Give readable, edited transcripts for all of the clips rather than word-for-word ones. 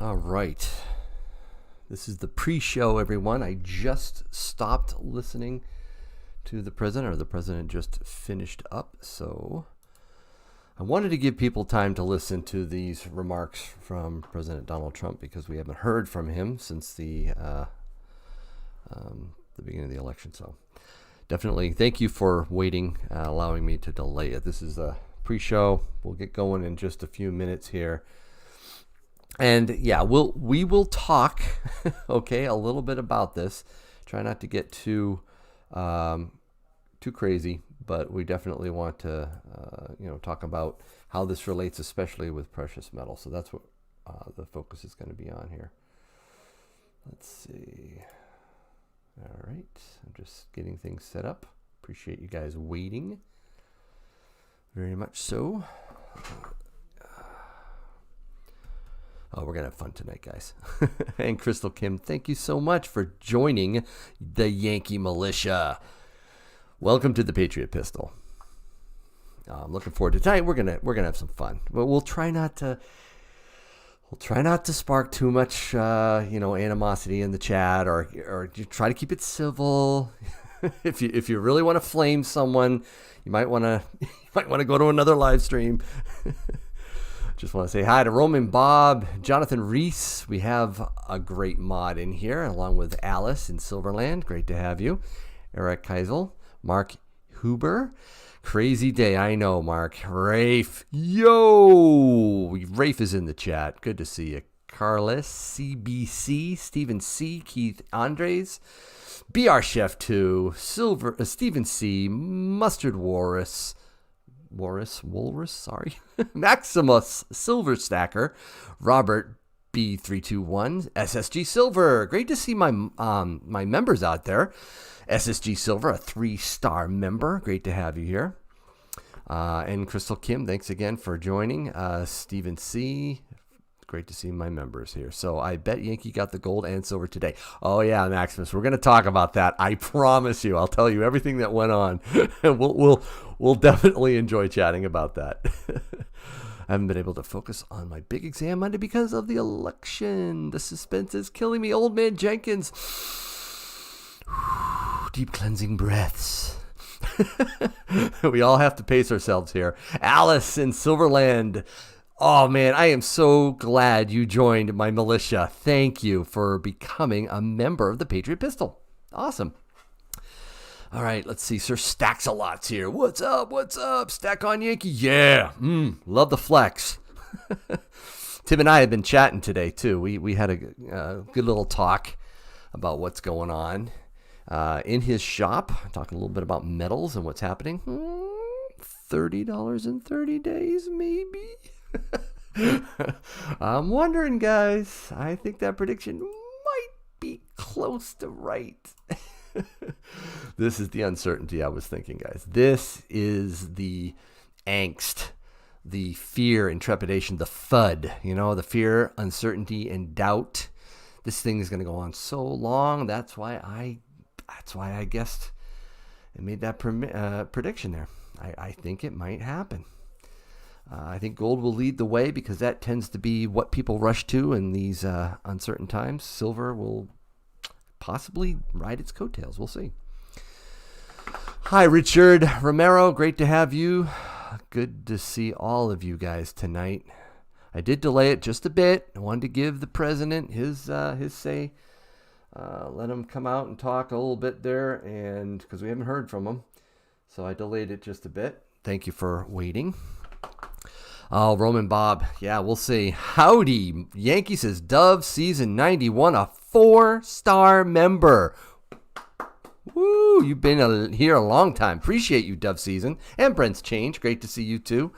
All right. This is the pre-show, everyone. I just stopped listening to the president, or the president just finished up. So I wanted to give people time to listen to these remarks from President Donald Trump because we haven't heard from him since the beginning of the election. So definitely thank you for waiting, allowing me to delay it. This is a pre-show. We'll get going in just a few minutes here. And yeah, we will talk, okay, a little bit about this. Try not to get too crazy, but we definitely want to, talk about how this relates, especially with precious metals. So that's what the focus is going to be on here. Let's see. All right, I'm just getting things set up. Appreciate you guys waiting. Very much so. Oh, we're going to have fun tonight, guys. And Crystal Kim, thank you so much for joining the Yankee Militia. Welcome to the Patriot Pistol. I'm looking forward to tonight. We're gonna have some fun. But we'll try not to spark too much animosity in the chat, or try to keep it civil. If you really want to flame someone, you might want to go to another live stream. Just want to say hi to Roman Bob, Jonathan Reese. We have a great mod in here, along with Alice in Silverland. Great to have you. Eric Keisel, Mark Huber. Crazy day, I know, Mark. Rafe, yo! Rafe is in the chat. Good to see you. Carlos, CBC, Stephen C, Keith Andres, BR Chef 2, Stephen C, Mustard Walrus, Maximus Silver Stacker, Robert B321, SSG Silver. Great to see my members out there. SSG Silver, a 3-star member. Great to have you here. And Crystal Kim, thanks again for joining. Stephen C, great to see my members here. So I bet Yankee got the gold and silver today. Oh yeah, Maximus, we're going to talk about that. I promise you. I'll tell you everything that went on. We'll definitely enjoy chatting about that. I haven't been able to focus on my big exam Monday because of the election. The suspense is killing me. Old man Jenkins. Deep cleansing breaths. We all have to pace ourselves here. Alice in Silverland. Oh, man, I am so glad you joined my militia. Thank you for becoming a member of the Patriot Pistol. Awesome. All right, let's see. Sir Stacks-a-Lots here. What's up? What's up? Stack on Yankee? Yeah. Love the flex. Tim and I have been chatting today, too. We had a good little talk about what's going on in his shop. Talking a little bit about metals and what's happening. $30 in 30 days, maybe? I'm wondering, guys. I think that prediction might be close to right. This is the uncertainty I was thinking, guys. This is the angst, the fear and trepidation, the FUD, the fear, uncertainty, and doubt. This thing is going to go on so long. That's why I guessed and made that prediction there. I think it might happen. I think gold will lead the way because that tends to be what people rush to in these uncertain times. Silver will possibly ride its coattails. We'll see. Hi, Richard Romero. Great to have you. Good to see all of you guys tonight. I did delay it just a bit. I wanted to give the president his say. Let him come out and talk a little bit there, and because we haven't heard from him. So I delayed it just a bit. Thank you for waiting. Oh, Roman Bob. Yeah, we'll see. Howdy. Yankee says Dove season 91, a 4-star member. Woo, you've been here a long time. Appreciate you, Dove season. And Brent's Change. Great to see you too.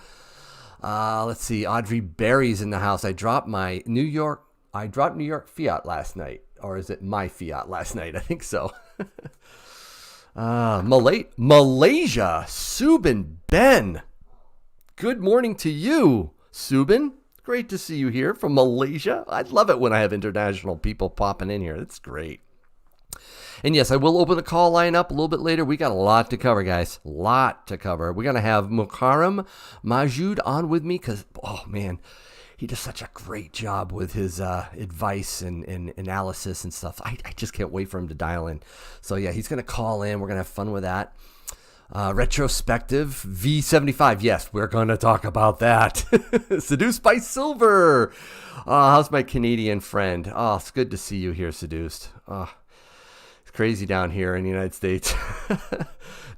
Let's see. Audrey Berry's in the house. I dropped New York Fiat last night. Or is it my Fiat last night? I think so. Malaysia. Subin Ben. Good morning to you, Subin. Great to see you here from Malaysia. I love it when I have international people popping in here. That's great. And yes, I will open the call line up a little bit later. We got a lot to cover, guys. Lot to cover. We're going to have Mukarram Mawjood on with me because, oh, man, he does such a great job with his advice and analysis and stuff. I just can't wait for him to dial in. So, yeah, he's going to call in. We're going to have fun with that. Retrospective V75. Yes, we're going to talk about that. Seduced by Silver. How's my Canadian friend? Oh, it's good to see you here, Seduced. Oh, it's crazy down here in the United States.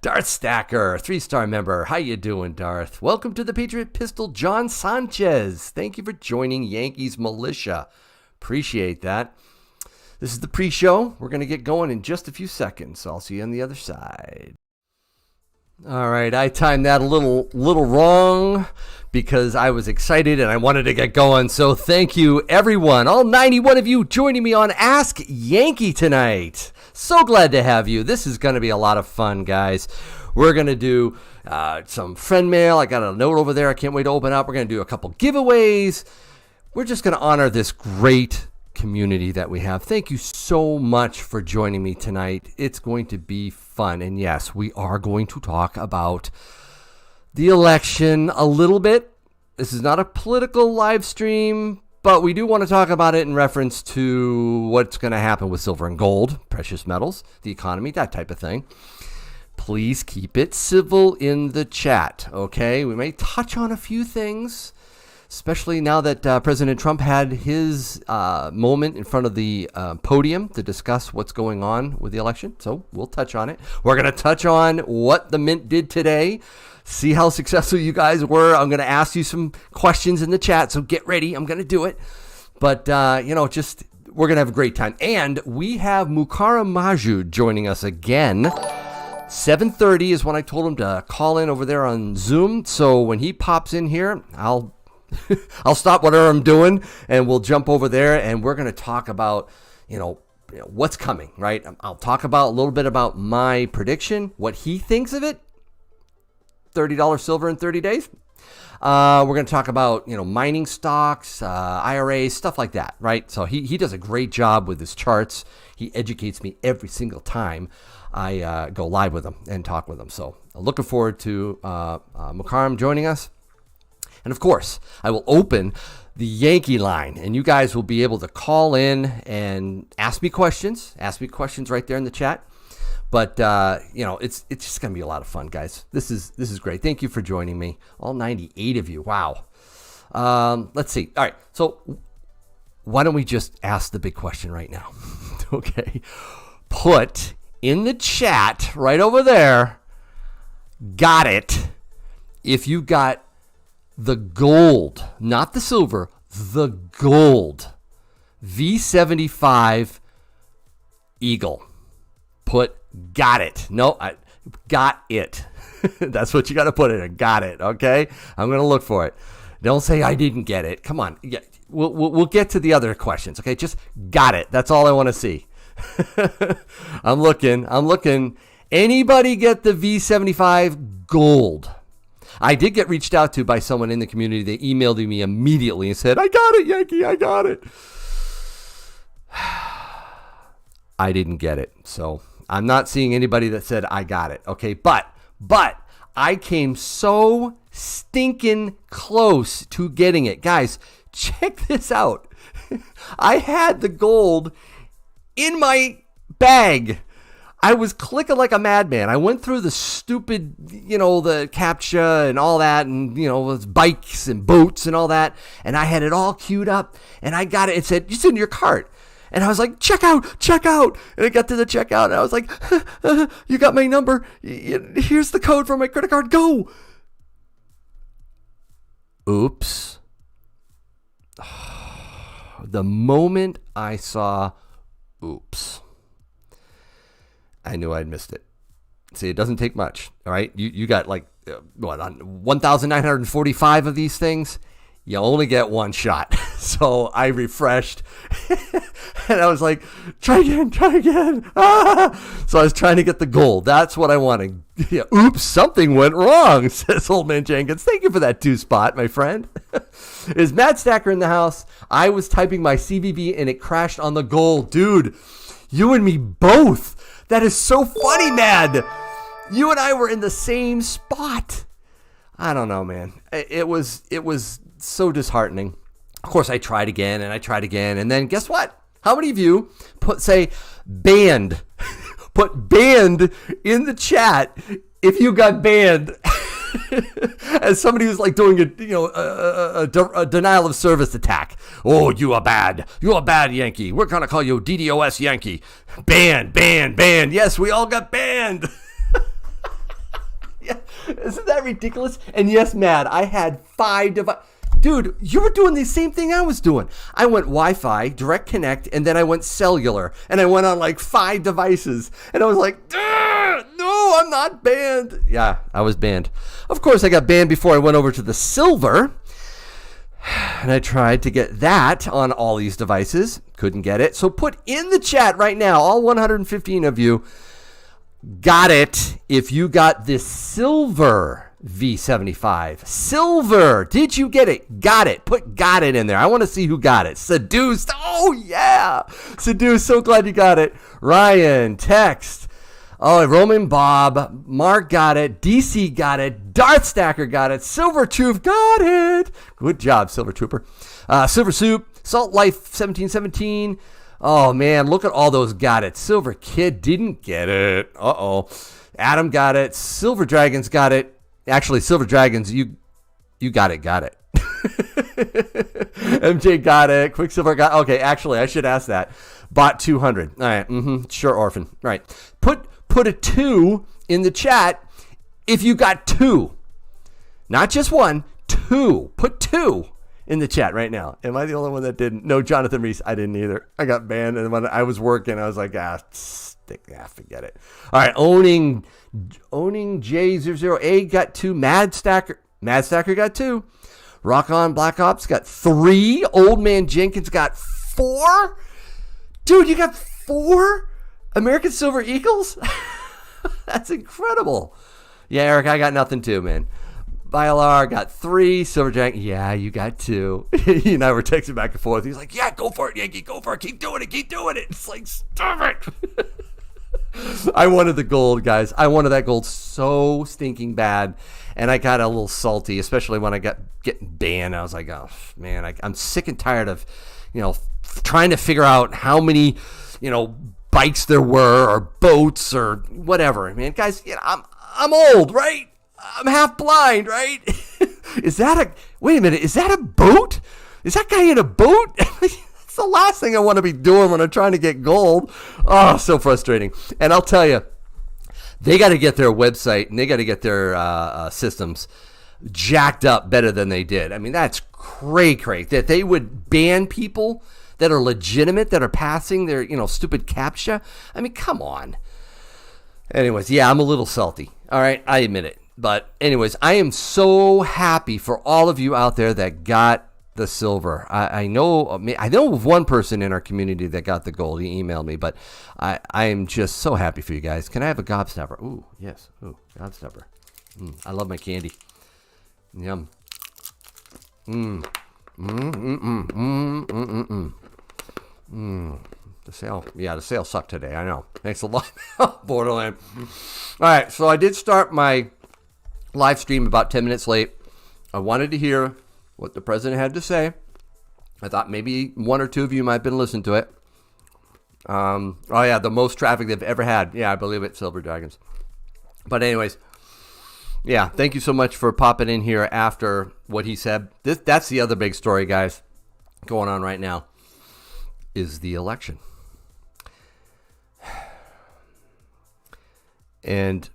Darth Stacker, 3-star member. How you doing, Darth? Welcome to the Patriot Pistol, John Sanchez. Thank you for joining Yankees Militia. Appreciate that. This is the pre-show. We're going to get going in just a few seconds. So I'll see you on the other side. All right, I timed that a little wrong because I was excited and I wanted to get going. So thank you, everyone, all 91 of you joining me on Ask Yankee tonight. So glad to have you. This is going to be a lot of fun, guys. We're going to do some friend mail. I got a note over there I can't wait to open up. We're going to do a couple giveaways. We're just going to honor this great community that we have. Thank you so much for joining me tonight. It's going to be fun. And yes, we are going to talk about the election a little bit. This is not a political live stream, but we do want to talk about it in reference to what's going to happen with silver and gold, precious metals, the economy, that type of thing. Please keep it civil in the chat, okay? We may touch on a few things, especially now that President Trump had his moment in front of the podium to discuss what's going on with the election. So we'll touch on it. We're going to touch on what the Mint did today. See how successful you guys were. I'm going to ask you some questions in the chat, so get ready. I'm going to do it. But, just we're going to have a great time. And we have Mukarram Mawjood joining us again. 7:30 is when I told him to call in over there on Zoom. So when he pops in here, I'll stop whatever I'm doing and we'll jump over there and we're going to talk about, what's coming, right? I'll talk about a little bit about my prediction, what he thinks of it. $30 silver in 30 days. We're going to talk about, mining stocks, IRAs, stuff like that, right? So he does a great job with his charts. He educates me every single time I go live with him and talk with him. So I'm looking forward to Mukarram joining us. And of course, I will open the Yankee line, and you guys will be able to call in and ask me questions. Ask me questions right there in the chat. But it's just gonna be a lot of fun, guys. This is great. Thank you for joining me, all 98 of you. Wow. Let's see. All right. So why don't we just ask the big question right now? Okay. Put in the chat right over there. Got it. If you got the gold, not the silver, the gold V75 Eagle. Put got it. No, I got it. That's what you got to put in it. Got it. Okay. I'm going to look for it. Don't say I didn't get it. Come on. Yeah, we'll get to the other questions. Okay. Just got it. That's all I want to see. I'm looking. Anybody get the V75 gold? I did get reached out to by someone in the community. They emailed me immediately and said, I got it, Yankee. I got it. I didn't get it. So I'm not seeing anybody that said I got it. Okay. But I came so stinking close to getting it. Guys, check this out. I had the gold in my bag. I was clicking like a madman. I went through the stupid, the CAPTCHA and all that, and, with bikes and boats and all that. And I had it all queued up, and I got it. It said, it's in your cart. And I was like, check out. And I got to the checkout, and I was like, you got my number. Here's the code for my credit card. Go. Oops. The moment I saw oops, I knew I'd missed it. See, it doesn't take much, all right? You got like, 1,945 of these things. You only get one shot. So I refreshed, and I was like, try again. Ah! So I was trying to get the gold. That's what I wanted. Yeah, oops, something went wrong, says Old Man Jenkins. Thank you for that 2-spot, my friend. Is Matt Stacker in the house? I was typing my CVV, and it crashed on the gold. Dude, you and me both. That is so funny, man. You and I were in the same spot. I don't know, man. It was so disheartening. Of course, I tried again, and then guess what? How many of you say banned? Put banned in the chat if you got banned. As somebody who's like doing a denial of service attack. Oh, you are bad Yankee. We're gonna call you DDoS Yankee. Banned. Yes, we all got banned. Yeah, isn't that ridiculous? And yes, Matt, I had 5 devices. Dude, you were doing the same thing I was doing. I went Wi-Fi, direct connect, and then I went cellular. And I went on like 5 devices. And I was like, no, I'm not banned. Yeah, I was banned. Of course, I got banned before I went over to the silver. And I tried to get that on all these devices. Couldn't get it. So put in the chat right now, all 115 of you, got it if you got this silver V75. Silver. Did you get it? Got it. Put got it in there. I want to see who got it. Seduced. Oh, yeah. Seduced. So glad you got it. Ryan. Text. Oh, Roman Bob. Mark got it. DC got it. Darth Stacker got it. Silver Troop got it. Good job, Silver Trooper. Silver Soup. Salt Life 1717. Oh, man. Look at all those got it. Silver Kid didn't get it. Uh-oh. Adam got it. Silver Dragons got it. Actually, Silver Dragons, you got it. MJ got it. Quicksilver got it. Okay, actually, I should ask that. Bought 200. All right. Sure, Orphan. All right. Put a 2 in the chat if you got 2. Not just 1, 2. Put 2 in the chat right now. Am I the only one that didn't? No, Jonathan Reese, I didn't either. I got banned, and when I was working, I was like, forget it. All right, owning J00A got 2. Mad Stacker got 2. Rock On Black Ops got 3. Old Man Jenkins got 4. Dude, you got 4 American Silver Eagles? That's incredible. Yeah, Eric, I got nothing too, man. Bailar got 3. Silver Jack, yeah, you got 2. He and I were texting back and forth. He's like, yeah, go for it, Yankee, go for it. Keep doing it. It's like, stop it. I wanted the gold, guys. I wanted that gold so stinking bad. And I got a little salty, especially when I got getting banned. I was like, oh, man, I'm sick and tired of, trying to figure out how many, bikes there were or boats or whatever. Man, guys, I'm old, right? I'm half blind, right? Wait a minute, is that a boat? Is that guy in a boat? It's the last thing I want to be doing when I'm trying to get gold. Oh, so frustrating. And I'll tell you, they got to get their website and they got to get their systems jacked up better than they did. I mean, that's cray that they would ban people that are legitimate, that are passing their, stupid CAPTCHA. I mean, come on. Anyways, yeah, I'm a little salty. All right, I admit it. But anyways, I am so happy for all of you out there that got the silver. I know of one person in our community that got the gold. He emailed me, but I am just so happy for you guys. Can I have a gobstopper? Ooh, yes. Ooh, gobstopper. I love my candy. Yum. The sale sucked today. I know. Thanks a lot, Borderland. All right, so I did start my live stream about 10 minutes late. I wanted to hear what the president had to say. I thought maybe 1 or 2 of you might have been listening to it. The most traffic they've ever had. Yeah, I believe it, Silver Dragons. But anyways, yeah, thank you so much for popping in here after what he said. That's the other big story, guys, going on right now, is the election. And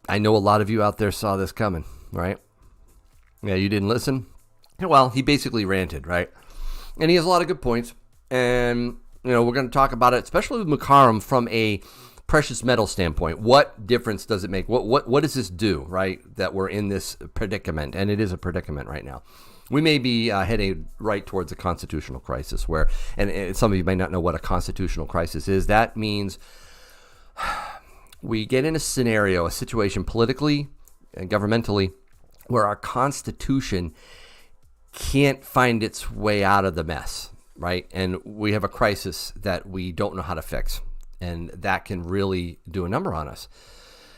I know a lot of you out there saw this coming, right? Yeah, you didn't listen? Well, he basically ranted, right? And he has a lot of good points. And, we're going to talk about it, especially with Mukarram from a precious metal standpoint. What difference does it make? What does this do, right, that we're in this predicament? And it is a predicament right now. We may be heading right towards a constitutional crisis where, and some of you may not know what a constitutional crisis is. That means we get in a scenario, a situation politically and governmentally where our Constitution can't find its way out of the mess, right? And we have a crisis that we don't know how to fix. And that can really do a number on us.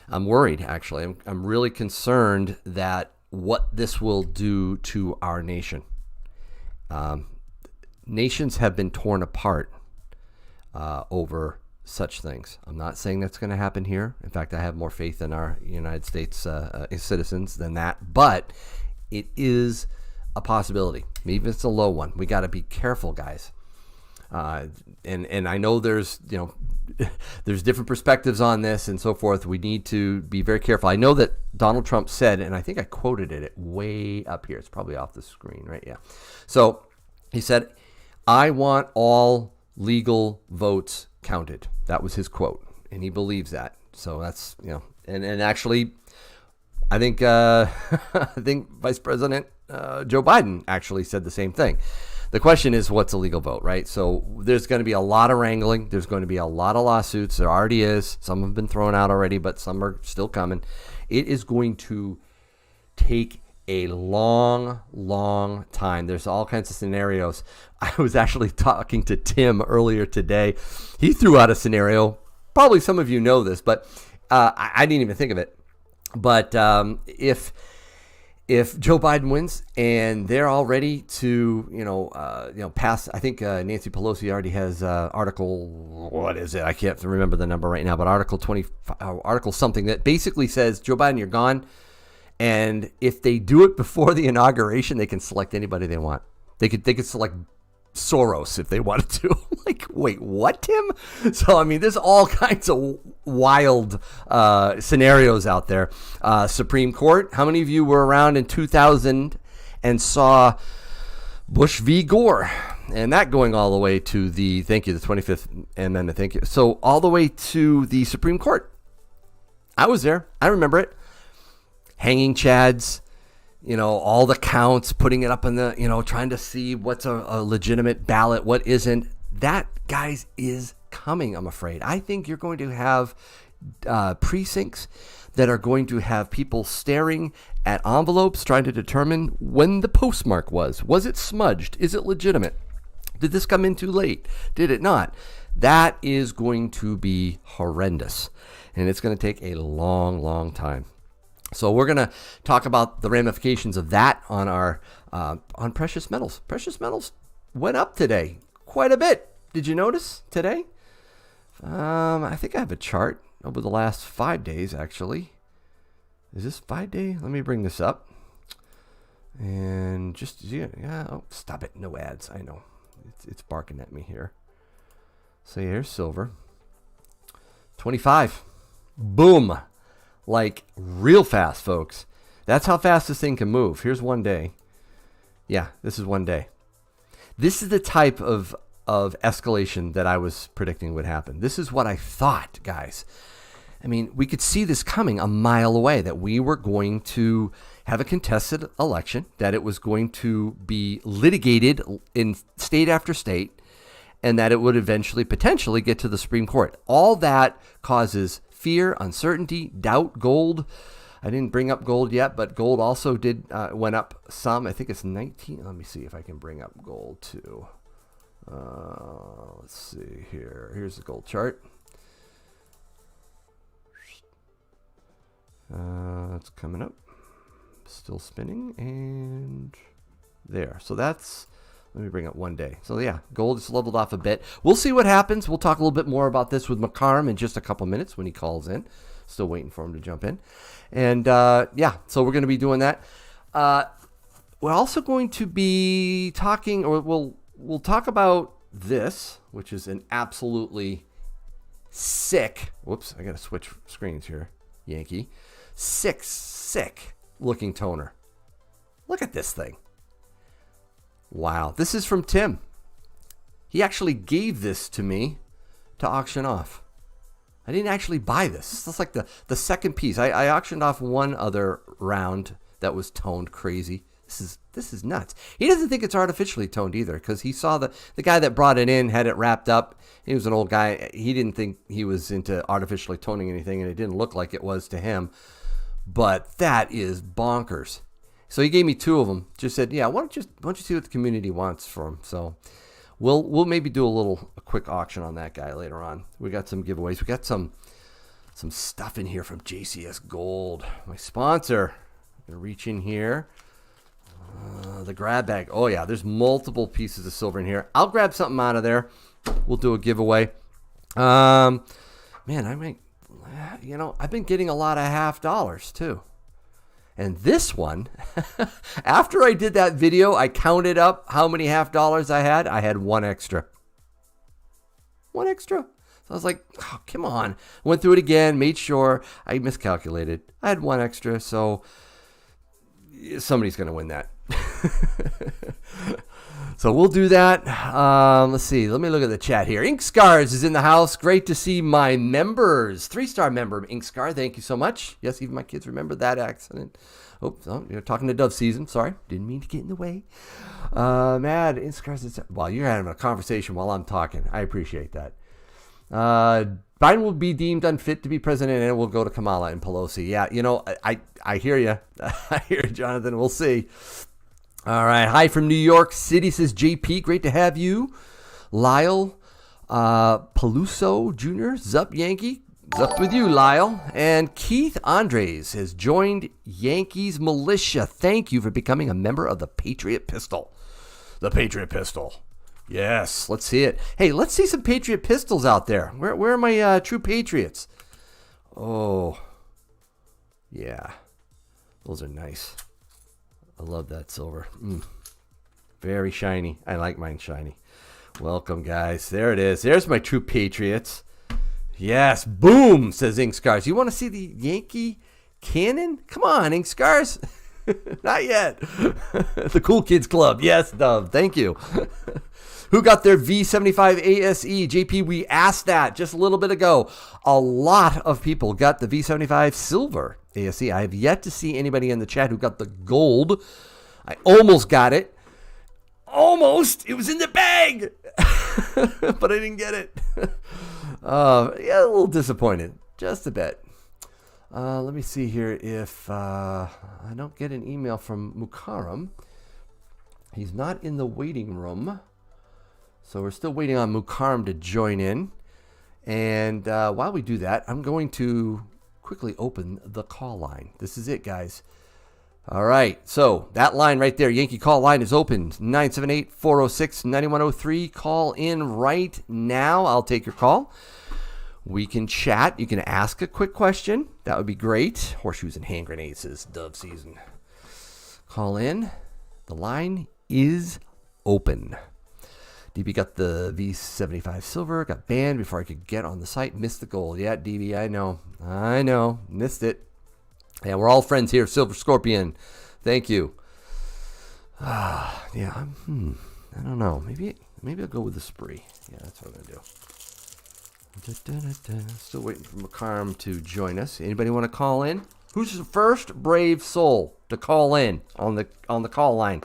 I'm worried, actually. I'm really concerned that what this will do to our nation. Nations have been torn apart over such things. I'm not saying that's going to happen here. In fact, I have more faith in our United States citizens than that. But it is a possibility. Even if it's a low one. We got to be careful, guys. And I know there's there's different perspectives on this and so forth. We need to be very careful. I know that Donald Trump said, and I think I quoted it way up here. It's probably off the screen, right? Yeah. So he said, "I want all legal votes counted." That was his quote, and he believes that. So that's and actually, I think I think Vice President Joe Biden actually said the same thing. The question is, what's a legal vote, right? So there's going to be a lot of wrangling. There's going to be a lot of lawsuits. There already is. Some have been thrown out already, but some are still coming. It is going to take a long, long time. There's all kinds of scenarios. I was actually talking to Tim earlier today. He threw out a scenario. Probably some of you know this, but I didn't even think of it. But if Joe Biden wins and they're all ready to, pass, I think Nancy Pelosi already has Article, what is it? I can't remember the number right now, but Article 20, Article something that basically says, Joe Biden, you're gone. And if they do it before the inauguration, they can select anybody they want. They could select Soros if they wanted to. Like, wait, what, Tim? So, I mean, there's all kinds of wild scenarios out there. Supreme Court, how many of you were around in 2000 and saw Bush v. Gore? And that going all the way to the 25th Amendment, thank you. So all the way to the Supreme Court. I was there. I remember it. Hanging chads. All the counts, putting it up in the, trying to see what's a legitimate ballot, what isn't. That, guys, is coming, I'm afraid. I think you're going to have precincts that are going to have people staring at envelopes, trying to determine when the postmark was. Was it smudged? Is it legitimate? Did this come in too late? Did it not? That is going to be horrendous. And it's going to take a long, long time. So we're going to talk about the ramifications of that on our on precious metals. Precious metals went up today quite a bit. Did you notice today? I think I have a chart over the last 5 days, actually. Is this 5 day? Let me bring this up. And just, oh, stop it. No ads. I know. It's barking at me here. So here's silver. 25. Boom. Like real fast, folks. That's how fast this thing can move. Here's 1 day. Yeah, this is 1 day. This is the type of escalation that I was predicting would happen. This is what I thought, guys. I mean, we could see this coming a mile away, that we were going to have a contested election, that it was going to be litigated in state after state, and that it would eventually potentially get to the Supreme Court. All that causes fear, uncertainty, doubt. Gold, I didn't bring up gold yet, but gold also went up some. I think it's 19. Let me see if I can bring up gold too. Let's see here. Here's the gold chart. It's coming up. Still spinning, and there. So that's, let me bring up 1 day. So yeah, gold is leveled off a bit. We'll see what happens. We'll talk a little bit more about this with Mukarram in just a couple minutes when he calls in. Still waiting for him to jump in. And yeah, so we're going to be doing that. We're also going to be talking, or we'll talk about this, which is an absolutely sick, whoops, I got to switch screens here, Yankee. Sick looking toner. Look at this thing. Wow. This is from Tim. He actually gave this to me to auction off. I didn't actually buy this. This is like the second piece. I auctioned off one other round that was toned crazy. This is nuts. He doesn't think it's artificially toned either, because he saw the guy that brought it in had it wrapped up. He was an old guy. He didn't think he was into artificially toning anything, and it didn't look like it was to him. But that is bonkers. So he gave me two of them. Just said, yeah, why don't you see what the community wants for them? So We'll maybe do a quick auction on that guy later on. We got some giveaways. We got some stuff in here from JCS Gold, my sponsor. I'm gonna reach in here. The grab bag. Oh yeah, there's multiple pieces of silver in here. I'll grab something out of there. We'll do a giveaway. Man, I might. I've been getting a lot of $half too. And this one, after I did that video, I counted up how many $half I had. I had one extra. One extra. So I was like, oh, come on. Went through it again, made sure. I miscalculated. I had one extra, so somebody's going to win that. So we'll do that. Let's see. Let me look at the chat here. Ink Scars is in the house. Great to see my members. 3-star member, Ink Scar. Thank you so much. Yes, even my kids remember that accident. Oops, you're talking to Dove Season. Sorry. Didn't mean to get in the way. Mad, Ink Scars. Well, you're having a conversation while I'm talking. I appreciate that. Biden will be deemed unfit to be president, and it will go to Kamala and Pelosi. Yeah, I hear you. I hear you, Jonathan. We'll see. All right. Hi from New York City, says JP. Great to have you. Lyle Peluso Jr. Zup Yankee. Zup with you, Lyle. And Keith Andres has joined Yankees Militia. Thank you for becoming a member of the Patriot Pistol. The Patriot Pistol. Yes, let's see it. Hey, let's see some Patriot Pistols out there. Where are my true Patriots? Oh, yeah. Those are nice. I love that silver. Very shiny. I like mine shiny. Welcome, guys. There it is. There's my true Patriots. Yes. Boom, says Ink Scars. You want to see the Yankee cannon? Come on, Ink Scars. Not yet. The Cool Kids Club. Yes, Dove. Thank you. Who got their V75 ASE? JP, we asked that just a little bit ago. A lot of people got the V75 silver ASE. I have yet to see anybody in the chat who got the gold. I almost got it. Almost. It was in the bag. But I didn't get it. Yeah, a little disappointed. Just a bit. Let me see here if I don't get an email from Mukarram. He's not in the waiting room. So we're still waiting on Mukarram to join in. And while we do that, I'm going to quickly open the call line. This is it, guys. All right. So that line right there, Yankee call line is open. 978-406-9103. Call in right now. I'll take your call. We can chat. You can ask a quick question. That would be great. Horseshoes and hand grenades is Dove Season. Call in. The line is open. DB got the V75 silver, got banned before I could get on the site, missed the gold. Yeah, DB, I know, missed it. Yeah, we're all friends here, Silver Scorpion. Thank you. Yeah, I don't know. Maybe I'll go with the spree. Yeah, that's what I'm gonna do. Still waiting for Mukarram to join us. Anybody want to call in? Who's the first brave soul to call in on the call line?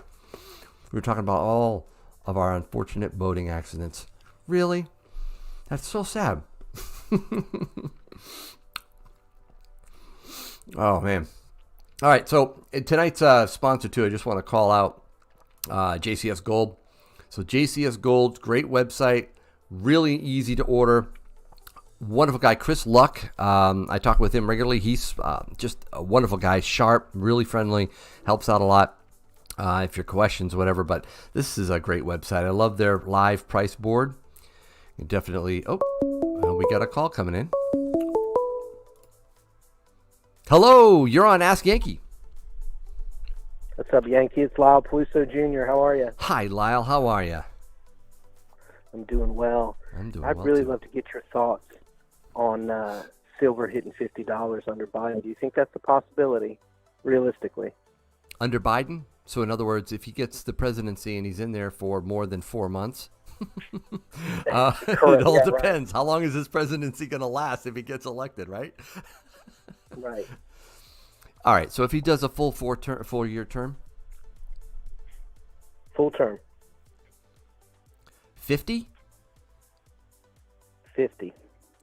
We were talking about all of our unfortunate boating accidents. Really? That's so sad. Oh, man. All right, so tonight's sponsor, too, I just want to call out JCS Gold. So JCS Gold, great website, really easy to order. Wonderful guy, Chris Luck. I talk with him regularly. He's just a wonderful guy, sharp, really friendly, helps out a lot. If your questions, whatever, but this is a great website. I love their live price board. You definitely, we got a call coming in. Hello, you're on Ask Yankee. What's up, Yankee? It's Lyle Peluso Jr. How are you? Hi, Lyle. How are you? I'm doing well. I'd really love to get your thoughts on silver hitting $50 under Biden. Do you think that's a possibility, realistically? Under Biden? So in other words, if he gets the presidency and he's in there for more than 4 months, it all depends. Right. How long is his presidency going to last if he gets elected, right? Right. All right. So if he does a full 4-year term? Full term. 50? 50.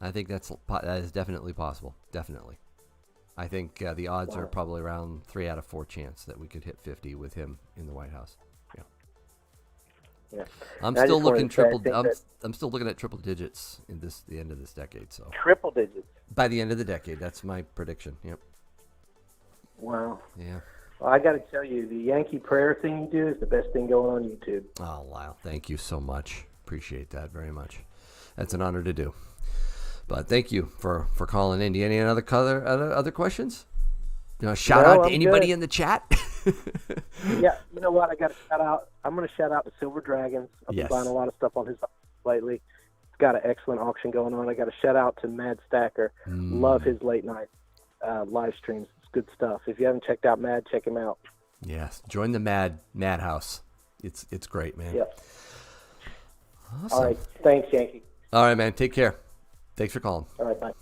I think that is definitely possible. Definitely. I think the odds are probably around 3 out of 4 chance that we could hit 50 with him in the White House. Yeah. Yeah. I'm And still looking that I'm still looking at triple digits in the end of this decade. So triple digits. by the end of the decade, that's my prediction. Yep. Wow. Yeah. Well, I got to tell you, the Yankee prayer thing you do is the best thing going on YouTube. Oh, wow. Thank you so much. Appreciate that very much. That's an honor to do. But thank you for calling in. Do you have any other questions? Shout out to anybody in the chat? Yeah, you know what? I got to shout out. I'm going to shout out to Silver Dragons. I've been buying a lot of stuff on his lately. He's got an excellent auction going on. I got to shout out to Mad Stacker. Love his late night live streams. It's good stuff. If you haven't checked out Mad, check him out. Yes, join the Madhouse. It's great, man. Yep. Awesome. All right, thanks, Yankee. All right, man. Take care. Thanks for calling. All right, bye.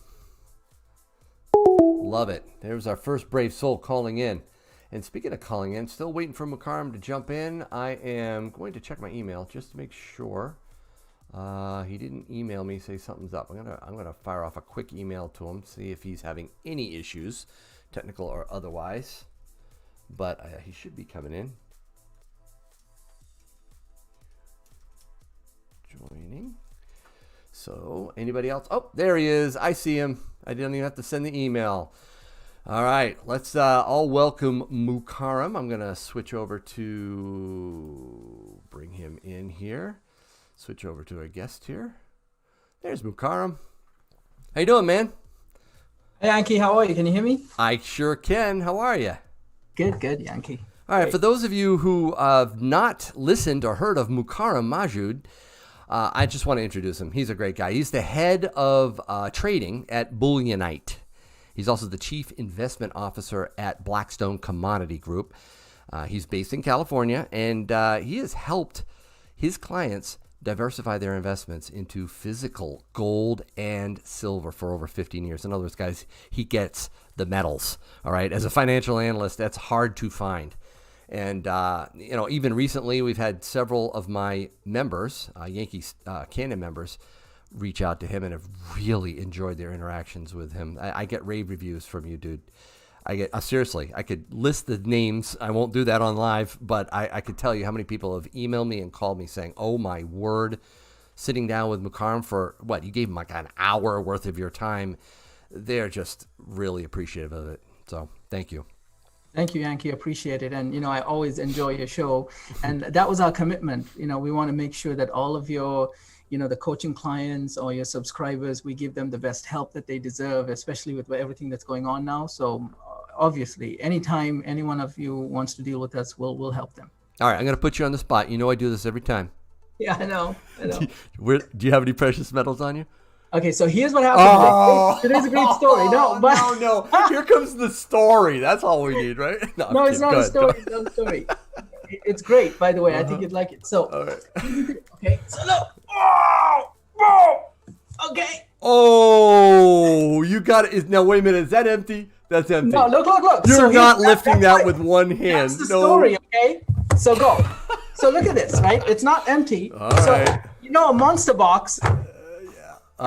Love it. There's our first brave soul calling in. And speaking of calling in, still waiting for Mukarram to jump in. I am going to check my email just to make sure. He didn't email me, say something's up. I'm gonna fire off a quick email to him, see if he's having any issues, technical or otherwise. But he should be coming in. Joining. So, anybody else? Oh, there he is. I see him. I didn't even have to send the email. All right, let's all welcome Mukarram. I'm going to switch over to bring him in here. Switch over to a guest here. There's Mukarram. How you doing, man? Hey, Yankee, how are you? Can you hear me? I sure can. How are you? Good, Yankee. All right, for those of you who have not listened or heard of Mukarram Mawjood, I just want to introduce him. He's a great guy. He's the head of trading at Bullionite. He's also the chief investment officer at Blackstone Commodity Group. He's based in California, and he has helped his clients diversify their investments into physical gold and silver for over 15 years. In other words, guys, he gets the metals. All right, as a financial analyst, that's hard to find. And, even recently, we've had several of my members, Yankee Stacking members, reach out to him and have really enjoyed their interactions with him. I get rave reviews from you, dude. Seriously, I could list the names. I won't do that on live, but I could tell you how many people have emailed me and called me saying, oh, my word, sitting down with Mukarram for, you gave him like an hour worth of your time. They're just really appreciative of it. So thank you. Thank you, Yankee. Appreciate it. And, I always enjoy your show. And that was our commitment. We want to make sure that all of your, the coaching clients or your subscribers, we give them the best help that they deserve, especially with everything that's going on now. So obviously, anytime any one of you wants to deal with us, we'll help them. All right. I'm going to put you on the spot. I do this every time. Yeah, I know. Do you have any precious metals on you? Okay, so here's what happened. Today's a great story. No. Here comes the story. That's all we need, right? No, it's not a story. It's not a story. It's great, by the way. I think you'd like it. So, okay. So look. Okay. Oh, you got it. Now wait a minute. Is that empty? That's empty. No, look. You're not lifting that with one hand. That's the story. Okay. So go. So look at this, right? It's not empty. All right. A monster box.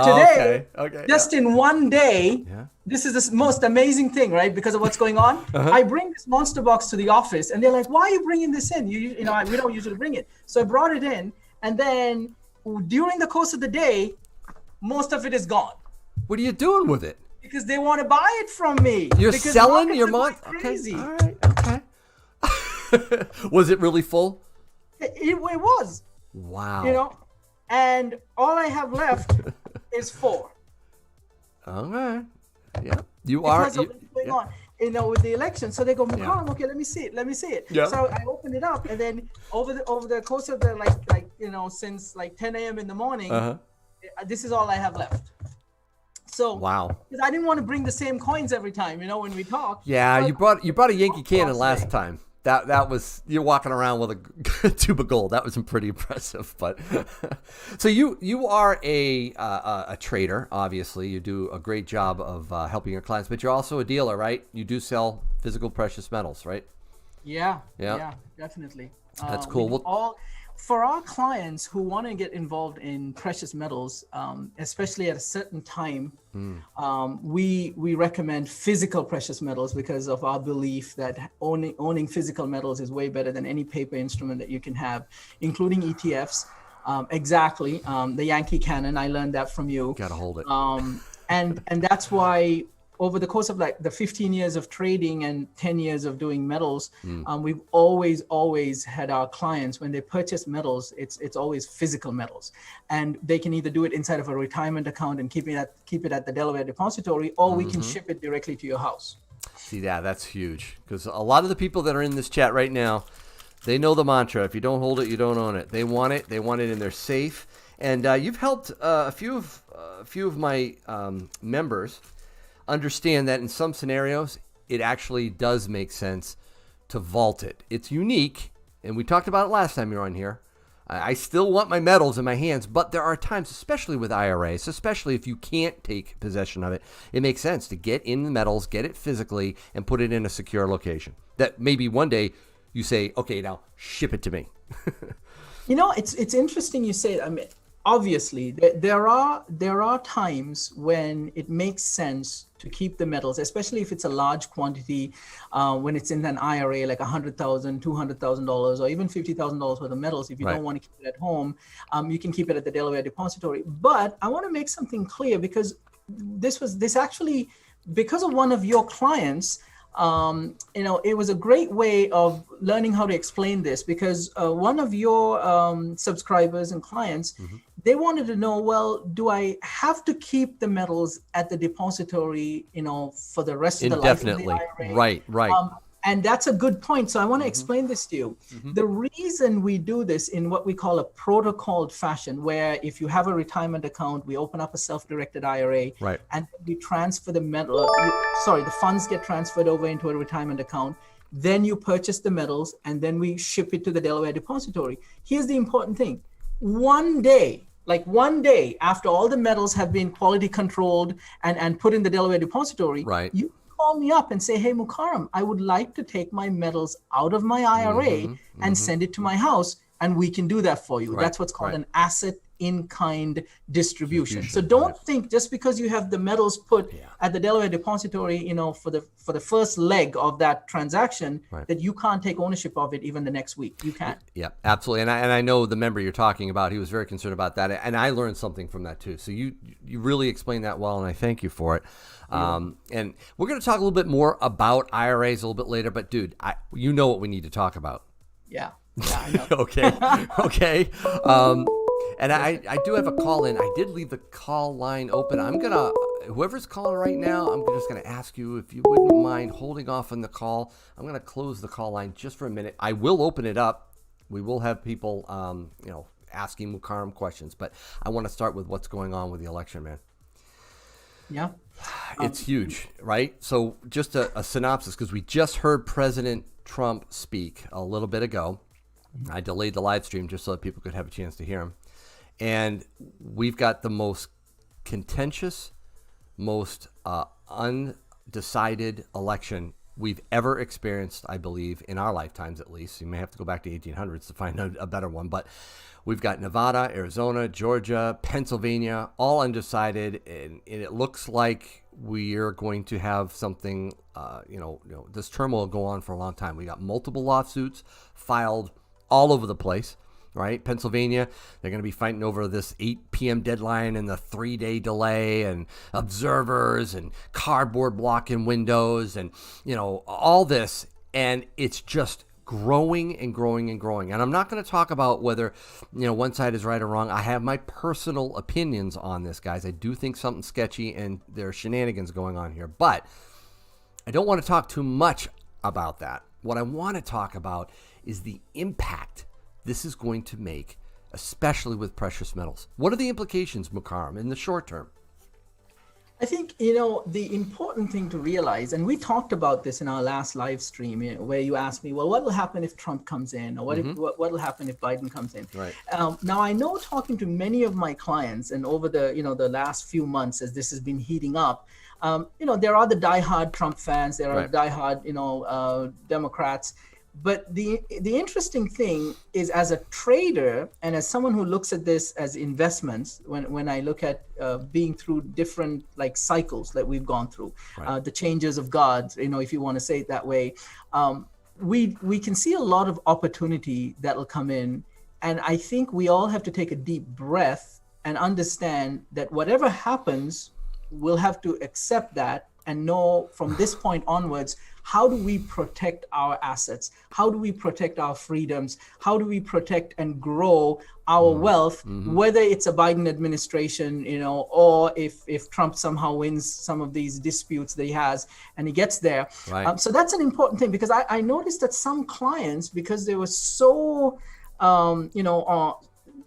Today, just in one day, this is the most amazing thing, right? Because of what's going on. I bring this monster box to the office, and they're like, "Why are you bringing this in? We don't usually bring it." So I brought it in, and then during the course of the day, most of it is gone. What are you doing with it? Because they want to buy it from me. You're selling your monster? Crazy. All right. Okay. Was it really full? It was. Wow. And all I have left is 4. Okay. Yeah. You are. Because of what's going on, with the election. So they go, Mukarram, okay, let me see it. Yeah. So I opened it up, and then over the course of the since 10 a.m. in the morning, this is all I have left. So wow. Because I didn't want to bring the same coins every time, when we talk. Yeah, you brought a Yankee cannon last time. That was, you're walking around with a tube of gold. That was pretty impressive. But so you are a trader. Obviously, you do a great job of helping your clients. But you're also a dealer, right? You do sell physical precious metals, right? Yeah, definitely. That's cool. For our clients who want to get involved in precious metals, especially at a certain time, we recommend physical precious metals because of our belief that owning physical metals is way better than any paper instrument that you can have, including ETFs. Exactly. The Yankee Cannon, I learned that from you. Gotta hold it. And that's why over the course of like the 15 years of trading and 10 years of doing metals, we've always had our clients, when they purchase metals, it's always physical metals. And they can either do it inside of a retirement account and keep it at the Delaware Depository, or we can ship it directly to your house. See, that's huge, because a lot of the people that are in this chat right now, they know the mantra: if you don't hold it, you don't own it. They want it in their safe. And you've helped a few of my members understand that in some scenarios, it actually does make sense to vault it. It's unique, and we talked about it last time you were on here. I still want my metals in my hands, but there are times, especially with IRAs, especially if you can't take possession of it, it makes sense to get in the metals, get it physically, and put it in a secure location. That maybe one day you say, okay, now ship it to me. It's interesting you say that. I mean, obviously, there are times when it makes sense to keep the metals, especially if it's a large quantity, when it's in an IRA, like $100,000, $200,000, or even $50,000 worth of metals. If you don't want to keep it at home, you can keep it at the Delaware Depository. But I want to make something clear, because this actually, because of one of your clients, it was a great way of learning how to explain this, because one of your subscribers and clients, they wanted to know, well, do I have to keep the metals at the depository, for the rest of the life of the IRA? Right. And that's a good point. So I want to explain this to you. The reason we do this in what we call a protocoled fashion, where if you have a retirement account, we open up a self-directed IRA, and we transfer the funds get transferred over into a retirement account. Then you purchase the metals, and then we ship it to the Delaware Depository. Here's the important thing. One day after all the metals have been quality controlled and put in the Delaware Depository, you call me up and say, hey, Mukarram, I would like to take my metals out of my IRA and send it to my house, and we can do that for you. That's what's called an asset in-kind distribution. So don't think just because you have the metals put at the Delaware Depository, for the first leg of that transaction, that you can't take ownership of it even the next week. You can. Yeah, absolutely. And I know the member you're talking about, he was very concerned about that, and I learned something from that too. So you really explained that well, and I thank you for it. And we're going to talk a little bit more about IRAs a little bit later, but dude, you know what we need to talk about. Yeah, I know. Okay. And I do have a call in. I did leave the call line open. Whoever's calling right now, I'm just going to ask you if you wouldn't mind holding off on the call. I'm going to close the call line just for a minute. I will open it up. We will have people, asking Mukarram questions, but I want to start with what's going on with the election, man. Yeah. It's huge, right? So just a synopsis, because we just heard President Trump speak a little bit ago. I delayed the live stream just so that people could have a chance to hear him. And we've got the most contentious, most undecided election we've ever experienced, I believe, in our lifetimes at least. You may have to go back to 1800s to find a better one. But we've got Nevada, Arizona, Georgia, Pennsylvania, all undecided. And it looks like we're going to have something, this turmoil will go on for a long time. We got multiple lawsuits filed all over the place. Right? Pennsylvania, they're going to be fighting over this 8 p.m. deadline and the 3-day delay and observers and cardboard blocking windows and, all this. And it's just growing and growing and growing. And I'm not going to talk about whether, one side is right or wrong. I have my personal opinions on this, guys. I do think something's sketchy and there are shenanigans going on here. But I don't want to talk too much about that. What I want to talk about is the impact this is going to make, especially with precious metals. What are the implications, Mukarram, in the short term? I think, the important thing to realize, and we talked about this in our last live stream, where you asked me, well, what will happen if Trump comes in? Or what will happen if Biden comes in? Right. Now, I know talking to many of my clients, and over the last few months as this has been heating up, there are the diehard Trump fans, there are diehard, Democrats. But the interesting thing is, as a trader and as someone who looks at this as investments, when I look at being through different like cycles that we've gone through, the changes of gods, if you want to say it that way, we can see a lot of opportunity that will come in. And I think we all have to take a deep breath and understand that whatever happens, we'll have to accept that and know from this point onwards, how do we protect our assets? How do we protect our freedoms? How do we protect and grow our wealth, whether it's a Biden administration, or if Trump somehow wins some of these disputes that he has and he gets there. Right. So that's an important thing, because I noticed that some clients, because they were so,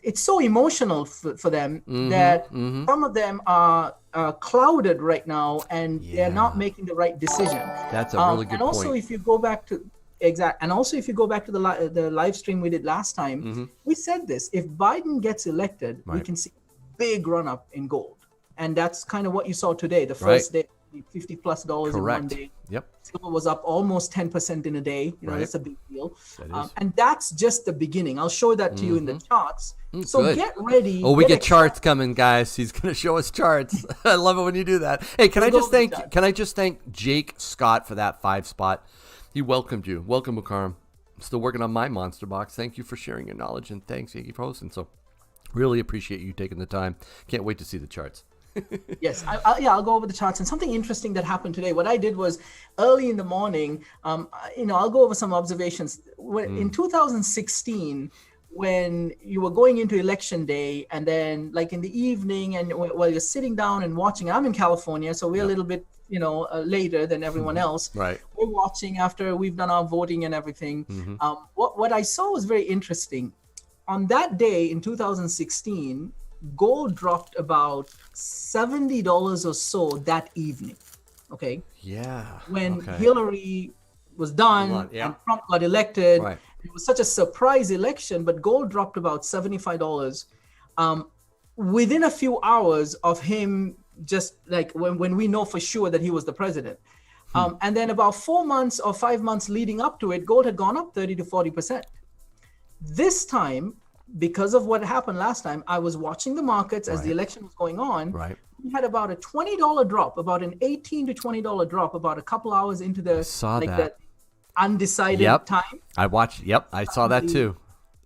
it's so emotional for them that some of them are clouded right now, and they're not making the right decision. That's a really good and also, point. if you go back to the live stream we did last time, we said this: if Biden gets elected, we can see a big run up in gold, and that's kind of what you saw today. The first day, $50+ in one day. Yep. Silver was up almost 10% in a day. That's a big deal. And that's just the beginning. I'll show that to you in the charts. So good. Get ready. Oh, we get charts coming, guys. He's going to show us charts. I love it when you do that. Hey, can I just thank Jake Scott for that 5 spot? He welcomed you. Welcome, Mukarram. I'm still working on my monster box. Thank you for sharing your knowledge, and thanks, Yankee, for hosting. So really appreciate you taking the time. Can't wait to see the charts. Yes, I'll go over the charts. And something interesting that happened today, what I did was early in the morning, I'll go over some observations. In 2016, when you were going into election day, and then like in the evening, and while you're sitting down and watching, I'm in California, so we're a little bit, later than everyone else. Right. We're watching after we've done our voting and everything. What I saw was very interesting. On that day in 2016, gold dropped about $70 or so that evening. Okay. Yeah. When Hillary was done and Trump got elected, it was such a surprise election, but gold dropped about $75 within a few hours of him, just like when we know for sure that he was the president. And then about 4 months or 5 months leading up to it, gold had gone up 30 to 40%. This time, because of what happened last time, I was watching the markets as the election was going on. We had about a $20 drop, about an $18 to $20 drop, about a couple hours into the that undecided time. I watched. I saw that too.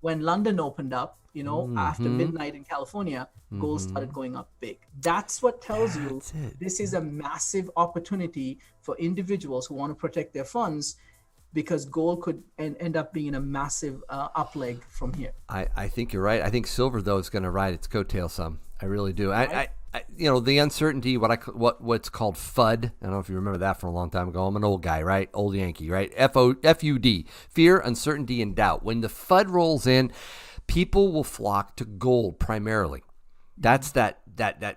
When London opened up, after midnight in California, gold started going up big. That's what tells you this is a massive opportunity for individuals who want to protect their funds, because gold could end up being a massive up leg from here. I think you're right. I think silver, though, is going to ride its coattail some. I really do. I the uncertainty, what's called FUD. I don't know if you remember that from a long time ago. I'm an old guy, right? Old Yankee, right? FUD, fear, uncertainty, and doubt. When the FUD rolls in, people will flock to gold primarily. That's that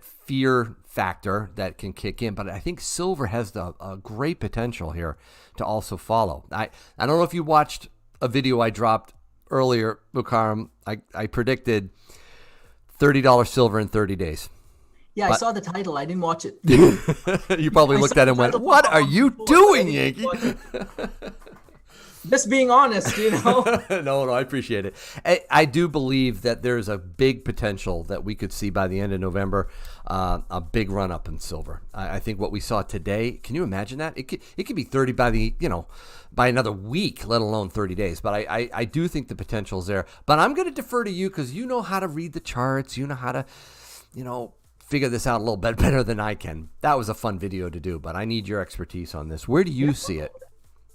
fear factor that can kick in, but I think silver has a great potential here to also follow. I don't know if you watched a video I dropped earlier, Mukarram. I predicted $30 silver in 30 days. Yeah, I saw the title. I didn't watch it. You probably looked at it and went, "What are you doing, Yankee?" Just being honest, No, I appreciate it. I do believe that there's a big potential that we could see by the end of November, a big run up in silver. I think what we saw today, can you imagine that? It could be 30 by another week, let alone 30 days. But I do think the potential is there. But I'm going to defer to you, because you know how to read the charts. You know how to, figure this out a little bit better than I can. That was a fun video to do, but I need your expertise on this. Where do you see it?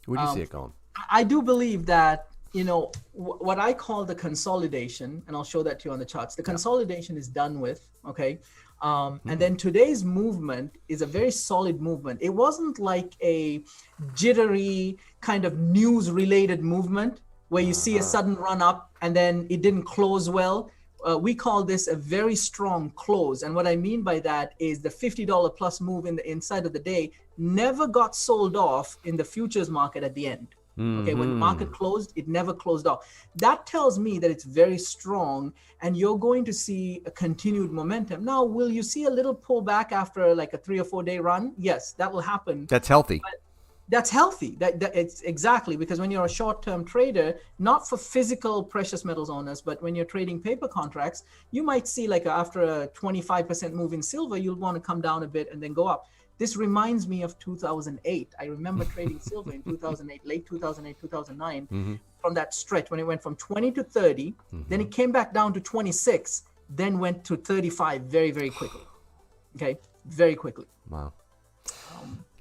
Where do you see it going? I do believe that, what I call the consolidation, and I'll show that to you on the charts. The consolidation is done with, okay? And then today's movement is a very solid movement. It wasn't like a jittery kind of news-related movement where you see a sudden run up and then it didn't close well. We call this a very strong close. And what I mean by that is the $50 plus move in the inside of the day never got sold off in the futures market at the end. Okay, when the market closed, it never closed off. That tells me that it's very strong, and you're going to see a continued momentum. Now, will you see a little pullback after like a 3 or 4 day run? Yes, that will happen. That's healthy. That's healthy. That it's exactly, because when you're a short-term trader, not for physical precious metals owners, but when you're trading paper contracts, you might see like after a 25% move in silver, you'll want to come down a bit and then go up. This reminds me of 2008. I remember trading silver in 2008, late 2008, 2009, from that stretch when it went from 20 to 30, then it came back down to 26, then went to 35 very, very quickly. Okay, very quickly. Wow.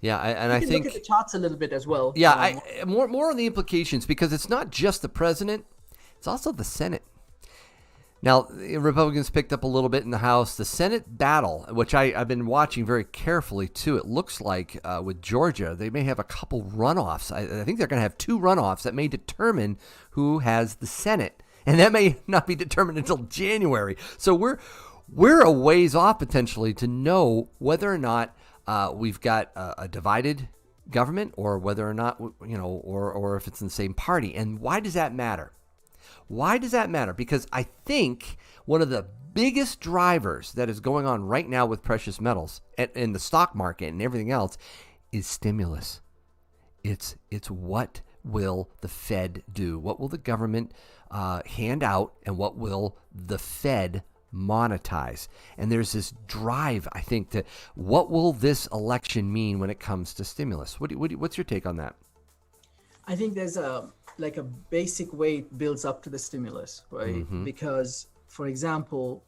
Yeah, I think look at the charts a little bit as well. Yeah, more on the implications, because it's not just the president; it's also the Senate. Now, Republicans picked up a little bit in the House. The Senate battle, which I've been watching very carefully too. It looks like with Georgia, they may have a couple runoffs. I think they're going to have 2 runoffs that may determine who has the Senate, and that may not be determined until January. So we're a ways off potentially to know whether or not we've got a divided government, or whether or not, or if it's in the same party. And why does that matter? Why does that matter? Because I think one of the biggest drivers that is going on right now with precious metals and in the stock market and everything else is stimulus. It's what will the Fed do? What will the government hand out, and what will the Fed monetize? And there's this drive, I think, to what will this election mean when it comes to stimulus? What's your take on that? I think there's a basic way it builds up to the stimulus, right? Because, for example,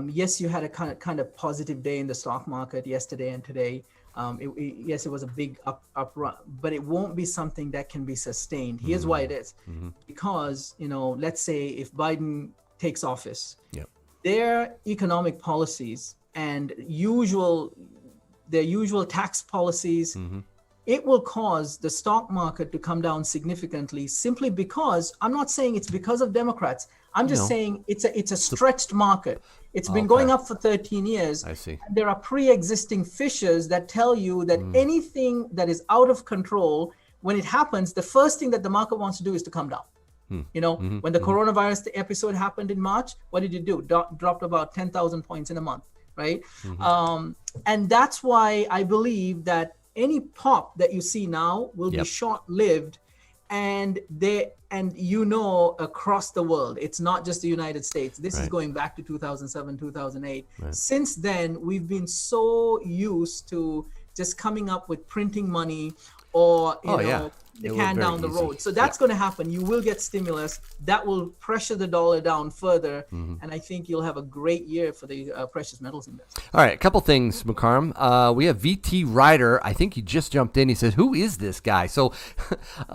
yes, you had a kind of positive day in the stock market yesterday and today. Yes, it was a big up run, but it won't be something that can be sustained. Here's why it is. Because, let's say if Biden takes office, their economic policies and their usual tax policies, it will cause the stock market to come down significantly, simply because, I'm not saying it's because of Democrats. I'm just saying it's a stretched market. It's been going up for 13 years. I see. And there are pre-existing fissures that tell you that anything that is out of control, when it happens, the first thing that the market wants to do is to come down. When the coronavirus episode happened in March, what did it do? Dropped about 10,000 points in a month, right? And that's why I believe that any pop that you see now will be short-lived, and across the world. It's not just the United States. This is going back to 2007, 2008. Since then, we've been so used to just coming up with printing money, or the can down the road. So that's going to happen. You will get stimulus that will pressure the dollar down further, and I think you'll have a great year for the precious metals index. All right, a couple things, Mukarram. We have VT Ryder. I think he just jumped in. He says, "Who is this guy?" So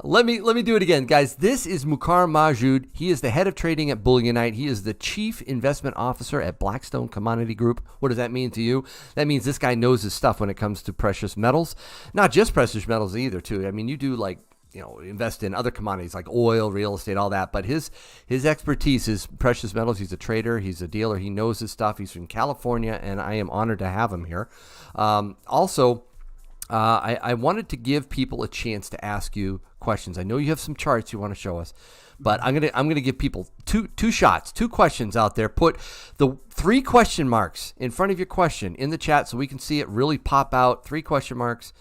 let me do it again, guys. This is Mukarram Mawjood. He is the head of trading at Bullionite. He is the chief investment officer at Blackstone Commodity Group. What does that mean to you? That means this guy knows his stuff when it comes to precious metals. Not just precious metals either, too. I mean, you do invest in other commodities like oil, real estate, all that. But his expertise is precious metals. He's a trader. He's a dealer. He knows his stuff. He's from California, and I am honored to have him here. Also, I wanted to give people a chance to ask you questions. I know you have some charts you want to show us, but I'm gonna give people two shots, 2 questions out there. Put the 3 question marks in front of your question in the chat so we can see it really pop out. 3 question marks.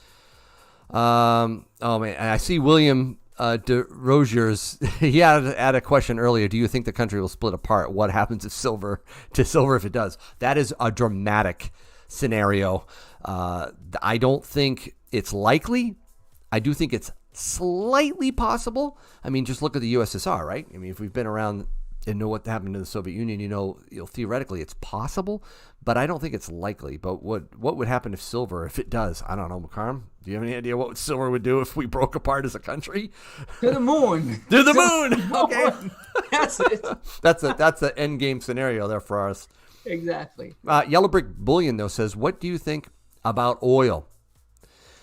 Oh man, I see William de Rogers. He had a question earlier. Do you think the country will split apart? What happens if silver if it does? That is a dramatic scenario. I don't think it's likely. I do think it's slightly possible. I mean, just look at the USSR, right? I mean, if we've been around and know what happened to the Soviet Union, theoretically it's possible, but I don't think it's likely. But what would happen if it does? I don't know, Mukarram. Do you have any idea what silver would do if we broke apart as a country? To the moon. To the moon. Okay. That's it. That's the end game scenario there for us. Exactly. Yellow Brick Bullion though says, what do you think about oil?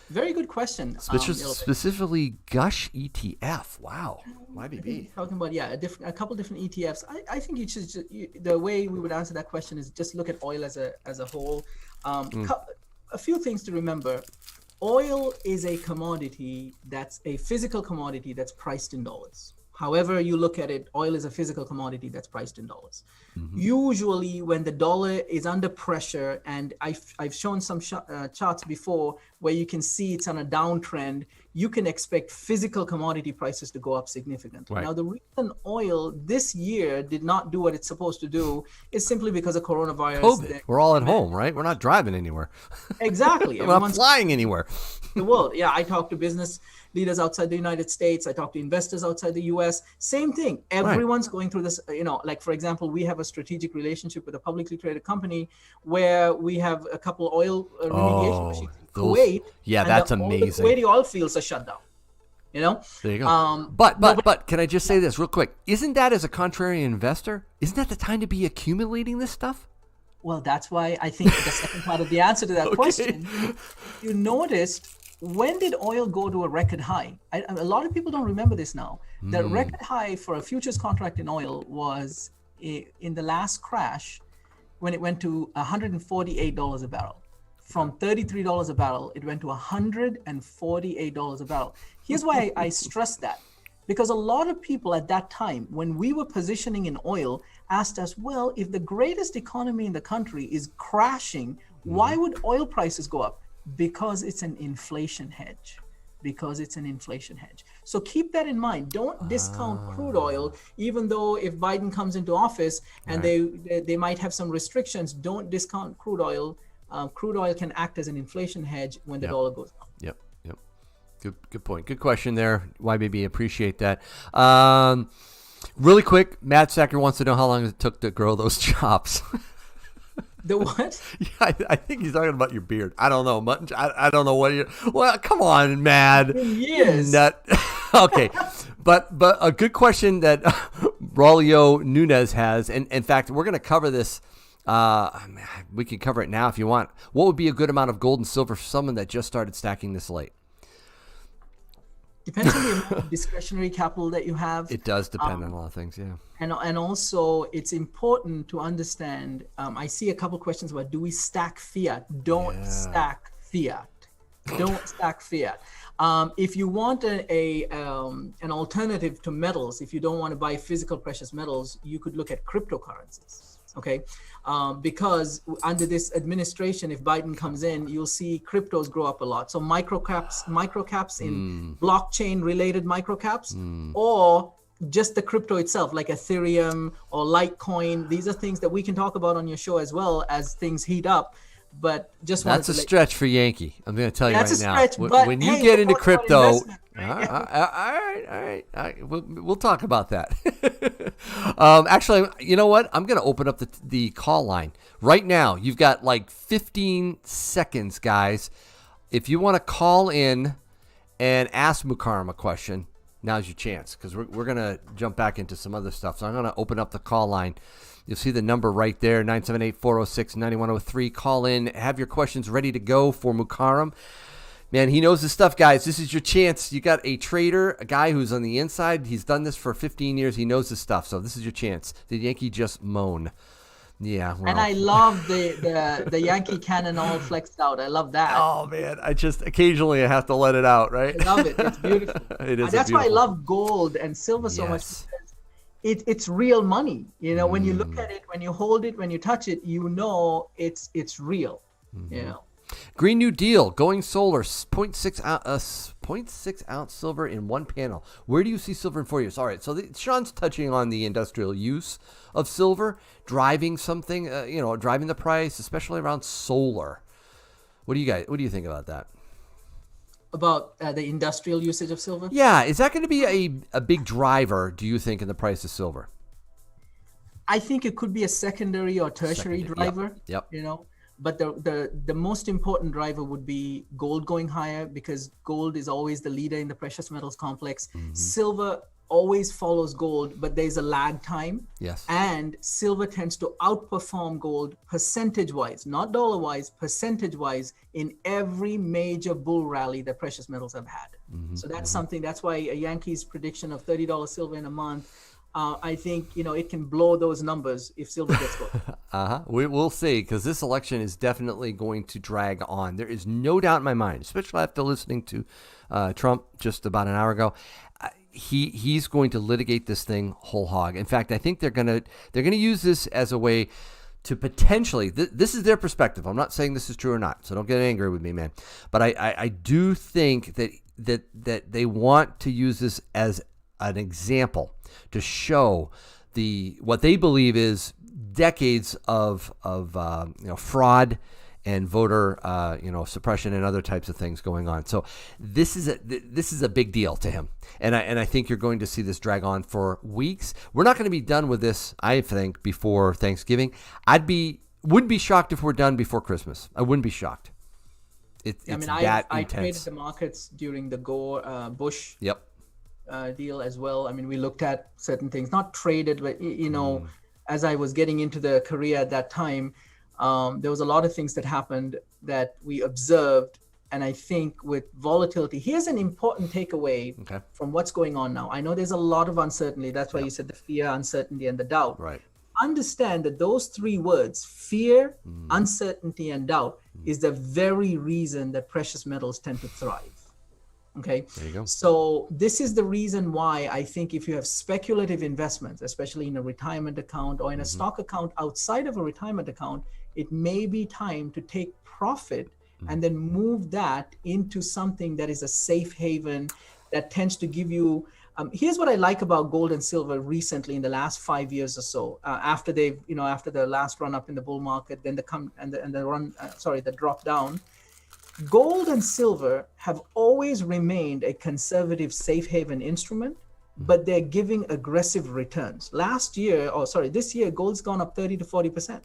Very good question. Specifically Gush ETF. Wow. YBB. Talking about a couple different ETFs. I think you should the way we would answer that question is just look at oil as a whole. A few things to remember. Oil is a commodity that's a physical commodity that's priced in dollars. However you look at it, oil is a physical commodity that's priced in dollars. Usually when the dollar is under pressure, and I've shown some charts before where you can see it's on a downtrend, you can expect physical commodity prices to go up significantly. Right. Now, the reason oil this year did not do what it's supposed to do is simply because of coronavirus. COVID. We're all at home, right? We're not driving anywhere. Exactly. We're not flying anywhere. The world. Yeah, I talk to business leaders outside the United States. I talk to investors outside the US. Same thing. Everyone's going through this, like, for example, we have a strategic relationship with a publicly traded company where we have a couple oil remediation machines in Kuwait. Yeah, that's amazing. The Kuwaiti oil fields are shut down. There you go. But can I just say this real quick? Isn't that, as a contrarian investor, isn't that the time to be accumulating this stuff? Well, that's why I think the second part of the answer to that question, you noticed, when did oil go to a record high? A lot of people don't remember this now. The record high for a futures contract in oil was in the last crash when it went to $148 a barrel. From $33 a barrel, it went to $148 a barrel. Here's why I stress that. Because a lot of people at that time, when we were positioning in oil, asked us, well, if the greatest economy in the country is crashing, why would oil prices go up? Because it's an inflation hedge. So keep that in mind. Don't discount crude oil, even though if Biden comes into office and they might have some restrictions, don't discount crude oil. Crude oil can act as an inflation hedge when the dollar goes down. Yep. Good point. Good question there. YBB, appreciate that. Really quick, Matt Sacker wants to know how long it took to grow those chops. The what? Yeah, I think he's talking about your beard. I don't know. Mutton. I don't know what you. Well, come on, Mad. Yes. Okay, but a good question that Raulio Nunez has, and in fact, we're going to cover this. We can cover it now if you want. What would be a good amount of gold and silver for someone that just started stacking this late? Depends on the amount of discretionary capital that you have. It does depend on a lot of things, yeah. And also, it's important to understand. I see a couple questions about, do we stack fiat? Don't stack fiat. Don't stack fiat. If you want an alternative to metals, if you don't want to buy physical precious metals, you could look at cryptocurrencies. Okay, because under this administration, if Biden comes in, you'll see cryptos grow up a lot. So microcaps in blockchain related microcaps, or just the crypto itself, like Ethereum or Litecoin. These are things that we can talk about on your show as well as things heat up. But just that's a stretch for Yankee. I'm going to tell you right now. That's a stretch. When you get into crypto, all right. We'll talk about that. Actually, you know what? I'm going to open up the call line right now. You've got like 15 seconds, guys. If you want to call in and ask Mukarram a question, now's your chance, because we're going to jump back into some other stuff. So I'm going to open up the call line. You'll see the number right there, 978-406-9103. Call in. Have your questions ready to go for Mukarram. Man, he knows his stuff, guys. This is your chance. You got a trader, a guy who's on the inside. He's done this for 15 years. He knows his stuff. So this is your chance. Did Yankee just moan? Yeah. Well. And I love the Yankee cannon all flexed out. I love that. Oh, man. Occasionally I have to let it out, right? I love it. It's beautiful. It is. That's why I love gold and silver so much. It's real money. When you look at it, when you hold it, when you touch it, it's real. Green New Deal, going solar, 0.6 ounce silver in one panel. Where do you see silver in 4 years? All right, so Sean's touching on the industrial use of silver, driving something, driving the price, especially around solar. What do you think about that? About the industrial usage of silver? Yeah, is that going to be a big driver, do you think, in the price of silver? I think it could be a secondary or tertiary driver. Yep. But the most important driver would be gold going higher, because gold is always the leader in the precious metals complex. Silver always follows gold, but there's a lag time. Yes. And silver tends to outperform gold percentage-wise, not dollar-wise, percentage-wise, in every major bull rally that precious metals have had. So that's something. That's why a Yankees prediction of $30 silver in a month, I think, it can blow those numbers if silver gets gold. We'll see, because this election is definitely going to drag on. There is no doubt in my mind, especially after listening to Trump just about an hour ago. He's going to litigate this thing whole hog. In fact, I think they're gonna use this as a way to potentially. This is their perspective. I'm not saying this is true or not, so don't get angry with me, man. But I do think that that they want to use this as an example to show what they believe is decades of fraud and voter suppression and other types of things going on. So this is a big deal to him, and I think you're going to see this drag on for weeks. We're not going to be done with this, I think, before Thanksgiving. Wouldn't be shocked if we're done before Christmas. I wouldn't be shocked. I traded the markets during the Gore Bush deal as well. I mean, we looked at certain things, not traded, but as I was getting into the career at that time, there was a lot of things that happened that we observed. And I think with volatility, here's an important takeaway from what's going on now. I know there's a lot of uncertainty. That's why you said the fear, uncertainty, and the doubt. Right. Understand that those three words, fear, uncertainty, and doubt, is the very reason that precious metals tend to thrive. Okay. There you go. So this is the reason why I think if you have speculative investments, especially in a retirement account or in a stock account outside of a retirement account, it may be time to take profit and then move that into something that is a safe haven that tends to give you. Here's what I like about gold and silver recently in the last 5 years or so, after the last run up in the bull market, then the drop down. Gold and silver have always remained a conservative safe haven instrument, but they're giving aggressive returns. This year, gold's gone up 30 to 40%.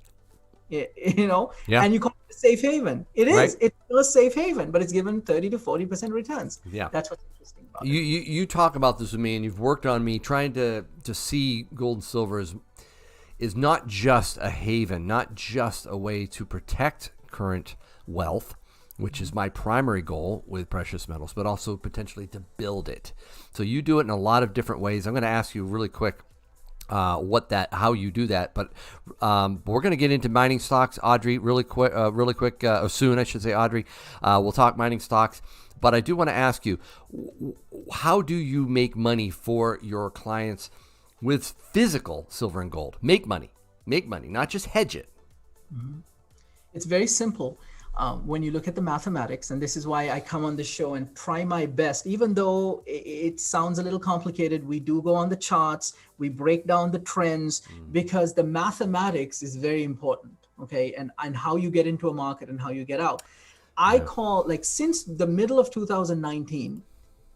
And you call it a safe haven. It is. Right. It's still a safe haven, but it's given 30 to 40% returns. Yeah. That's what's interesting about it. You talk about this with me, and you've worked on me trying to see gold and silver is not just a haven, not just a way to protect current wealth, which is my primary goal with precious metals, but also potentially to build it. So you do it in a lot of different ways. I'm going to ask you really quick how you do that, but we're going to get into mining stocks, Audrey, really quick, soon, I should say, Audrey. We'll talk mining stocks, but I do want to ask you, how do you make money for your clients with physical silver and gold? Make money, not just hedge it. Mm-hmm. It's very simple. When you look at the mathematics, and this is why I come on the show and try my best, even though it sounds a little complicated, we do go on the charts, we break down the trends, because the mathematics is very important, okay? And how you get into a market and how you get out. I call, since the middle of 2019,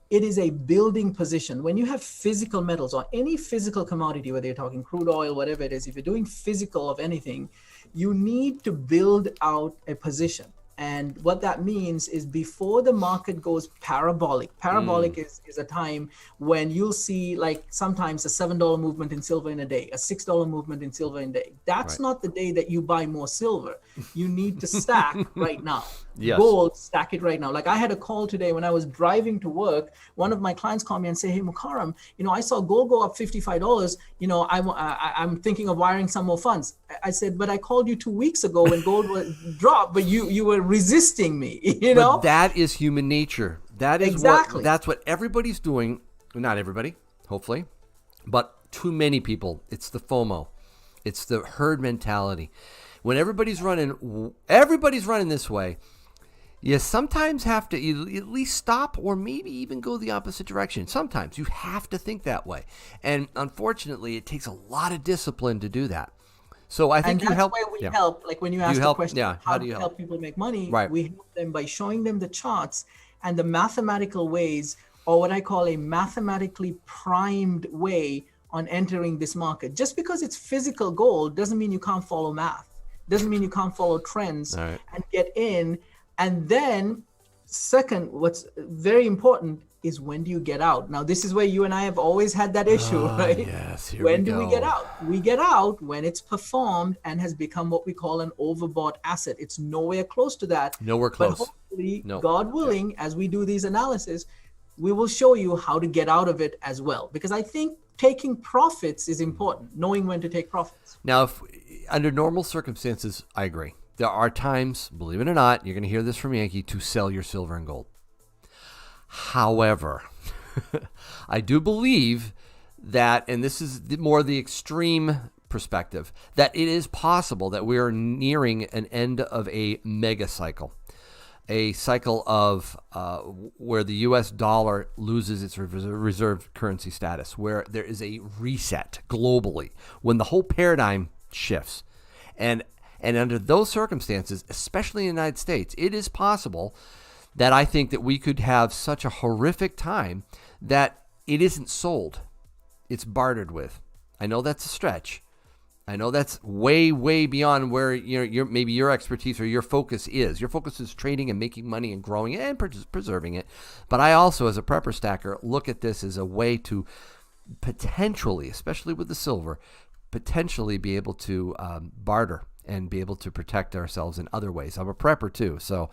it is a building position. When you have physical metals or any physical commodity, whether you're talking crude oil, whatever it is, if you're doing physical of anything, you need to build out a position. And what that means is before the market goes parabolic is a time when you'll see sometimes a $7 movement in silver in a day, a $6 movement in silver in a day. That's not the day that you buy more silver. You need to stack right now. Yes. Gold, stack it right now. I had a call today when I was driving to work. One of my clients called me and said, "Hey, Mukarram, I saw gold go up $55. I'm thinking of wiring some more funds." I said, "But I called you 2 weeks ago when gold was dropped, but you were resisting me." But that is human nature. That is exactly. That's what everybody's doing. Not everybody, hopefully, but too many people. It's the FOMO. It's the herd mentality. When everybody's running this way, you sometimes have to at least stop or maybe even go the opposite direction. Sometimes you have to think that way. And unfortunately, it takes a lot of discipline to do that. So I think you help. And that's where we help. When you ask the question, how do you help people make money? Right. We help them by showing them the charts and the mathematical ways, or what I call a mathematically primed way on entering this market. Just because it's physical gold doesn't mean you can't follow math. Doesn't mean you can't follow trends and get in. And then second, what's very important is when do you get out? Now, this is where you and I have always had that issue, right? Yes, when do we get out? We get out when it's performed and has become what we call an overbought asset. It's nowhere close to that. Nowhere close. But hopefully, God willing, as we do these analysis, we will show you how to get out of it as well. Because I think taking profits is important, knowing when to take profits. Now, under normal circumstances, I agree. There are times, believe it or not, you're going to hear this from Yankee, to sell your silver and gold. However, I do believe that, and this is more the extreme perspective, that it is possible that we are nearing an end of a mega cycle. a cycle of where the U.S. dollar loses its reserve currency status, where there is a reset globally, when the whole paradigm shifts. And under those circumstances, especially in the United States, it is possible that I think that we could have such a horrific time that it isn't sold. It's bartered with. I know that's a stretch. I know that's way, way beyond where maybe your expertise or your focus is. Your focus is trading and making money and growing it and preserving it. But I also, as a prepper stacker, look at this as a way to potentially, especially with the silver, potentially be able to barter and be able to protect ourselves in other ways. I'm a prepper too, so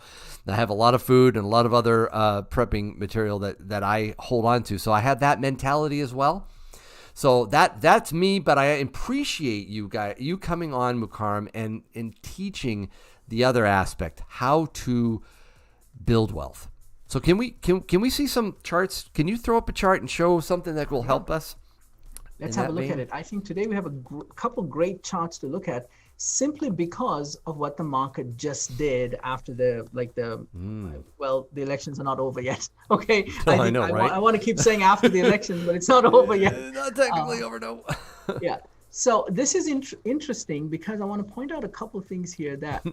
I have a lot of food and a lot of other prepping material that I hold on to. So I have that mentality as well. So that's me, but I appreciate you coming on, Mukarram, and teaching the other aspect, how to build wealth. So can we see some charts? Can you throw up a chart and show something that will help us? Let's have a look at it. I think today we have a couple great charts to look at, simply because of what the market just did after the elections are not over yet. Okay. I know, right? I want to keep saying after the election, but it's not over yet. Not technically over, no. Yeah. So this is interesting because I want to point out a couple of things here that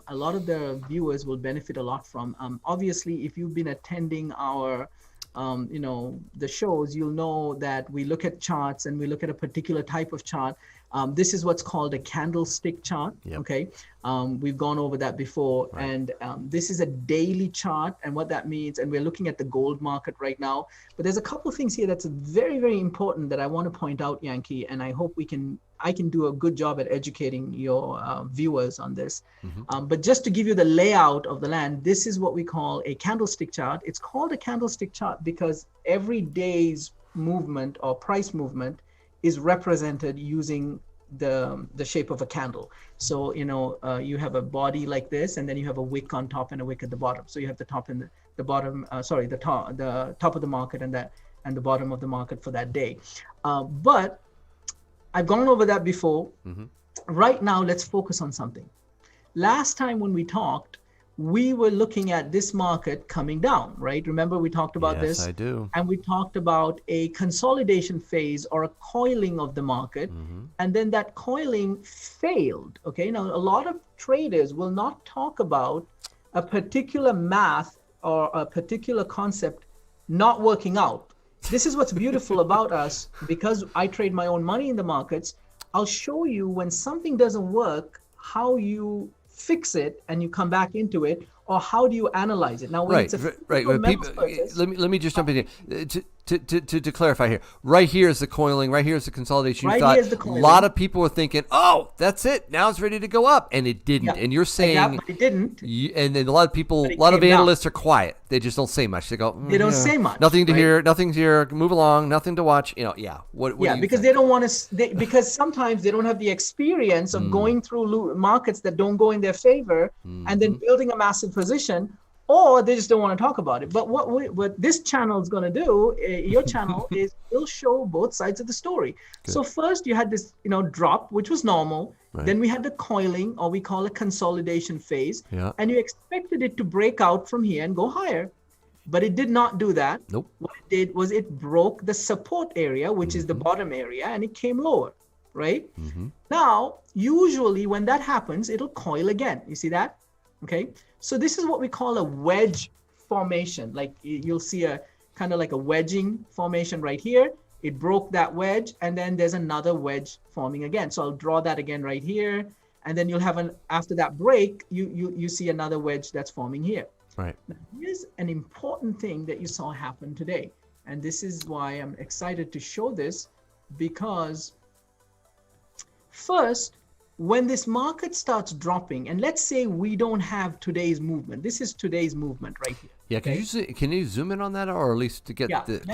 a lot of the viewers will benefit a lot from. Obviously, if you've been attending our the shows, you'll know that we look at charts and we look at a particular type of chart. This is what's called a candlestick chart. Yep. Okay. We've gone over that before. Right. And this is a daily chart, and what that means, and we're looking at the gold market right now, but there's a couple of things here that's very, very important that I want to point out, Yankee, and I hope I can do a good job at educating your viewers on this. Mm-hmm. But just to give you the layout of the land, this is what we call a candlestick chart. It's called a candlestick chart because every day's movement or price movement is represented using the shape of a candle. So you have a body like this, and then you have a wick on top and a wick at the bottom. So you have the top and the bottom. The top of the market and the bottom of the market for that day. But I've gone over that before. Mm-hmm. Right now, let's focus on something. Last time when we talked, we were looking at this market coming down, right? Remember we talked about this? Yes, I do. And we talked about a consolidation phase or a coiling of the market. Mm-hmm. And then that coiling failed, okay? Now, a lot of traders will not talk about a particular math or a particular concept not working out. This is what's beautiful about us, because I trade my own money in the markets. I'll show you when something doesn't work, how you fix it and you come back into it, or how do you analyze it? Now, when it's a purchase, let me just jump in here to clarify here. Right here is the coiling. Right here is the consolidation. Right here is the coiling. A lot of people were thinking, "Oh, that's it. Now it's ready to go up," and it didn't. Yeah. And you're saying it didn't. And then a lot of people, a lot of analysts are quiet. They just don't say much. They go, they don't say much. Nothing to hear. Nothing to hear. Move along. Nothing to watch. Yeah. What because they don't want to. Because sometimes they don't have the experience of going through markets that don't go in their favor, and then building a massive position. Or they just don't want to talk about it. But what this channel is going to do, your channel, is will show both sides of the story. Good. So first you had this, drop, which was normal. Right. Then we had the coiling, or we call it consolidation phase. Yeah. And you expected it to break out from here and go higher. But it did not do that. Nope. What it did was it broke the support area, which is the bottom area, and it came lower, right? Mm-hmm. Now, usually when that happens, it'll coil again. You see that? Okay. So this is what we call a wedge formation. Like you'll see a kind of like a wedging formation right here. It broke that wedge, and then there's another wedge forming again. So I'll draw that again right here. And then you'll have after that break, you see another wedge that's forming here. Right. Now, here's an important thing that you saw happen today. And this is why I'm excited to show this, because first, when this market starts dropping, and let's say we don't have today's movement. This is today's movement right here. Yeah, can you zoom in on that, or at least to get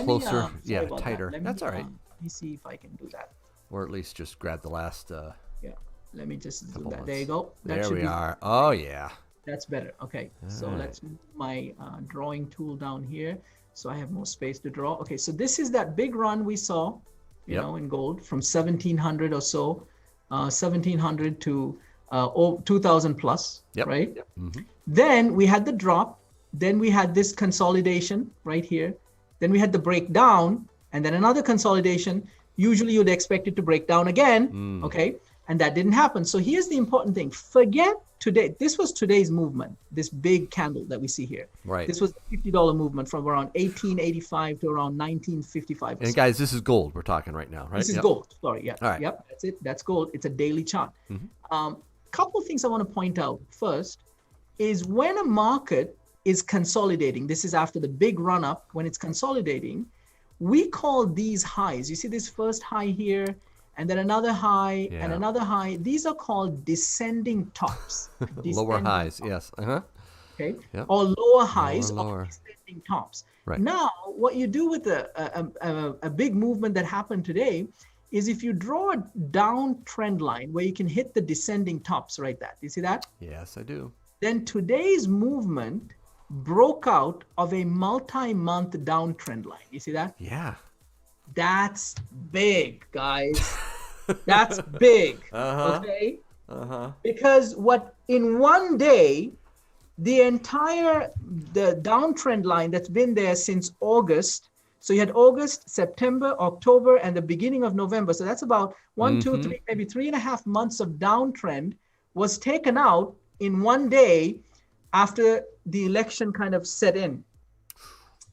closer? Tighter. That's all right. Let me see if I can do that. Or at least just grab the last. Let me just zoom that. There you go. There we are. Oh yeah. That's better. Okay, so let's move my drawing tool down here, so I have more space to draw. Okay, so this is that big run we saw, in gold from 1700 or so. 1700 to 2000 plus, right? Yep. Mm-hmm. Then we had the drop, Then we had this consolidation right here. Then we had the breakdown, and then another consolidation. Usually you'd expect it to break down again, okay? And that didn't happen. So here's the important thing. Forget today. This was today's movement, this big candle that we see here. Right. This was a $50 movement from around 1885 to around 1955. And guys, this is gold we're talking right now, right? This is gold. Sorry, yeah. All right. Yep, that's it. That's gold. It's a daily chart. Couple of things I want to point out. First is when a market is consolidating, this is after the big run up, when it's consolidating, we call these highs. You see this first high here, and then another high, and another high. These are called descending tops. Lower highs, yes. Okay, or lower highs lower. Or descending tops. Right. Now, what you do with a big movement that happened today is if you draw a downtrend line where you can hit the descending tops right there. Do you see that? Yes, I do. Then today's movement broke out of a multi-month downtrend line. You see that? Yeah. That's big, guys. That's big. Okay? Because what in one day, the downtrend line that's been there since August. So you had August, September, October, and the beginning of November. So that's about 1, 2, 3, maybe 3.5 months of downtrend was taken out in one day after the election kind of set in.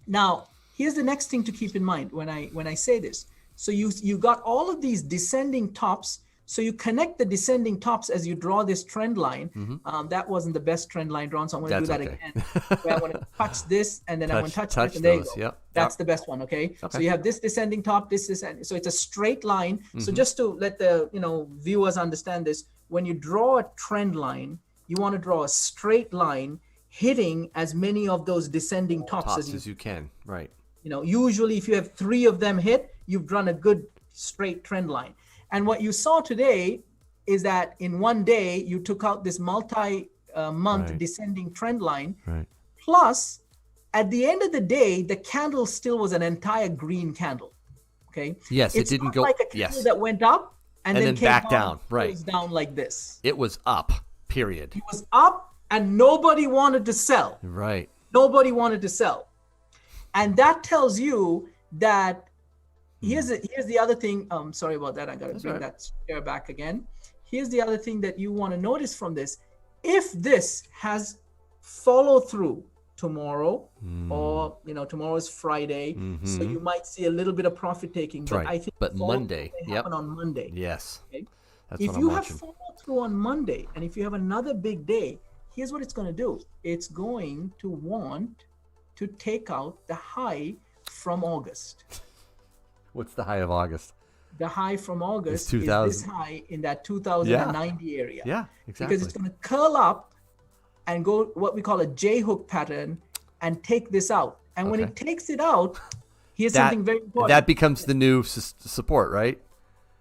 Now, here's the next thing to keep in mind when I say this. So you got all of these descending tops. So you connect the descending tops as you draw this trend line. That wasn't the best trend line drawn, so I'm going to do that again. Where I want to touch this, and then I want to touch it, and there you go. Yep. That's the best one, okay? So you have this descending top, this descending. So it's a straight line. So just to let the viewers understand this, when you draw a trend line, you want to draw a straight line hitting as many of those descending tops as you can. Right. Usually if you have 3 of them hit, you've drawn a good straight trend line. And what you saw today is that in one day, you took out this multi-month descending trend line. Right. Plus, at the end of the day, the candle still was an entire green candle. Okay. Yes, it didn't go. Like a candle that went up and then came back down. Right. Down like this. It was up. Period. It was up, and nobody wanted to sell. Right. Nobody wanted to sell, and that tells you that. Here's the other thing. Sorry about that. I got to bring that chair back again. Here's the other thing that you want to notice from this. If this has follow through tomorrow, or tomorrow is Friday, so you might see a little bit of profit taking. But I think Monday, happen on Monday. Yes. Okay? That's if what I'm you watching. have follow through on Monday, and if you have another big day, here's what it's going to do. It's going to want to take out the high from August. What's the high of August? The high from August is this high in that 2090 area. Yeah, exactly. Because it's going to curl up and go what we call a J-hook pattern and take this out. And when it takes it out, here's something very important. That becomes the new support, right?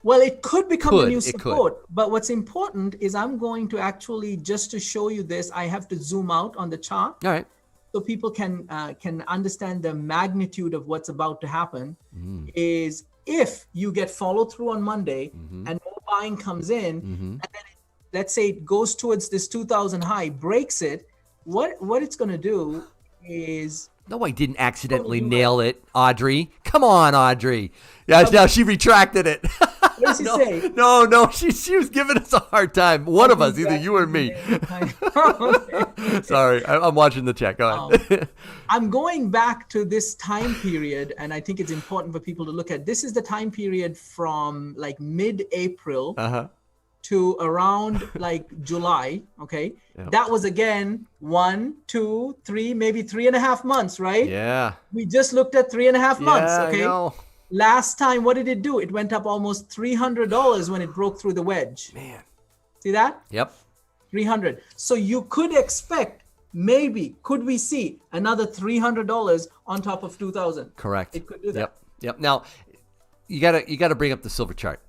Well, it could become the new support. But what's important is I'm going to actually, just to show you this, I have to zoom out on the chart. All right. So people can understand the magnitude of what's about to happen. Is if you get follow through on Monday and more buying comes in, and then let's say it goes towards this 2000 high, breaks it, what it's going to do is... No, I didn't accidentally nail it, Audrey. Come on, Audrey. Yeah, now she retracted it. What does he say? No, she was giving us a hard time. One of us, either you or me. Sorry, I'm watching the chat. Go ahead. I'm going back to this time period, and I think it's important for people to look at. This is the time period from like mid-April to around like July. Okay, that was again 1, 2, 3, maybe 3.5 months, right? Yeah. We just looked at 3.5 months. Okay. I know. Last time, what did it do? It went up almost $300 when it broke through the wedge. Man. See that? Yep. 300. So you could expect, could we see another $300 on top of 2,000? Correct. It could do that. Yep. Now, you gotta bring up the silver chart.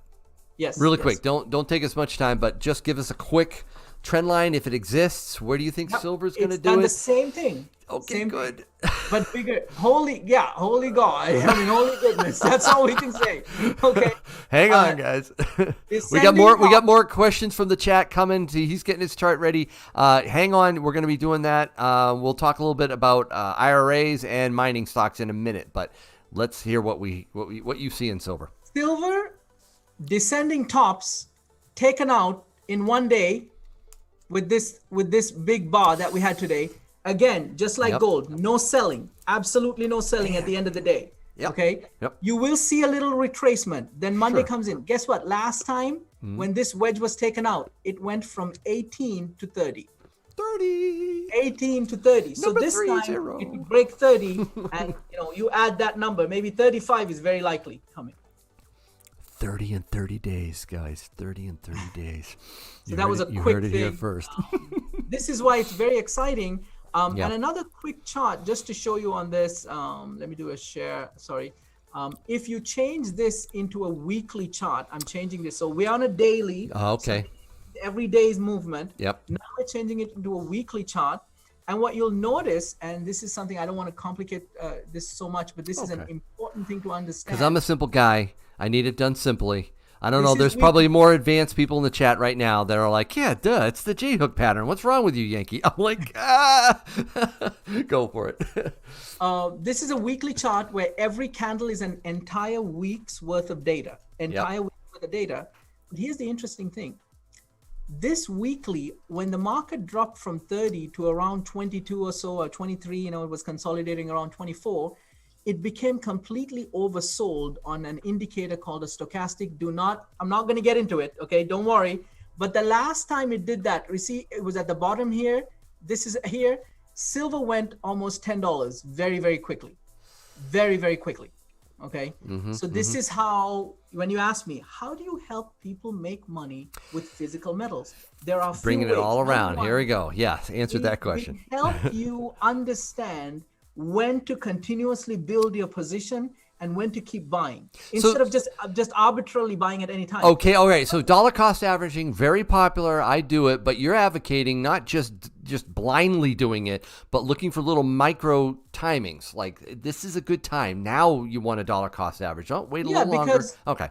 Yes. Really quick. Don't take as much time, but just give us a quick trend line, if it exists, where do you think silver's going to do it? It's done the same thing. Okay, same good. Thing. But bigger. Holy God. I mean, holy goodness. That's all we can say. Okay. Hang on, guys. We got more questions from the chat coming. He's getting his chart ready. Hang on. We're going to be doing that. We'll talk a little bit about IRAs and mining stocks in a minute, but let's hear what you see in silver. Silver descending tops taken out in one day with this big bar that we had today. Again, just like gold, no selling, absolutely no selling at the end of the day. Okay. You will see a little retracement. Then Monday comes in. Guess what? Last time when this wedge was taken out, it went from 18 to 30. 18 to 30. So this time it will break 30 and you add that number, maybe 35 is very likely coming. 30 and 30 days, guys. 30 and 30 days. So that was a quick thing. You heard it here first. This is why it's very exciting. And another quick chart just to show you on this. Let me do a share. Sorry. If you change this into a weekly chart, I'm changing this. So we're on a daily. Okay. So every day's movement. Yep. Now we're changing it into a weekly chart. And what you'll notice, and this is something I don't want to complicate this so much, but this is an important thing to understand. Because I'm a simple guy. I need it done simply. I don't know. There's probably more advanced people in the chat right now that are like, yeah, duh, it's the J-hook pattern. What's wrong with you, Yankee? I'm like, go for it. This is a weekly chart where every candle is an entire week's worth of data. Week's worth of data. But here's the interesting thing. This weekly, when the market dropped from 30 to around 22 or so, or 23, it was consolidating around 24, it became completely oversold on an indicator called a stochastic. I'm not going to get into it, okay? Don't worry. But the last time it did that, you see, it was at the bottom here. This is here. Silver went almost $10 very, very quickly. Very, very quickly, okay? So this is how, when you ask me, how do you help people make money with physical metals? There are bringing it all around. Here we go. Yes, answer that question. We help you understand when to continuously build your position and when to keep buying instead of just arbitrarily buying at any time. Okay, all right. So dollar cost averaging, very popular. I do it, but you're advocating not just blindly doing it, but looking for little micro timings. Like this is a good time. Now you want a dollar cost average. Don't wait a little longer. Okay.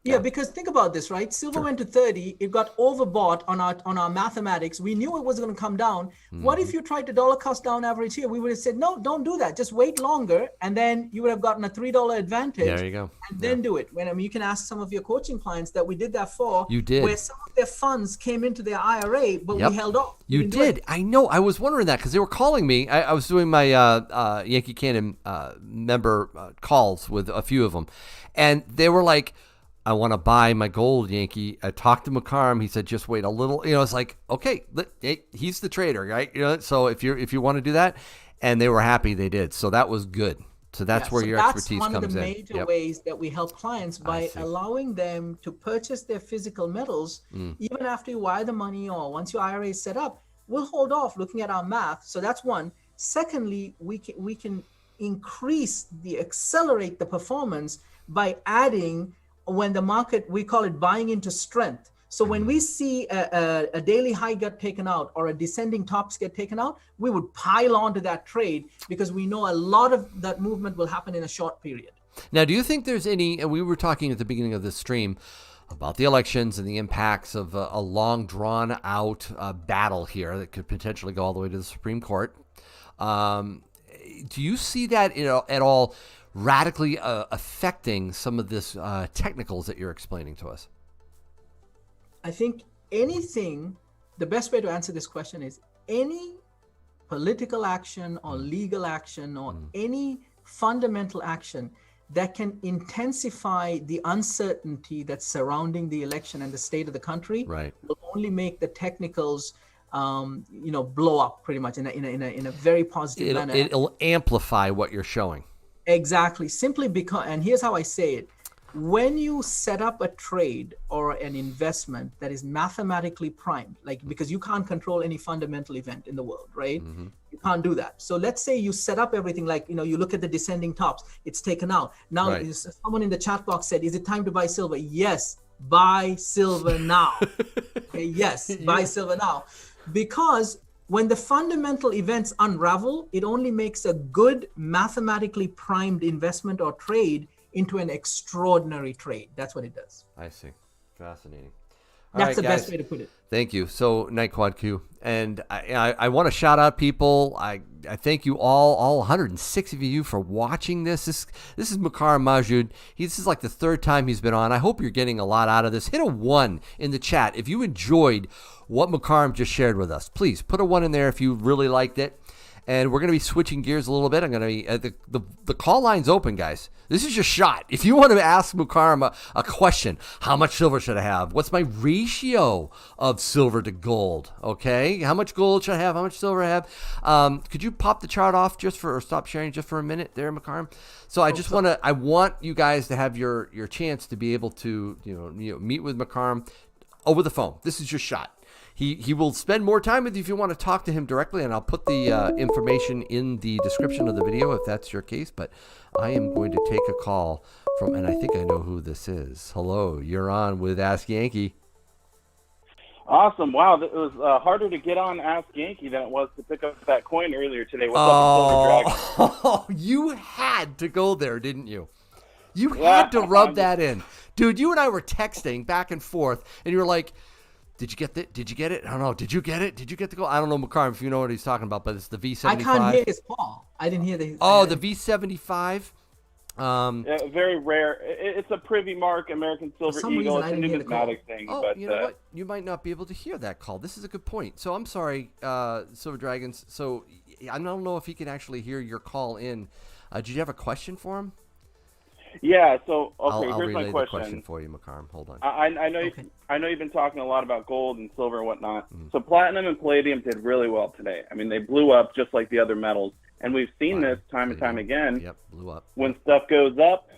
Yeah, because think about this, right? Silver went to 30. It got overbought on our mathematics. We knew it was going to come down. What if you tried to dollar cost down average here? We would have said, no, don't do that. Just wait longer. And then you would have gotten a $3 advantage. There you go. And then do it. You can ask some of your coaching clients that we did that for. You did. Where some of their funds came into their IRA, but we held off. You did. I know. I was wondering that because they were calling me. I was doing my Yankee Cannon member calls with a few of them. And they were like, I want to buy my gold, Yankee. I talked to Mukarram. He said, just wait a little. It's like, okay, he's the trader, right? So if you want to do that, and they were happy they did. So that was good. So that's where your expertise comes in. That's one of the major ways that we help clients by allowing them to purchase their physical metals, even after you wire the money or once your IRA is set up. We'll hold off looking at our math. So that's one. Secondly, we can accelerate the performance by adding, when the market, we call it buying into strength. So when we see a daily high get taken out or a descending tops get taken out, we would pile onto that trade because we know a lot of that movement will happen in a short period. Now, do you think there's any, we were talking at the beginning of this stream about the elections and the impacts of a long drawn out battle here that could potentially go all the way to the Supreme Court. Do you see that at all radically affecting some of this technicals that you're explaining to us? I think the best way to answer this question is any political action or legal action or any fundamental action that can intensify the uncertainty that's surrounding the election and the state of the country will only make the technicals blow up pretty much in a very positive manner. It'll amplify what you're showing. Exactly. Simply because, and here's how I say it. When you set up a trade or an investment that is mathematically primed, because you can't control any fundamental event in the world, right? You can't do that. So let's say you set up everything you look at the descending tops, it's taken out. Now, someone in the chat box said, is it time to buy silver? Yes, buy silver now. Okay, yes, buy silver now. Because when the fundamental events unravel, it only makes a good mathematically primed investment or trade into an extraordinary trade. That's what it does. I see. Fascinating. That's the best way to put it. Thank you. So, Night Quad Q. And I want to shout out people. I thank you all 106 of you for watching this. This is Mukarram Mawjood. This is like the third time he's been on. I hope you're getting a lot out of this. Hit a 1 in the chat if you enjoyed what Mukarram just shared with us. Please put a 1 in there if you really liked it. And we're going to be switching gears a little bit. I'm going to be the call line's open, guys. This is your shot. If you want to ask Mukarram a question, how much silver should I have? What's my ratio of silver to gold? Okay, how much gold should I have? How much silver I have? Could you pop the chart off or stop sharing just for a minute there, Mukarram? So I want you guys to have your chance to be able to meet with Mukarram over the phone. This is your shot. He will spend more time with you if you want to talk to him directly, and I'll put the information in the description of the video if that's your case. But I am going to take a call from, and I think I know who this is. Hello, you're on with Ask Yankee. Awesome. Wow, it was harder to get on Ask Yankee than it was to pick up that coin earlier today. What's up with Silver Dragon? You had to go there, didn't you? You had to rub that in. Dude, you and I were texting back and forth, and you were like, did you get it? Did you get it? I don't know. Did you get it? Did you get the goal? I don't know, Mukarram, if you know what he's talking about, but it's the V75. I can't hear his call. I didn't hear the. Oh, the V75. Yeah, very rare. It's a Privy Mark American Silver Eagle. It's a numismatic thing. Oh, but, you know what? You might not be able to hear that call. This is a good point. So I'm sorry, Silver Dragons. So I don't know if he can actually hear your call in. Did you have a question for him? Yeah, so I'll here's relay my the question for you, Mukarram. Hold on. I know you've been talking a lot about gold and silver and whatnot. So platinum and palladium did really well today. I mean, they blew up just like the other metals, and we've seen this time and time again. Yep, blew up. When stuff goes up,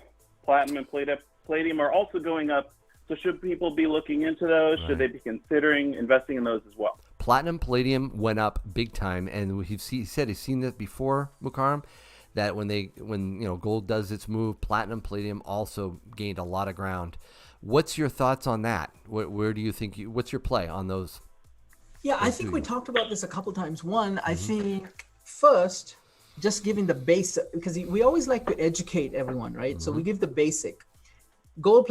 platinum and palladium are also going up. So should people be looking into those? Right. Should they be considering investing in those as well? Platinum, palladium went up big time, and he said he's seen that before, Mukarram. That when gold does its move, platinum, palladium also gained a lot of ground. What's your thoughts on that? Where do you think what's your play on those? Yeah, I think we talked about this a couple times. One, I think first, just giving the basic, because we always like to educate everyone, right? So we give the basic: gold,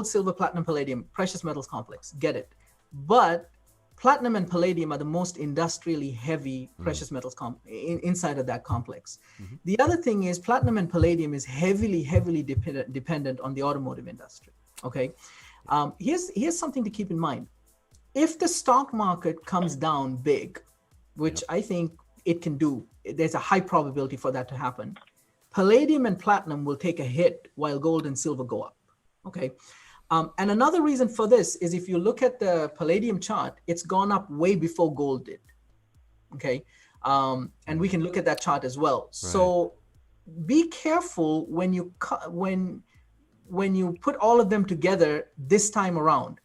silver, platinum, palladium, precious metals complex. Get it? But platinum and palladium are the most industrially heavy precious metals inside of that complex. The other thing is platinum and palladium is heavily dependent on the automotive industry. Okay, here's something to keep in mind. If the stock market comes down big, which I think it can do, there's a high probability for that to happen. Palladium and platinum will take a hit while gold and silver go up. Okay. And another reason for this is if you look at the palladium chart, it's gone up way before gold did. Okay. And we can look at that chart as well. Right. So be careful when you put all of them together this time around.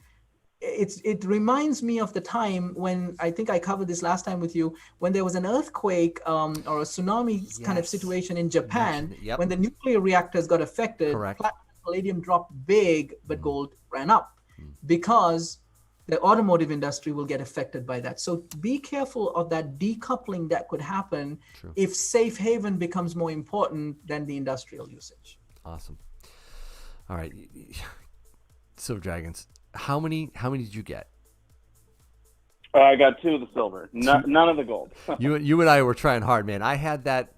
It reminds me of the time when, I think I covered this last time with you, when there was an earthquake or a tsunami kind of situation in Japan, when the nuclear reactors got affected. Correct. Palladium dropped big, but gold ran up because the automotive industry will get affected by that. So be careful of that decoupling that could happen if safe haven becomes more important than the industrial usage. Awesome. All right. Silver Dragons, how many did you get? I got 2 of the silver, none of the gold. You and I were trying hard, man. I had that.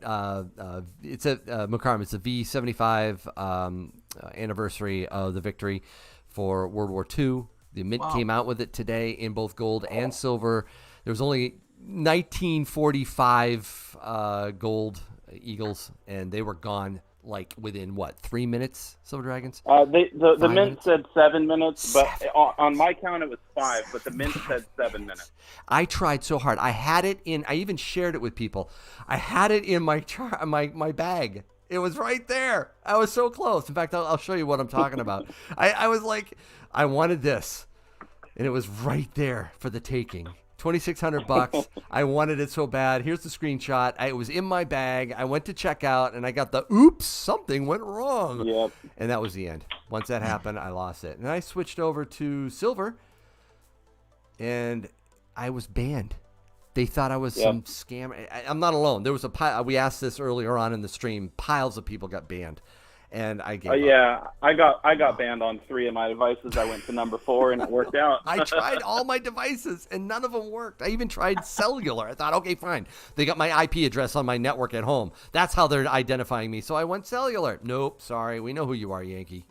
It's a Mukarram. It's a V75 anniversary of the victory for World War II. The Mint came out with it today in both gold and silver. There was only 1945 gold Eagles, and they were gone like within 3 minutes, Silver Dragons? The Mint said 7 minutes, but on my count it was 5, but the Mint said 7 minutes. I tried so hard. I had it in, I even shared it with people. I had it in my bag. It was right there. I was so close. In fact, I'll show you what I'm talking about. I was like, I wanted this, and it was right there for the taking. $2,600. I wanted it so bad. Here's the screenshot. It was in my bag. I went to check out, and I got the oops, something went wrong. Yep. And that was the end. Once that happened, I lost it. And I switched over to silver. and I was banned. They thought I was some scam. I'm not alone. There was a pile. We asked this earlier on in the stream. Piles of people got banned, and I gave up. I got banned on 3 of my devices. I went to number 4, and it worked out. I tried all my devices, and none of them worked. I even tried cellular. I thought, okay, fine. They got my IP address on my network at home. That's how they're identifying me. So I went cellular. Nope, sorry. We know who you are, Yankee.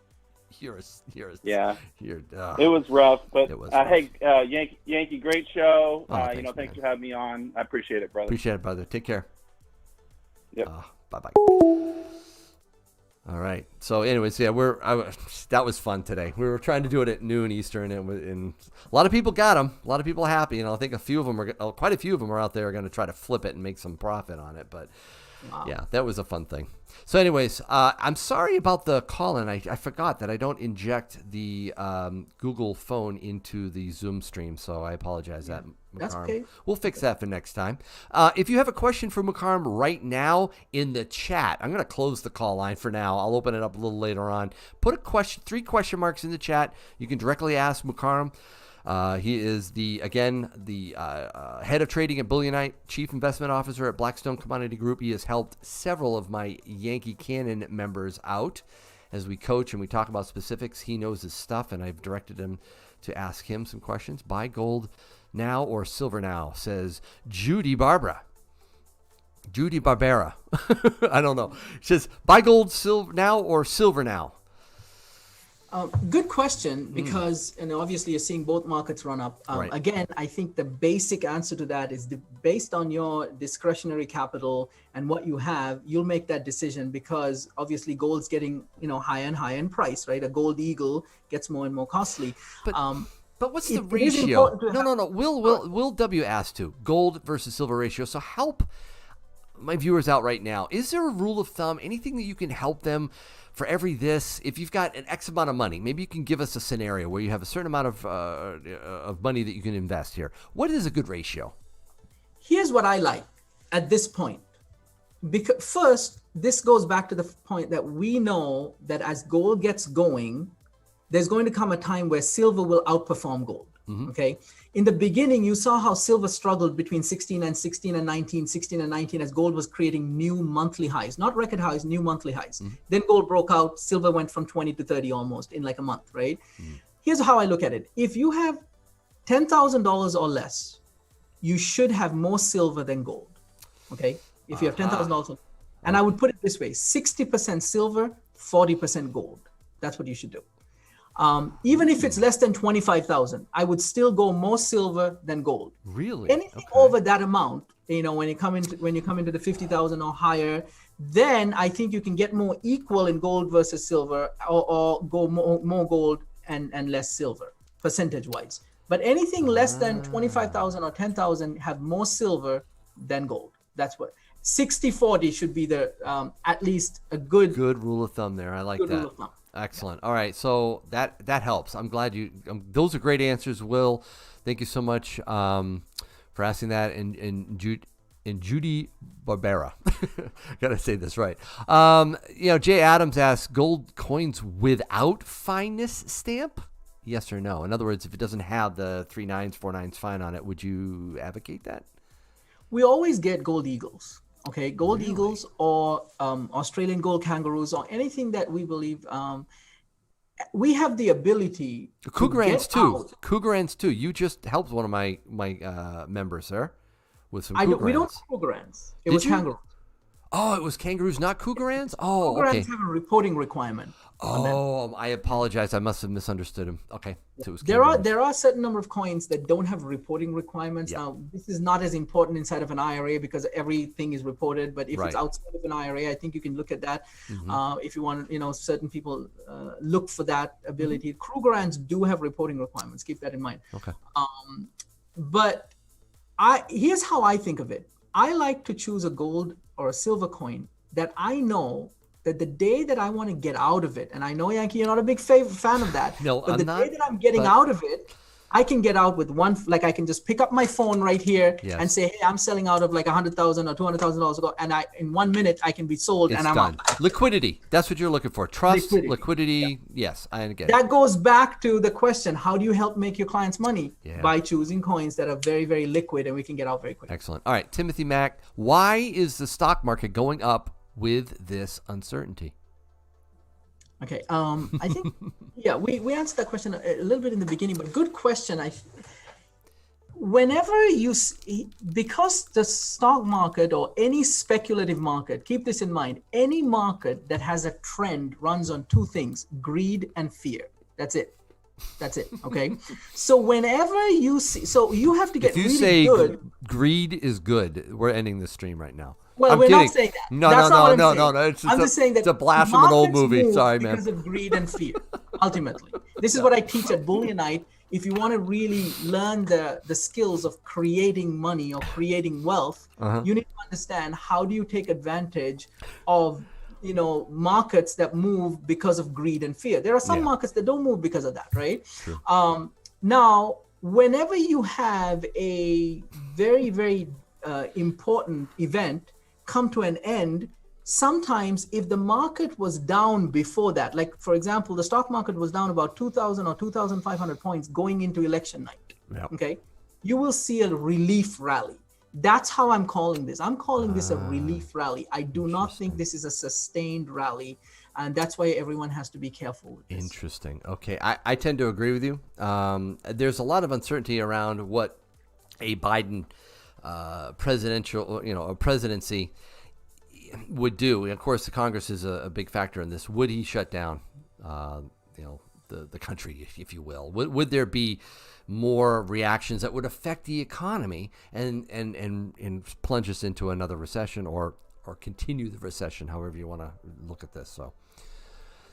It was rough, but it was rough. Hey, Yankee, great show. Thanks for having me on. I appreciate it, brother. Appreciate it, brother. Take care. Yep. Bye-bye. All right. So, anyways, that was fun today. We were trying to do it at noon Eastern, and a lot of people got them. A lot of people are happy, and I think quite a few of them are out there going to try to flip it and make some profit on it. But yeah, that was a fun thing. So, anyways, I'm sorry about the call-in. I forgot that I don't inject the Google phone into the Zoom stream, so I apologize. That's okay. We'll fix that for next time. If you have a question for Mukarram right now in the chat, I'm going to close the call line for now. I'll open it up a little later on. Put 3 question marks in the chat. You can directly ask Mukarram. He is the head of trading at Bullionite, chief investment officer at Blackstone Commodity Group. He has helped several of my Yankee Cannon members out as we coach and we talk about specifics. He knows his stuff, and I've directed him to ask him some questions. Buy gold now or silver now, says Judy Barbara. Judy Barbera. I don't know. She says, buy gold now or silver now? Good question, because obviously you're seeing both markets run up. Right. Again, I think the basic answer to that is based on your discretionary capital and what you have, you'll make that decision, because obviously gold's getting higher and higher in price, right? A gold eagle gets more and more costly. But what's the ratio? No. Will W asked to gold versus silver ratio. So help my viewers out right now. Is there a rule of thumb? Anything that you can help them for every this? If you've got an X amount of money, maybe you can give us a scenario where you have a certain amount of money that you can invest here. What is a good ratio? Here's what I like at this point. Because first, this goes back to the point that we know that as gold gets going, there's going to come a time where silver will outperform gold. Okay. In the beginning, you saw how silver struggled between 16 and 19 as gold was creating new monthly highs, not record highs, new monthly highs. Then gold broke out, silver went from 20 to 30 almost in like a month, right? Here's how I look at it. If you have $10,000 or less, you should have more silver than gold. Okay. If you have $10,000, and I would put it this way, 60% silver, 40% gold. That's what you should do. Even if it's less than 25,000, I would still go more silver than gold. Really? Anything over that amount, when you come into the 50,000 or higher, then I think you can get more equal in gold versus silver, or go more gold and less silver, percentage-wise. But anything less than 25,000 or 10,000 have more silver than gold. That's what 60-40 should be the at least a good rule of thumb there. I like that. Rule of thumb. Excellent. All right, so that helps. I'm glad you. Those are great answers, Will. Thank you so much for asking that. And Judy Barbera, gotta say this right. Jay Adams asks, gold coins without fineness stamp? Yes or no? In other words, if it doesn't have the 3 9s, 4 9s fine on it, would you advocate that? We always get gold eagles. Okay, gold Really? eagles or Australian gold kangaroos or anything that we believe we have the ability. Cougarans too. Cougarans too. You just helped one of my members, sir, with some Cougarans. We don't have Cougarans. It was kangaroos. Oh, it was kangaroos, not Cougarans? Oh, Cougarans okay. have a reporting requirement. Oh, I apologize. I must have misunderstood him. Okay. So it was There are a certain number of coins that don't have reporting requirements. Yeah. Now, this is not as important inside of an IRA because everything is reported. But if it's outside of an IRA, I think you can look at that. If you want, certain people look for that ability. Cougarans do have reporting requirements. Keep that in mind. Okay. But here's how I think of it. I like to choose a gold or a silver coin that I know that the day that I want to get out of it, and I know, Yankee, you're not a big fan of that. No, but I'm the not, day that I'm getting out of it, I can get out with one, like I can just pick up my phone right here and say, hey, I'm selling out of like $100,000 or $200,000 ago, and in 1 minute I can be sold and I'm done. out. Liquidity. That's what you're looking for. Trust, liquidity. Yes, I get it. That goes back to the question: how do you help make your clients money? By choosing coins that are very, very liquid and we can get out very quickly. Excellent. All right, Timothy Mack. Why is the stock market going up with this uncertainty? Okay. I think, we answered that question a little bit in the beginning, but good question. Whenever you, because the stock market or any speculative market, keep this in mind, any market that has a trend runs on two things: greed and fear. That's it. Okay. So whenever you see, so you have to get really good. If you say greed is good, we're ending the stream right now. Well, we're not saying that. No. I'm just saying that it's a blast from an old movie. Sorry, man. Because of greed and fear, ultimately. This is what I teach at Bullionite. If you want to really learn the skills of creating money or creating wealth, you need to understand how do you take advantage of markets that move because of greed and fear. There are some markets that don't move because of that, right? Sure. Now, whenever you have a very, very important event come to an end, sometimes if the market was down before that, like for example, the stock market was down about 2,000 or 2,500 points going into election night, okay, you will see a relief rally. That's how I'm calling this. I'm calling this a relief rally. I do not think this is a sustained rally, and that's why everyone has to be careful with this. Interesting. Okay, I tend to agree with you. There's a lot of uncertainty around what a Biden presidency would do. And of course, the Congress is a big factor in this. Would he shut down, the country, if you will? Would there be more reactions that would affect the economy and plunge us into another recession or continue the recession, however you want to look at this? So,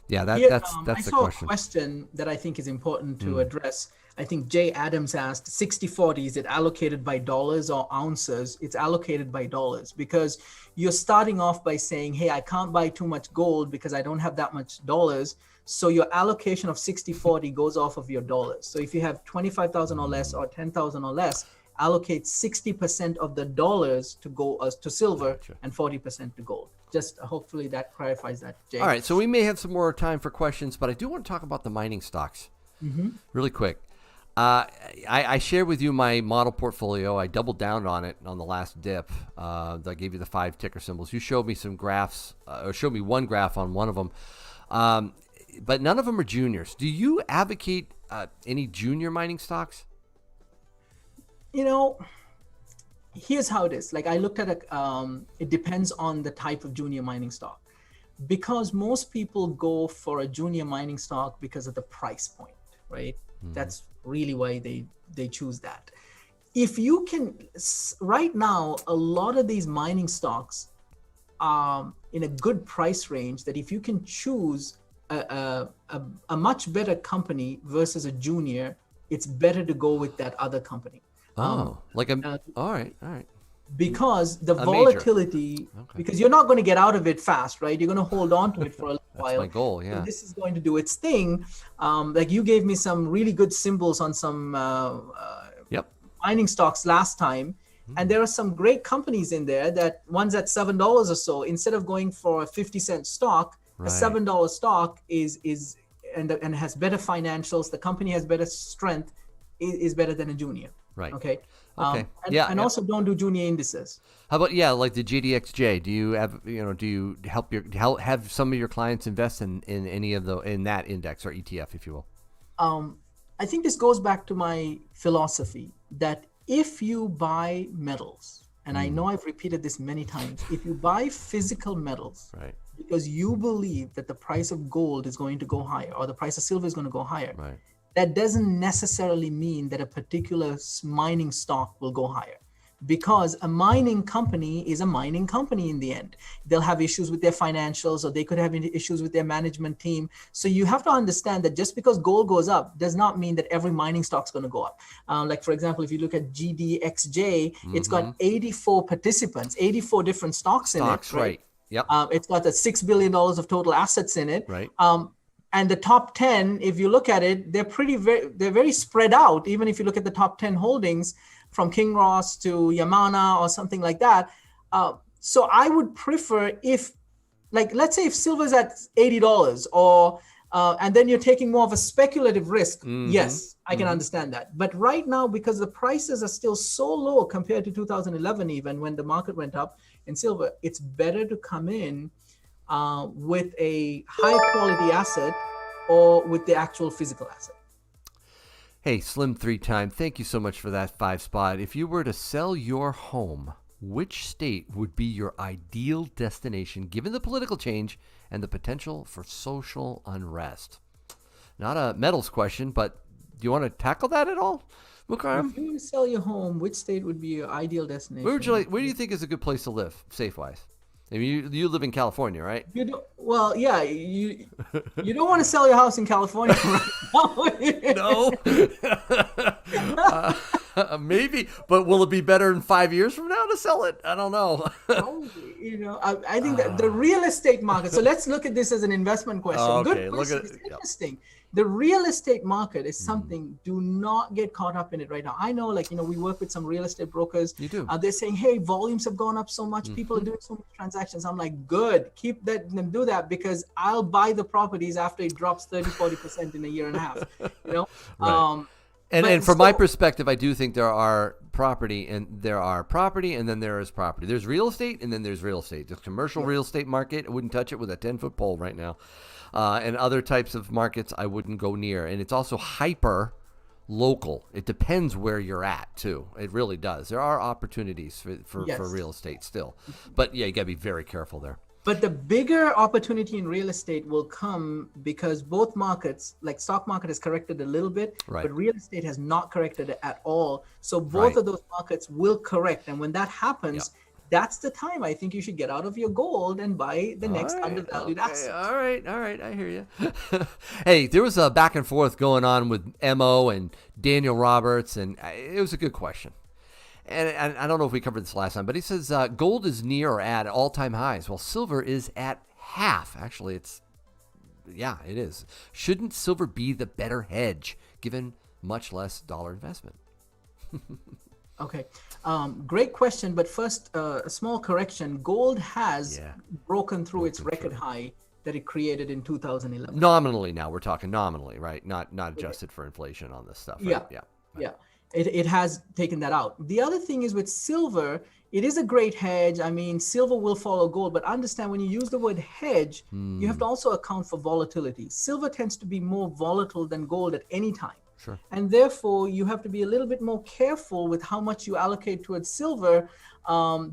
that's the question. I saw a question that I think is important to address. I think Jay Adams asked 60-40, is it allocated by dollars or ounces? It's allocated by dollars, because you're starting off by saying, hey, I can't buy too much gold because I don't have that much dollars. So your allocation of 60-40 goes off of your dollars. So if you have 25,000 or less or 10,000 or less, allocate 60% of the dollars to go to silver and 40% to gold. Just hopefully that clarifies that, Jay. All right, so we may have some more time for questions, but I do want to talk about the mining stocks really quick. I shared with you my model portfolio. I doubled down on it on the last dip. I gave you the 5 ticker symbols. You showed me some graphs, or showed me one graph on one of them, but none of them are juniors. Do you advocate any junior mining stocks? Here's how it is. Like I looked at it depends on the type of junior mining stock, because most people go for a junior mining stock because of the price point, right? That's really why they choose that. If you can, right now, a lot of these mining stocks are in a good price range that if you can choose a much better company versus a junior, it's better to go with that other company. All right. Because the volatility, because you're not going to get out of it fast, right? You're going to hold on to it for a little while. That's my goal, yeah. So this is going to do its thing. Like you gave me some really good symbols on some mining stocks last time. And there are some great companies in there that one's at $7 or so. Instead of going for a 50-cent stock, a $7 stock is has better financials. The company has better strength, is better than a junior. Right. Okay. And also don't do junior indices. How about like the GDXJ? Do you have have some of your clients invest in any of in that index or ETF, if you will? I think this goes back to my philosophy that if you buy metals, and I know I've repeated this many times, if you buy physical metals, because you believe that the price of gold is going to go higher or the price of silver is going to go higher, that doesn't necessarily mean that a particular mining stock will go higher, because a mining company is a mining company in the end. They'll have issues with their financials, or they could have issues with their management team. So you have to understand that just because gold goes up does not mean that every mining stock's going to go up. Like, for example, if you look at GDXJ, it's got 84 participants, 84 different stocks in it. Right. Yep. It's got $6 billion of total assets in it. Right. And the top 10, if you look at it, they're very spread out. Even if you look at the top 10 holdings from King Ross to Yamana or something like that. So I would prefer if, like, let's say if silver's at $80 or and then you're taking more of a speculative risk. Yes, I can understand that. But right now, because the prices are still so low compared to 2011, even when the market went up in silver, it's better to come in with a high quality asset or with the actual physical asset. Hey, Slim 3-time, thank you so much for that 5 spot. If you were to sell your home, which state would be your ideal destination given the political change and the potential for social unrest? Not a metals question, but do you want to tackle that at all, Mukarram? If you were to sell your home, which state would be your ideal destination? Where do you think is a good place to live, safe-wise? I mean, you live in California, right? You don't want to sell your house in California right now. No. Maybe, but will it be better in 5 years from now to sell it? I don't know. I think that the real estate market. So let's look at this as an investment question. Okay, Good question. It's interesting. The real estate market is something. Do not get caught up in it right now. I know, we work with some real estate brokers. You do. They're saying, hey, volumes have gone up so much. People are doing so many transactions. I'm like, good. Keep that and do that because I'll buy the properties after it drops 30-40% in a year and a half. Right. And from my perspective, I do think there are property and then there is property. There's real estate and then there's real estate. The commercial real estate market, I wouldn't touch it with a 10-foot pole right now. And other types of markets I wouldn't go near. And it's also hyper local. It depends where you're at too. It really does. There are opportunities for real estate still. But yeah, you got to be very careful there. But the bigger opportunity in real estate will come because both markets, like stock market has corrected a little bit, but real estate has not corrected at all. So both of those markets will correct. And when that happens, that's the time I think you should get out of your gold and buy the next undervalued asset. All right. I hear you. Hey, there was a back and forth going on with Mo and Daniel Roberts, and it was a good question. And I don't know if we covered this last time, but he says gold is near or at all-time highs, while silver is at half. Actually, it is. Shouldn't silver be the better hedge, given much less dollar investment? Okay, great question. But first, a small correction. Gold has broken through its record high that it created in 2011. Nominally now, we're talking nominally, right? Not adjusted for inflation on this stuff. Right? Yeah. It has taken that out. The other thing is with silver, it is a great hedge. I mean, silver will follow gold, but understand when you use the word hedge, you have to also account for volatility. Silver tends to be more volatile than gold at any time. Sure. And therefore, you have to be a little bit more careful with how much you allocate towards silver,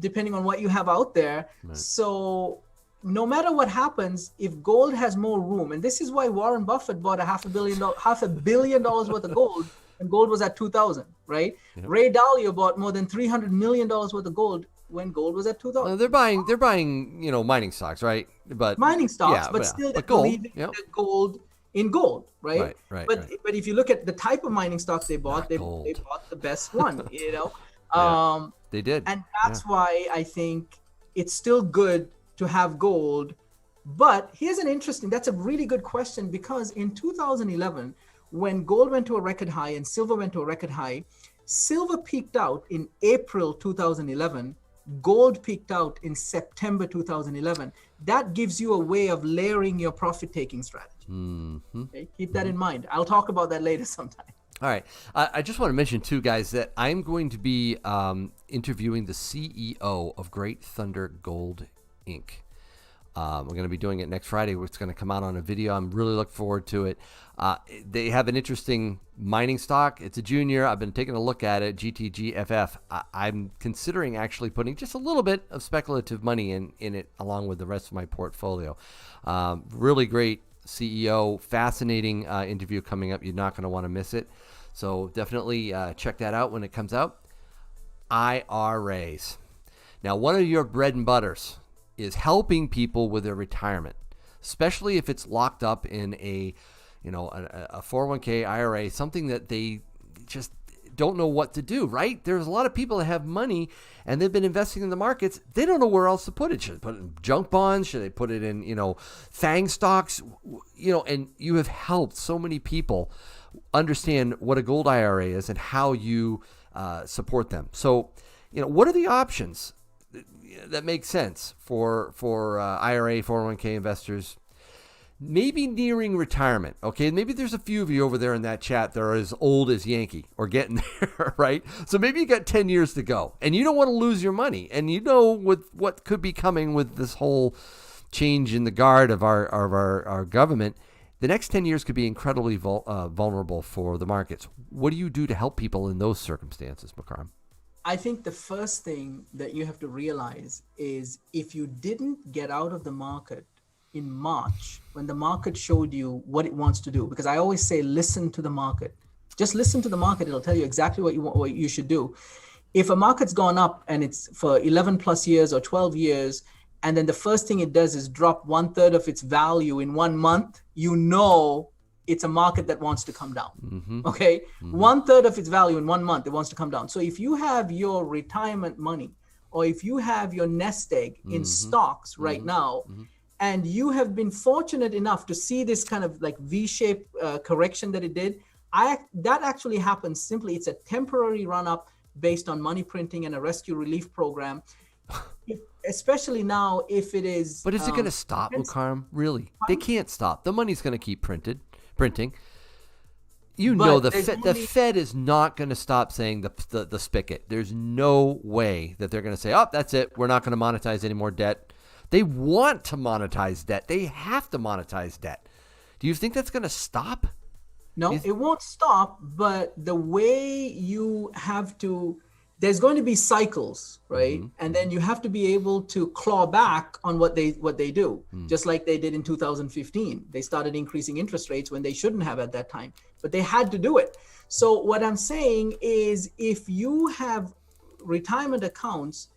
depending on what you have out there. Right. So no matter what happens, if gold has more room, and this is why Warren Buffett bought $500 million worth of gold, and gold was at 2,000, right? Yep. Ray Dalio bought more than $300 million worth of gold when gold was at 2,000. They're buying, mining stocks, right? But mining stocks, still they're believing the gold in gold, right? Right. But if you look at the type of mining stocks they bought, they bought the best one, They did. And that's why I think it's still good to have gold. But that's a really good question, because in 2011, when gold went to a record high and silver went to a record high, silver peaked out in April 2011. Gold peaked out in September 2011. That gives you a way of layering your profit-taking strategy. Mm-hmm. Okay? Keep that in mind. I'll talk about that later sometime. All right. I just want to mention, too, guys, that I'm going to be interviewing the CEO of Great Thunder Gold, Inc. We're going to be doing it next Friday. It's going to come out on a video. I'm really looking forward to it. They have an interesting mining stock. It's a junior. I've been taking a look at it, GTGFF. I'm considering actually putting just a little bit of speculative money in it along with the rest of my portfolio. Really great CEO, fascinating interview coming up. You're not going to want to miss it. So definitely check that out when it comes out. IRAs. Now, one of your bread and butters is helping people with their retirement, especially if it's locked up in a 401k IRA, something that they just don't know what to do, right? There's a lot of people that have money and they've been investing in the markets. They don't know where else to put it. Should they put it in junk bonds? Should they put it in, FANG stocks? And you have helped so many people understand what a gold IRA is and how you support them. So, what are the options that make sense for IRA, 401k investors? Maybe nearing retirement, okay? Maybe there's a few of you over there in that chat that are as old as Yankee or getting there, right? So maybe you got 10 years to go and you don't want to lose your money. And with what could be coming with this whole change in the guard of our government, the next 10 years could be incredibly vulnerable for the markets. What do you do to help people in those circumstances, Mukarram? I think the first thing that you have to realize is if you didn't get out of the market in March, when the market showed you what it wants to do, because I always say, listen to the market. Just listen to the market. It'll tell you exactly what you should do. If a market's gone up and it's for 11 plus years or 12 years, and then the first thing it does is drop 1/3 of its value in 1 month, it's a market that wants to come down. Mm-hmm. Okay. Mm-hmm. 1/3 of its value in 1 month, it wants to come down. So if you have your retirement money, or if you have your nest egg in stocks right now, and you have been fortunate enough to see this kind of like V-shaped correction that it did, that actually happens simply. It's a temporary run-up based on money printing and a rescue relief program. Especially now, if it is. But is it going to stop, Mukarram? Really? They can't stop. The money's going to keep printing. The Fed is not going to stop saying the spigot. There's no way that they're going to say, oh, that's it. We're not going to monetize any more debt. They want to monetize debt. They have to monetize debt. Do you think that's going to stop? No, it won't stop. But the way you have to, there's going to be cycles, right? Mm-hmm. And then you have to be able to claw back on what they do, just like they did in 2015. They started increasing interest rates when they shouldn't have at that time, but they had to do it. So what I'm saying is, if you have retirement accounts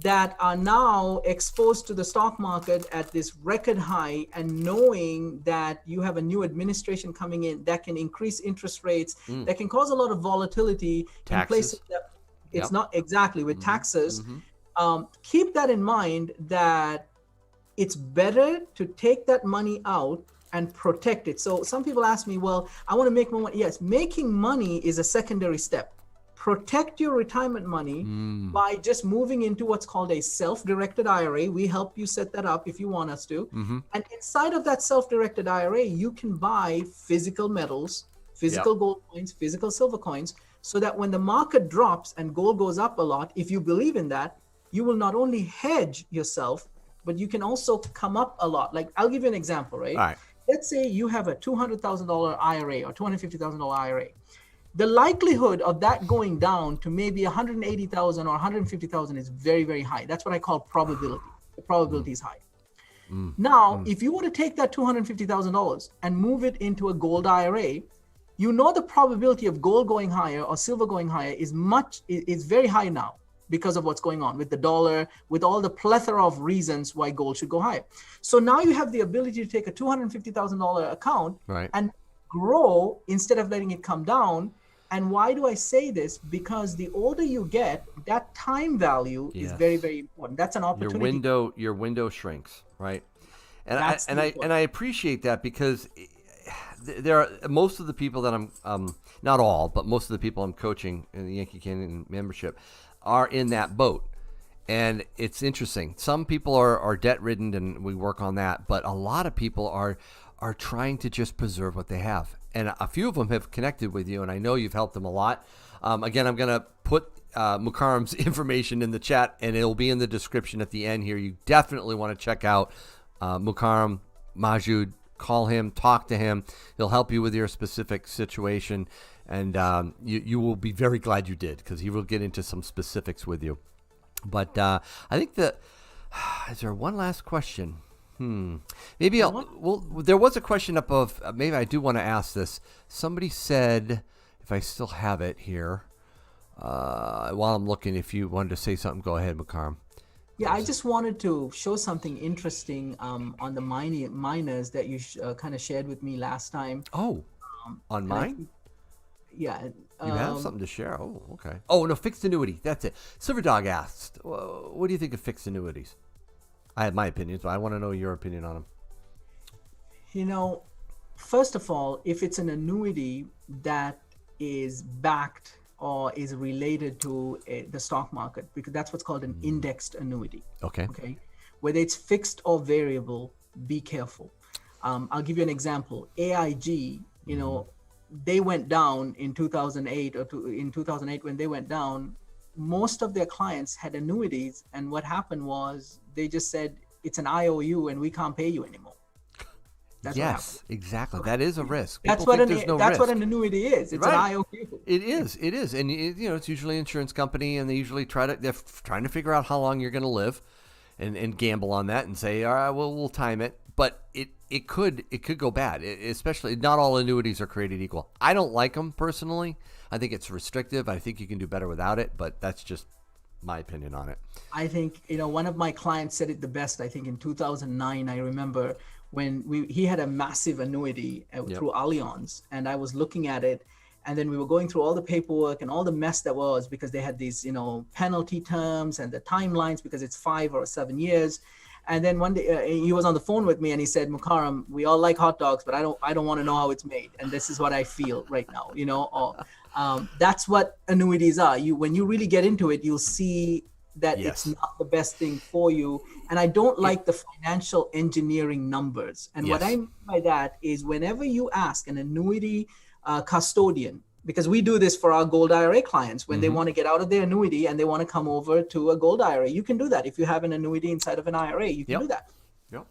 that are now exposed to the stock market at this record high, and knowing that you have a new administration coming in that can increase interest rates, that can cause a lot of volatility in places that it's not exactly with taxes. Keep that in mind, that it's better to take that money out and protect it. So some people ask me, well, I want to make more money. Yes, making money is a secondary step. Protect your retirement money by just moving into what's called a self-directed IRA. We help you set that up if you want us to. And inside of that self-directed IRA, you can buy physical metals, physical gold coins, physical silver coins, so that when the market drops and gold goes up a lot, if you believe in that, you will not only hedge yourself, but you can also come up a lot. Like, I'll give you an example, right? All right. Let's say you have a $200,000 IRA or $250,000 IRA. The likelihood of that going down to maybe 180,000 or 150,000 is very, very high. That's what I call probability. The probability is high. Now, if you were to take that $250,000 and move it into a gold IRA, the probability of gold going higher or silver going higher is very high now, because of what's going on with the dollar, with all the plethora of reasons why gold should go higher. So now you have the ability to take a $250,000 account and grow instead of letting it come down. And why do I say this? Because the older you get, that time value is very, very important. That's an opportunity. Your window shrinks, right? And I appreciate that, because there are most of the people that I'm not all, but most of the people I'm coaching in the Yankee Canyon membership are in that boat. And it's interesting. Some people are debt ridden, and we work on that, but a lot of people are trying to just preserve what they have. And a few of them have connected with you, and I know you've helped them a lot. Again, I'm going to put Mukarram's information in the chat, and it'll be in the description at the end here. You definitely want to check out Mukarram Mawjood. Call him, talk to him. He'll help you with your specific situation, and you will be very glad you did, because he will get into some specifics with you. But I think is there one last question? Maybe there was a question up of, maybe I do want to ask this. Somebody said, if I still have it here, while I'm looking, if you wanted to say something, go ahead, Mukarram. Yeah, I just wanted to show something interesting on the miners that you kind of shared with me last time. Oh, on mine? Yeah. You have something to share. Oh, okay. Oh, no, fixed annuity. That's it. Silver Dog asked, what do you think of fixed annuities? I have my opinions, but I want to know your opinion on them. You know, first of all, if it's an annuity that is backed or is related to the stock market, because that's what's called an indexed annuity. Okay. Whether it's fixed or variable, be careful. I'll give you an example. AIG, they went down in 2008 in 2008 when they went down. Most of their clients had annuities, and what happened was they just said it's an IOU and we can't pay you anymore. Yes, exactly. That is a risk. That's what an annuity is. It's right. An IOU. It is, and it's usually an insurance company, and they usually they're trying to figure out how long you're going to live, and gamble on that, and say, all right, well, we'll time it. But it could go bad. Especially, not all annuities are created equal. I don't like them personally. I think it's restrictive. I think you can do better without it, but that's just my opinion on it. I think one of my clients said it the best. I think in 2009, I remember when he had a massive annuity through Allianz, and I was looking at it, and then we were going through all the paperwork and all the mess that was, because they had these penalty terms and the timelines because it's 5 or 7 years. And then one day he was on the phone with me and he said, Mukarram, we all like hot dogs, but I don't want to know how it's made, and this is what I feel right now. That's what annuities are. When you really get into it, you'll see that it's not the best thing for you. And I don't like the financial engineering numbers. And what I mean by that is, whenever you ask an annuity custodian, because we do this for our gold IRA clients, when they want to get out of their annuity and they want to come over to a gold IRA, you can do that. If you have an annuity inside of an IRA, you can do that.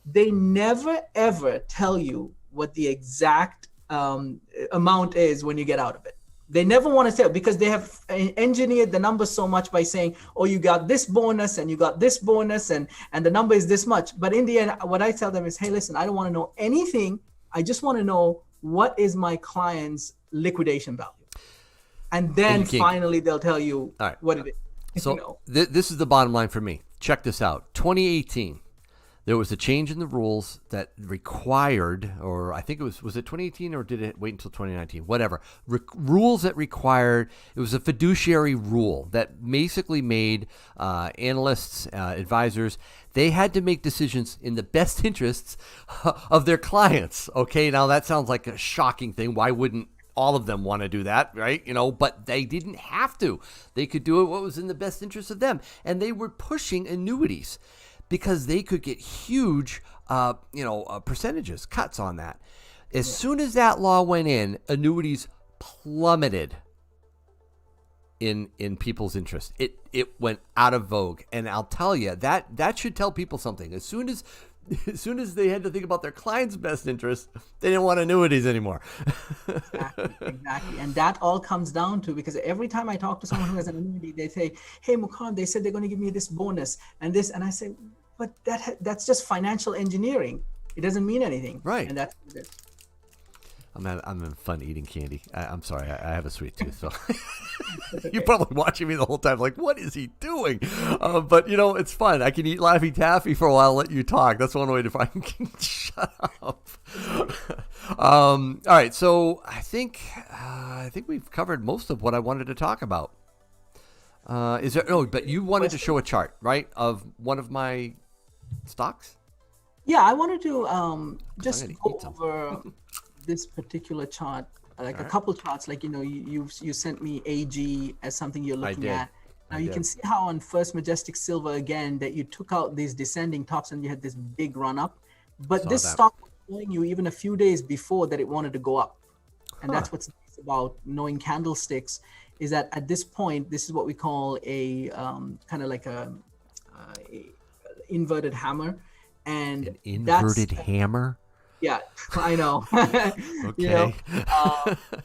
They never, ever tell you what the exact amount is when you get out of it. They never want to say it, because they have engineered the numbers so much by saying, oh, you got this bonus and you got this bonus and the number is this much. But in the end, what I tell them is, hey, listen, I don't want to know anything. I just want to know what is my client's liquidation value. And then finally they'll tell you what it is. So this is the bottom line for me. Check this out. 2018. There was a change in the rules that required, or I think was it 2018 or did it wait until 2019? Whatever. Rules that required, it was a fiduciary rule that basically made analysts, advisors, they had to make decisions in the best interests of their clients. Okay, now that sounds like a shocking thing. Why wouldn't all of them want to do that, right? But they didn't have to. They could do it what was in the best interest of them. And they were pushing annuities, because they could get huge, percentages, cuts on that. As soon as that law went in, annuities plummeted in people's interest. It went out of vogue, and I'll tell you that should tell people something. As soon as they had to think about their client's best interest, they didn't want annuities anymore. Exactly. And that all comes down to, because every time I talk to someone who has an annuity, they say, hey, Mukarram, they said they're going to give me this bonus and this. And I say, but that's just financial engineering. It doesn't mean anything. Right. And that's what it is. I'm having fun eating candy. I'm sorry, I have a sweet tooth, so you're probably watching me the whole time like, what is he doing? But it's fun. I can eat Laffy Taffy for a while, let you talk. That's one way to find shut up. All right, so I think we've covered most of what I wanted to talk about. But you wanted to show a chart, right, of one of my stocks? Yeah, I wanted to just go over this particular chart, like a couple charts, like you sent me AG as something you're looking at. Now you can see how on First Majestic Silver again that you took out these descending tops and you had this big run up, but this stock was showing you even a few days before that it wanted to go up, and that's what's nice about knowing candlesticks, is that at this point this is what we call a kind of like a inverted hammer, and an inverted hammer. Yeah, I know. Okay.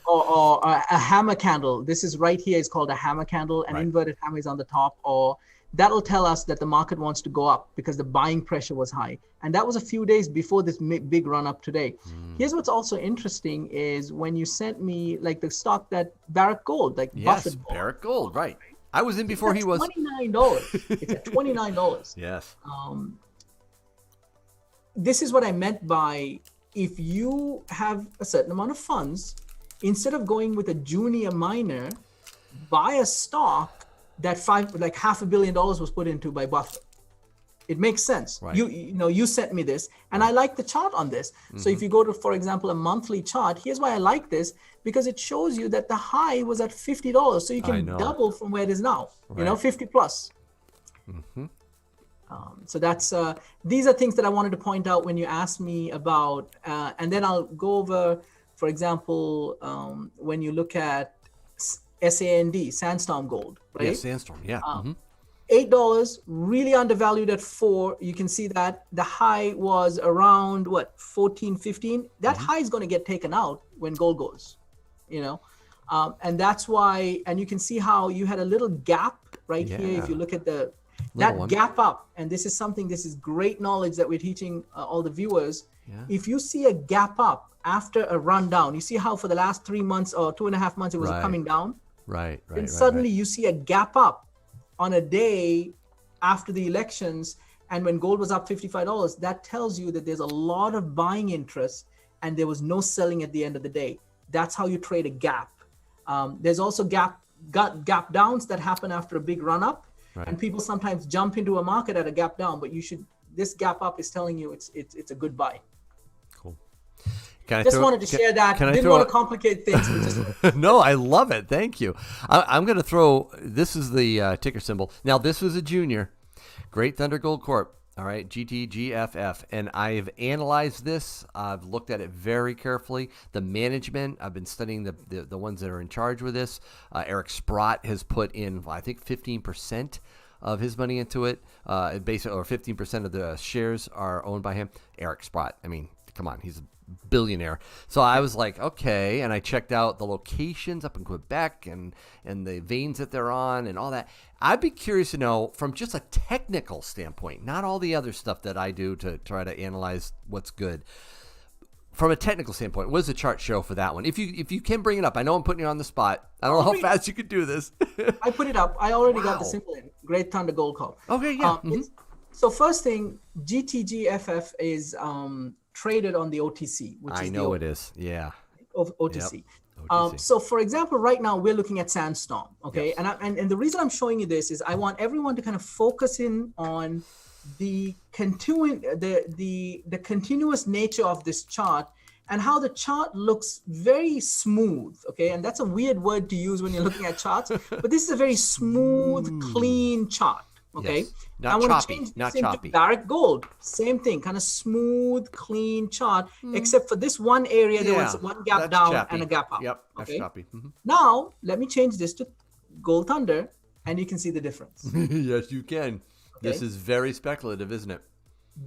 Or a hammer candle. This is right here. It's called a hammer candle. An inverted hammer is on the top, or that'll tell us that the market wants to go up because the buying pressure was high. And that was a few days before this big run up today. Here's what's also interesting is when you sent me like the stock that Barrick Gold, like Buffett Gold. Barrick Gold, right. I was in before he was. $29. It's at $29. Yes. This is what I meant by, if you have a certain amount of funds instead of going with a junior miner, buy a stock that $500 million was put into by Buffett. It makes sense. Right. You sent me this, and I like the chart on this. So if you go to, for example, a monthly chart, here's why I like this, because it shows you that the high was at $50. So you can double from where it is now, 50 plus. So that's, these are things that I wanted to point out when you asked me about, and then I'll go over, for example, when you look at SAND, Sandstorm Gold, right? Yeah, Sandstorm, yeah. $8, really undervalued at $4. You can see that the high was around 14, 15. That high is going to get taken out when gold goes, and that's why. And you can see how you had a little gap right here. If you look at that gap up, and this is great knowledge that we're teaching all the viewers. Yeah. If you see a gap up after a rundown, you see how for the last 3 months or 2.5 months it was coming down. Right. And suddenly you see a gap up on a day after the elections, and when gold was up $55, that tells you that there's a lot of buying interest and there was no selling at the end of the day. That's how you trade a gap. There's also gap downs that happen after a big run up, and people sometimes jump into a market at a gap down, but this gap up is telling you it's a good buy. Cool. Wanted to share that. Didn't want to complicate things. No, I love it. Thank you. I'm going to throw, this is the ticker symbol. Now, this was a junior, Great Thunder Gold Corp. All right, GTGFF. And I've analyzed this. I've looked at it very carefully. The management, I've been studying the ones that are in charge with this. Eric Sprott has put in, I think, 15% of his money into it. Basically, or 15% of the shares are owned by him. Eric Sprott. I mean, come on, he's a billionaire. So I was like, okay, and I checked out the locations up in Quebec and the veins that they're on and all that. I'd be curious to know from just a technical standpoint, not all the other stuff that I do to try to analyze what's good. From a technical standpoint, what does the chart show for that one? If you can bring it up, I know I'm putting you on the spot. I don't know how fast you could do this. I put it up. I already got the symbol in. Great Thunder Gold Corp. Okay, yeah. So first thing, GTGFF is traded on the OTC, which I know it is. Yeah. OTC. Yep. OTC. So for example, right now we're looking at Sandstorm. Okay. Yes. And the reason I'm showing you this is I want everyone to kind of focus in on the continuous nature of this chart and how the chart looks very smooth. Okay. And that's a weird word to use when you're looking at charts, but this is a very smooth, clean chart. Okay. Yes. Not choppy. Not choppy. Barrick Gold, same thing, kind of smooth, clean chart, except for this one area, there was one gap down choppy. And a gap up. Yep, that's choppy. Now, let me change this to Gold Thunder, and you can see the difference. Yes, you can. Okay? This is very speculative, isn't it?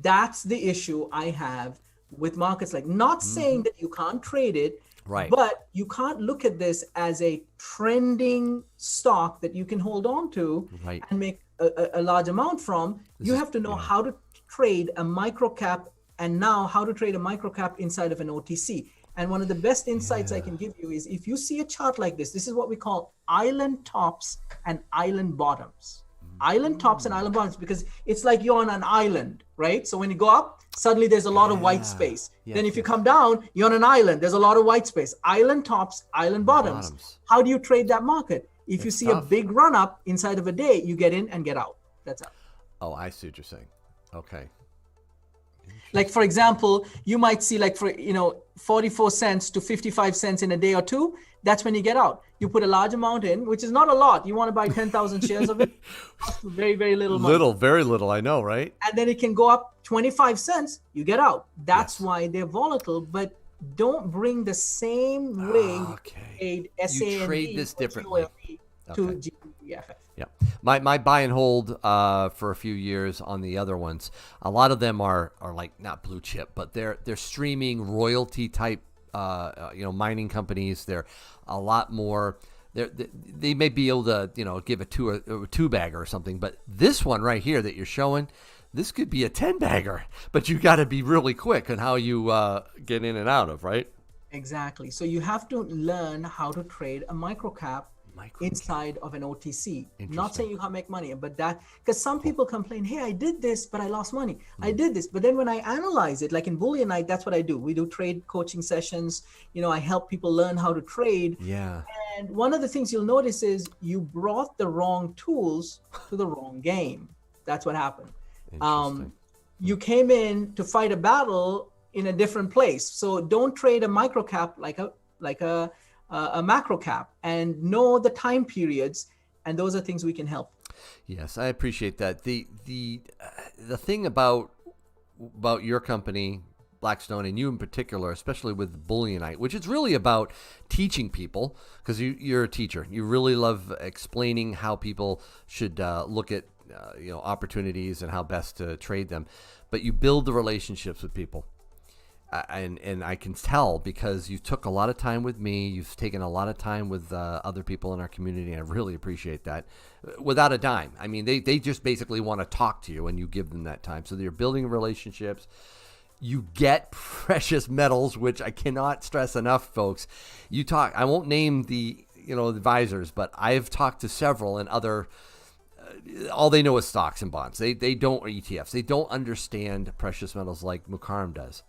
That's the issue I have with markets. Like, not saying that you can't trade it, right? But you can't look at this as a trending stock that you can hold on to and make a large amount from. You have to know how to trade a micro cap, and now how to trade a micro cap inside of an OTC. And one of the best insights I can give you is if you see a chart like this is what we call island tops and island bottoms. Island tops and island bottoms, because it's like you're on an island, right? So when you go up, suddenly there's a lot of white space. Then if you come down, you're on an island, there's a lot of white space. Island tops, island bottoms. How do you trade that market? If you see a big run up inside of a day, you get in and get out. That's it. Oh, I see what you're saying. Okay. Like, for example, you might see 44 cents to 55 cents in a day or two. That's when you get out. You put a large amount in, which is not a lot. You want to buy 10,000 shares of it. Very, very little money. Very little. I know, right? And then it can go up 25 cents. You get out. That's why they're volatile. But don't bring the same way you trade SAND. You trade this differently. To GTGFF. Yeah. My buy and hold for a few years on the other ones, a lot of them are like not blue chip, but they're streaming royalty type mining companies. They're a lot more. They may be able to give a two bagger or something, but this one right here that you're showing, this could be a 10 bagger, but you got to be really quick on how you get in and out of, right? Exactly. So you have to learn how to trade a micro cap inside of an OTC. Not saying you can't make money, but that, because some people complain, hey, I did this, but I lost money. I did this. But then when I analyze it, like in Bullionite, that's what I do. We do trade coaching sessions. I help people learn how to trade. Yeah. And one of the things you'll notice is you brought the wrong tools to the wrong game. That's what happened. You came in to fight a battle in a different place. So don't trade a micro cap like a macro cap, and know the time periods, and those are things we can help. Yes, I appreciate that. The thing about your company, Blackstone, and you in particular, especially with Bullionite, which is really about teaching people, because you're a teacher. You really love explaining how people should look at opportunities and how best to trade them, but you build the relationships with people. And I can tell, because you took a lot of time with me. You've taken a lot of time with other people in our community, and I really appreciate that. Without a dime. I mean, they just basically want to talk to you, and you give them that time. So you're building relationships. You get precious metals, which I cannot stress enough, folks. I won't name the advisors, but I've talked to several, and other. All they know is stocks and bonds. They don't, or ETFs. They don't understand precious metals like Mukarram does.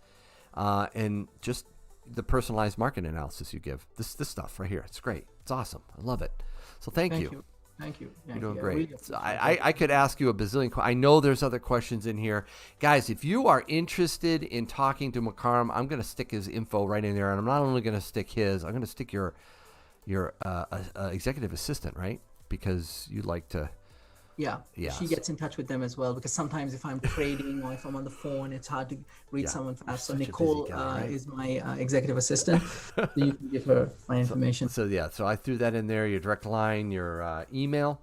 And just the personalized market analysis you give. This stuff right here. It's great. It's awesome. I love it. So thank you. Thank you. You're doing great. So I could ask you a bazillion questions. I know there's other questions in here. Guys, if you are interested in talking to Mukarram, I'm going to stick his info right in there. And I'm not only going to stick his, I'm going to stick your executive assistant, right? Because you'd like to. Yeah, she gets in touch with them as well, because sometimes if I'm trading or if I'm on the phone, it's hard to reach someone fast. So Nicole is my executive assistant. So you can give her my information. So I threw that in there, your direct line, your email.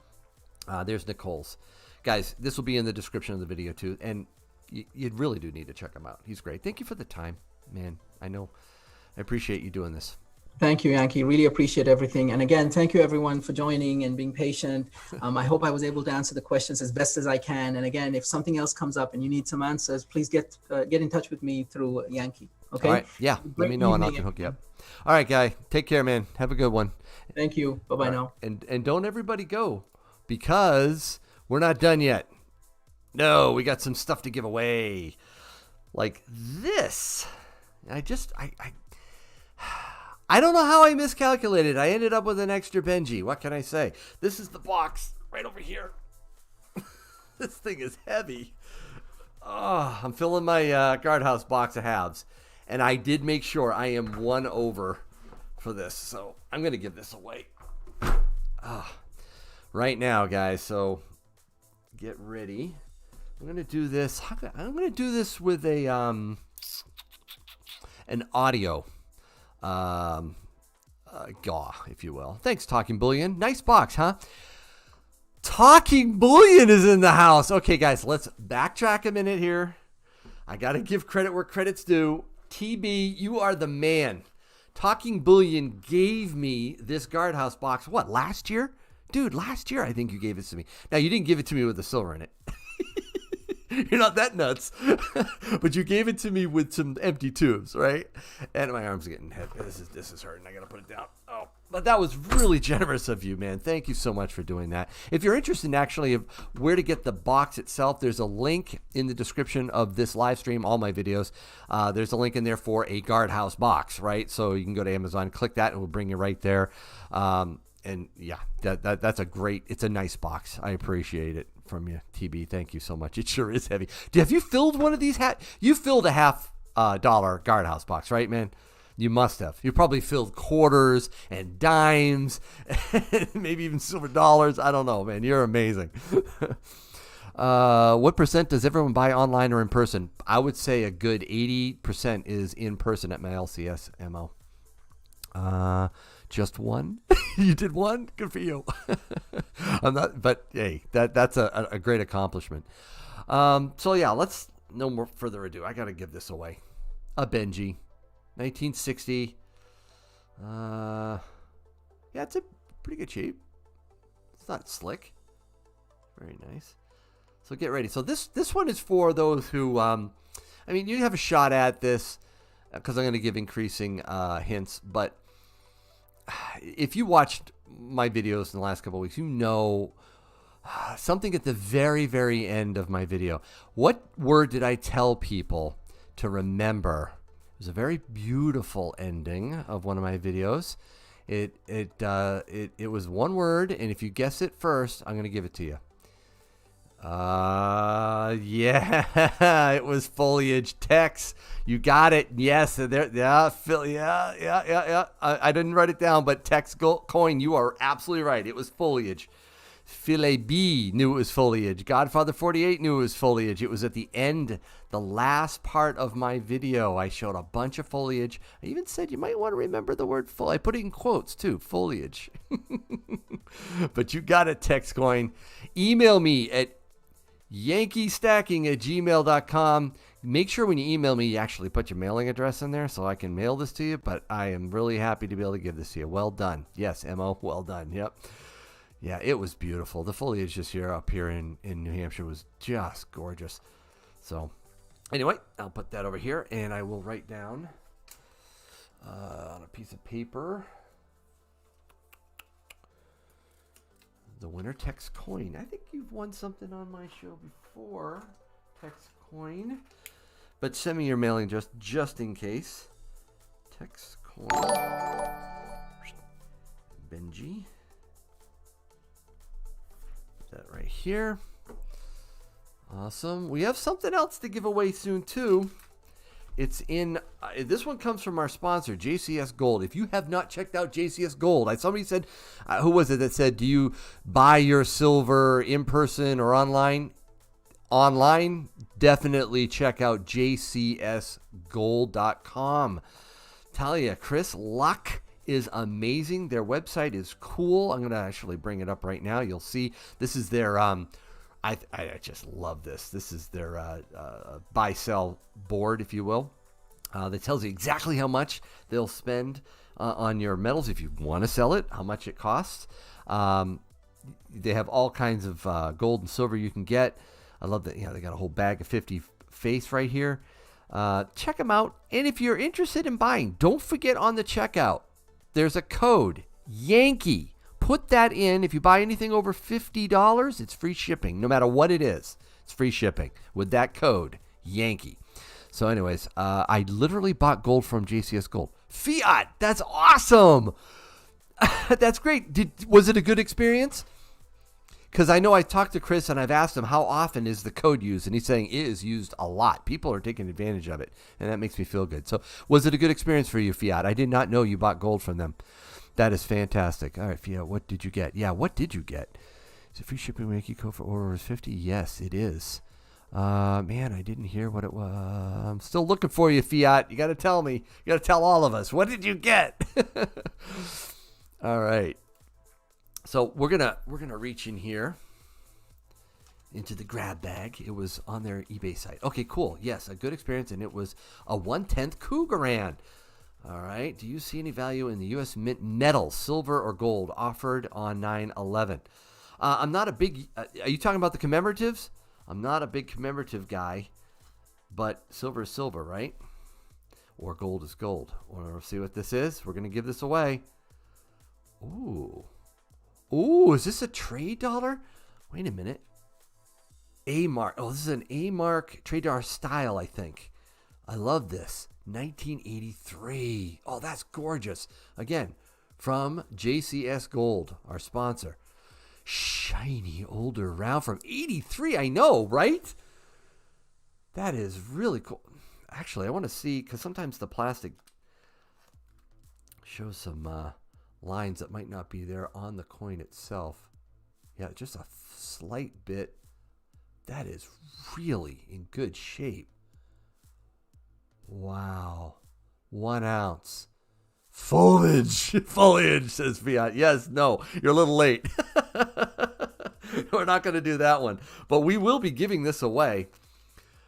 There's Nicole's. Guys, this will be in the description of the video too. And you really do need to check him out. He's great. Thank you for the time, man. I appreciate you doing this. Thank you, Yankee. Really appreciate everything. And again, thank you everyone for joining and being patient. I hope I was able to answer the questions as best as I can. And again, if something else comes up and you need some answers, please get in touch with me through Yankee. Okay? All right. Yeah. Let me know and I can hook you up. All right, guy. Take care, man. Have a good one. Thank you. Bye-bye now. And don't everybody go, because we're not done yet. No, we got some stuff to give away. Like this. I don't know how I miscalculated. I ended up with an extra Benji. What can I say? This is the box right over here. This thing is heavy. Oh, I'm filling my guardhouse box of halves. And I did make sure I am one over for this. So I'm going to give this away. Right now, guys. So get ready. I'm going to do this. I'm going to do this with an audio. GAW, if you will. Thanks, Talking Bullion. Nice box, huh? Talking Bullion is in the house. Okay, guys, let's backtrack a minute here. I got to give credit where credit's due. TB, you are the man. Talking Bullion gave me this guardhouse box, what, last year? Dude, last year I think you gave it to me. Now, you didn't give it to me with the silver in it. You're not that nuts. But you gave it to me with some empty tubes, right? And my arm's getting heavy. This is hurting. I got to put it down. Oh, but that was really generous of you, man. Thank you so much for doing that. If you're interested in actually of where to get the box itself, there's a link in the description of this live stream, all my videos. There's a link in there for a guardhouse box, right? So you can go to Amazon, click that, and we'll bring you right there. And yeah, that's it's a nice box. I appreciate it from you, TB. Thank you so much. It sure is heavy. Have you filled one of these? You filled a $50 guardhouse box, right, man? You must have. You probably filled quarters and dimes, and maybe even silver dollars. I don't know, man. You're amazing. What percent does everyone buy online or in person? I would say a good 80% is in person at my LCS MO. Just one? You did one? Good for you. I'm not, but hey, that's a great accomplishment. So yeah, let's no more further ado. I got to give this away. A Benji, 1960. Yeah, it's a pretty good shape. It's not slick. Very nice. So get ready. So this one is for those who, I mean, you have a shot at this because I'm going to give increasing hints, but if you watched my videos in the last couple of weeks, you know something at the very, very end of my video. What word did I tell people to remember? It was a very beautiful ending of one of my videos. It was one word, and if you guess it first, I'm going to give it to you. Yeah, it was foliage. Tex, you got it. Yes, there. Yeah, Phil. Yeah. I didn't write it down, but Tex Coin, you are absolutely right. It was foliage. Filet B knew it was foliage. Godfather 48 knew it was foliage. It was at the end, the last part of my video. I showed a bunch of foliage. I even said you might want to remember the word I put it in quotes too, foliage. But you got it, Tex Coin. Email me at yankeestacking@gmail.com. Make sure when you email me, you actually put your mailing address in there so I can mail this to you. But I am really happy to be able to give this to you. Well done. Yes, Mo, well done. Yep. Yeah, it was beautiful. The foliage just up here in New Hampshire was just gorgeous. So anyway, I'll put that over here, and I will write down on a piece of paper the winner, Tex Coin. I think you've won something on my show before, Tex Coin. But send me your mailing just in case. Tex Coin. Benji. That right here. Awesome. We have something else to give away soon too. It's in this one comes from our sponsor, JCS Gold. If you have not checked out JCS Gold, somebody said, who was it that said, do you buy your silver in person or online? Online, definitely check out jcsgold.com. Tell you, Chris Luck is amazing. Their website is cool. I'm going to actually bring it up right now. You'll see this is their I just love this. This is their buy sell board, if you will, that tells you exactly how much they'll spend on your metals if you want to sell it, how much it costs. They have all kinds of gold and silver you can get. I love that. They got a whole bag of 50 face right here. Check them out. And if you're interested in buying, don't forget on the checkout, there's a code, Yankee. Put that in. If you buy anything over $50, it's free shipping. No matter what it is, it's free shipping with that code, Yankee. So anyways, I literally bought gold from JCS Gold. Fiat, that's awesome. That's great. Was it a good experience? Because I know I talked to Chris and I've asked him how often is the code used, and he's saying it is used a lot. People are taking advantage of it, and that makes me feel good. So was it a good experience for you, Fiat? I did not know you bought gold from them. That is fantastic. All right, Fiat, what did you get? Yeah, what did you get? Is it free shipping when Yankee code for order is 50? Yes, it is. Man, I didn't hear what it was. I'm still looking for you, Fiat. You got to tell me. You got to tell all of us. What did you get? All right. So we're gonna reach in here into the grab bag. It was on their eBay site. Okay, cool. Yes, a good experience, and it was a 1/10 Cougaran. All right. Do you see any value in the U.S. Mint metal, silver or gold, offered on 9/11? I'm not a big. Are you talking about the commemoratives? I'm not a big commemorative guy, but silver is silver, right? Or gold is gold. Want to see what this is? We're gonna give this away. Ooh. Ooh, is this a trade dollar? Wait a minute. A-mark. Oh, this is an A-mark trade dollar style, I think. I love this. 1983. Oh, that's gorgeous. Again, from JCS Gold, our sponsor. Shiny, older, round from 83. I know, right? That is really cool. Actually, I want to see, because sometimes the plastic shows some lines that might not be there on the coin itself. Yeah, just a slight bit. That is really in good shape. Wow. 1 ounce. Foliage. Foliage, says Fiat. Yes, no, you're a little late. We're not going to do that one. But we will be giving this away,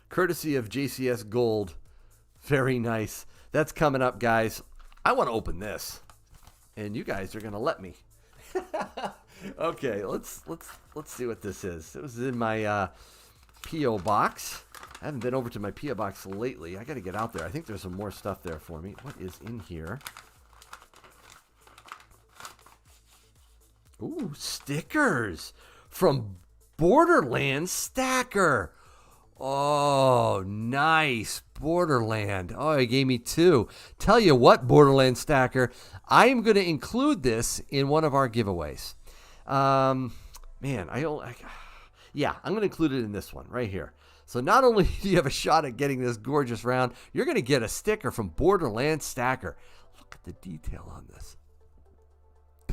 courtesy of JCS Gold. Very nice. That's coming up, guys. I want to open this, and you guys are going to let me. Okay, let's see what this is. It was in my P.O. box. I haven't been over to my P.O. box lately. I got to get out there. I think there's some more stuff there for me. What is in here? Ooh, stickers from Borderland Stacker. Oh, nice. Borderland. Oh, he gave me 2. Tell you what, Borderland Stacker, I am going to include this in one of our giveaways. Man, I'm going to include it in this one right here. So not only do you have a shot at getting this gorgeous round, you're going to get a sticker from Borderland Stacker. Look at the detail on this.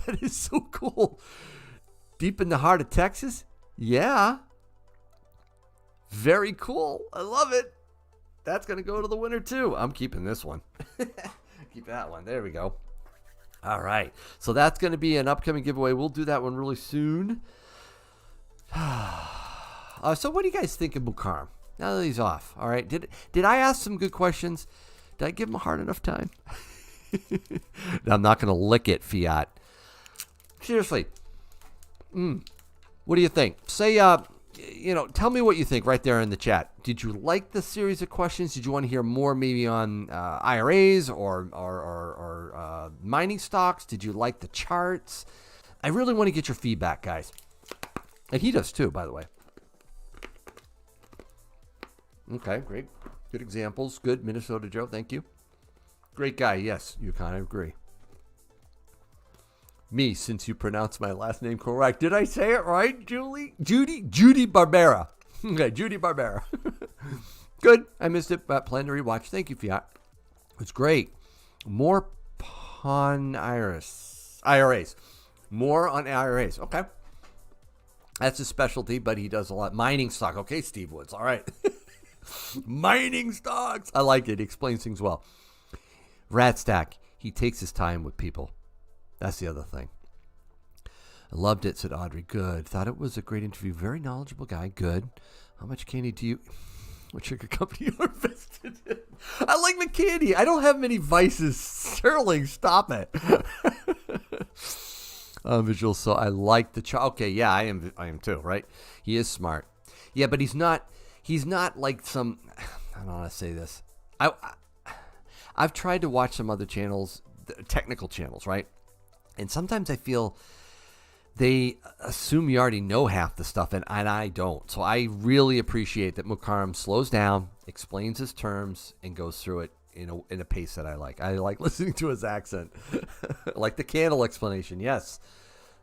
That is so cool. Deep in the heart of Texas? Yeah. Very cool. I love it. That's going to go to the winner too. I'm keeping this one. Keep that one. There we go. All right. So that's going to be an upcoming giveaway. We'll do that one really soon. So what do you guys think of Mukarram? Now that he's off. All right. Did I ask some good questions? Did I give him a hard enough time? I'm not going to lick it, Fiat. Seriously. What do you think? Say, tell me what you think right there in the chat. Did you like the series of questions? Did you want to hear more maybe on IRAs or mining stocks? Did you like the charts? I really want to get your feedback, guys. And he does too, by the way. Okay, great. Good examples. Good. Minnesota Joe, thank you. Great guy. Yes, you kind of agree. Me, since you pronounced my last name correct. Did I say it right, Judy? Judy Barbera. Okay, Judy Barbera. Good. I missed it, but plan to rewatch. Thank you, Fiat. It's great. More on IRAs. More on IRAs. Okay. That's his specialty, but he does a lot. Mining stock. Okay, Steve Woods. All right. Mining stocks. I like it. He explains things well. Ratstack. He takes his time with people. That's the other thing. I loved it, said Audrey. Good. Thought it was a great interview. Very knowledgeable guy. Good. How much candy do you... What sugar company you invested in? I like the candy. I don't have many vices. Sterling, stop it. Visual. So I like the... Okay, yeah, I am too, right? He is smart. Yeah, but he's not like some... I don't want to say this. I've tried to watch some other channels, technical channels, right? And sometimes I feel they assume you already know half the stuff, and I don't. So I really appreciate that Mukarram slows down, explains his terms, and goes through it in a pace that I like. I like listening to his accent. Like the candle explanation. Yes,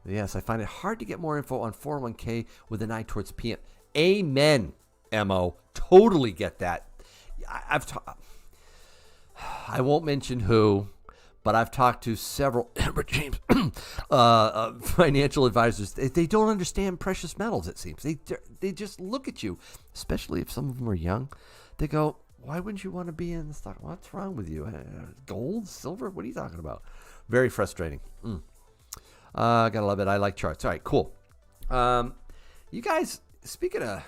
I find it hard to get more info on 401k with an eye towards PM. Amen, Mo. Totally get that. I won't mention who, but I've talked to several James financial advisors. They don't understand precious metals, it seems. They just look at you, especially if some of them are young. They go, why wouldn't you want to be in the stock? What's wrong with you? Gold? Silver? What are you talking about? Very frustrating. Gotta love it. I like charts. All right, cool. You guys, speaking of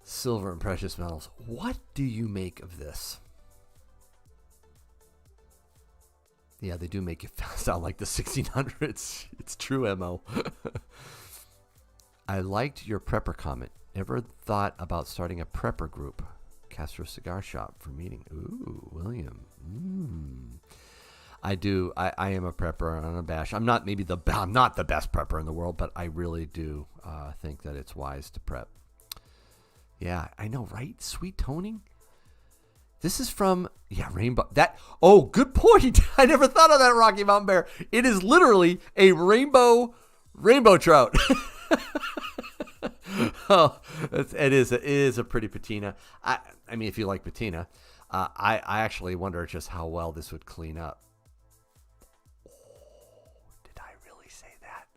silver and precious metals, what do you make of this? Yeah, they do make it sound like the 1600s. It's true, Mo. I liked your prepper comment. Ever thought about starting a prepper group? Castro Cigar Shop for meeting. Ooh, William. I do. I am a prepper unabashed. I'm not the best prepper in the world, but I really do think that it's wise to prep. Yeah, I know, right? Sweet toning. This is from, Rainbow. Good point. I never thought of that, Rocky Mountain Bear. It is literally a rainbow trout. Oh, it is a pretty patina. I mean, if you like patina, I actually wonder just how well this would clean up. Did I really say that?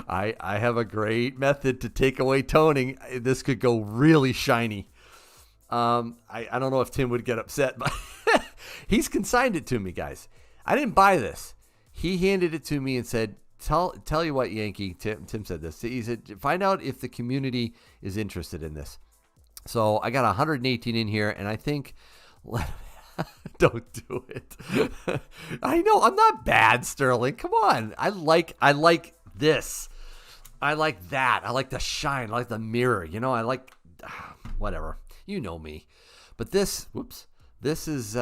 I have a great method to take away toning. This could go really shiny. I don't know if Tim would get upset, but he's consigned it to me, guys. I didn't buy this. He handed it to me and said, tell you what, Yankee, Tim said this. He said, find out if the community is interested in this. So I got 118 in here, and I think, don't do it. I know, I'm not bad, Sterling. Come on. I like this. I like that. I like the shine. I like the mirror. I like whatever. You know me. But this is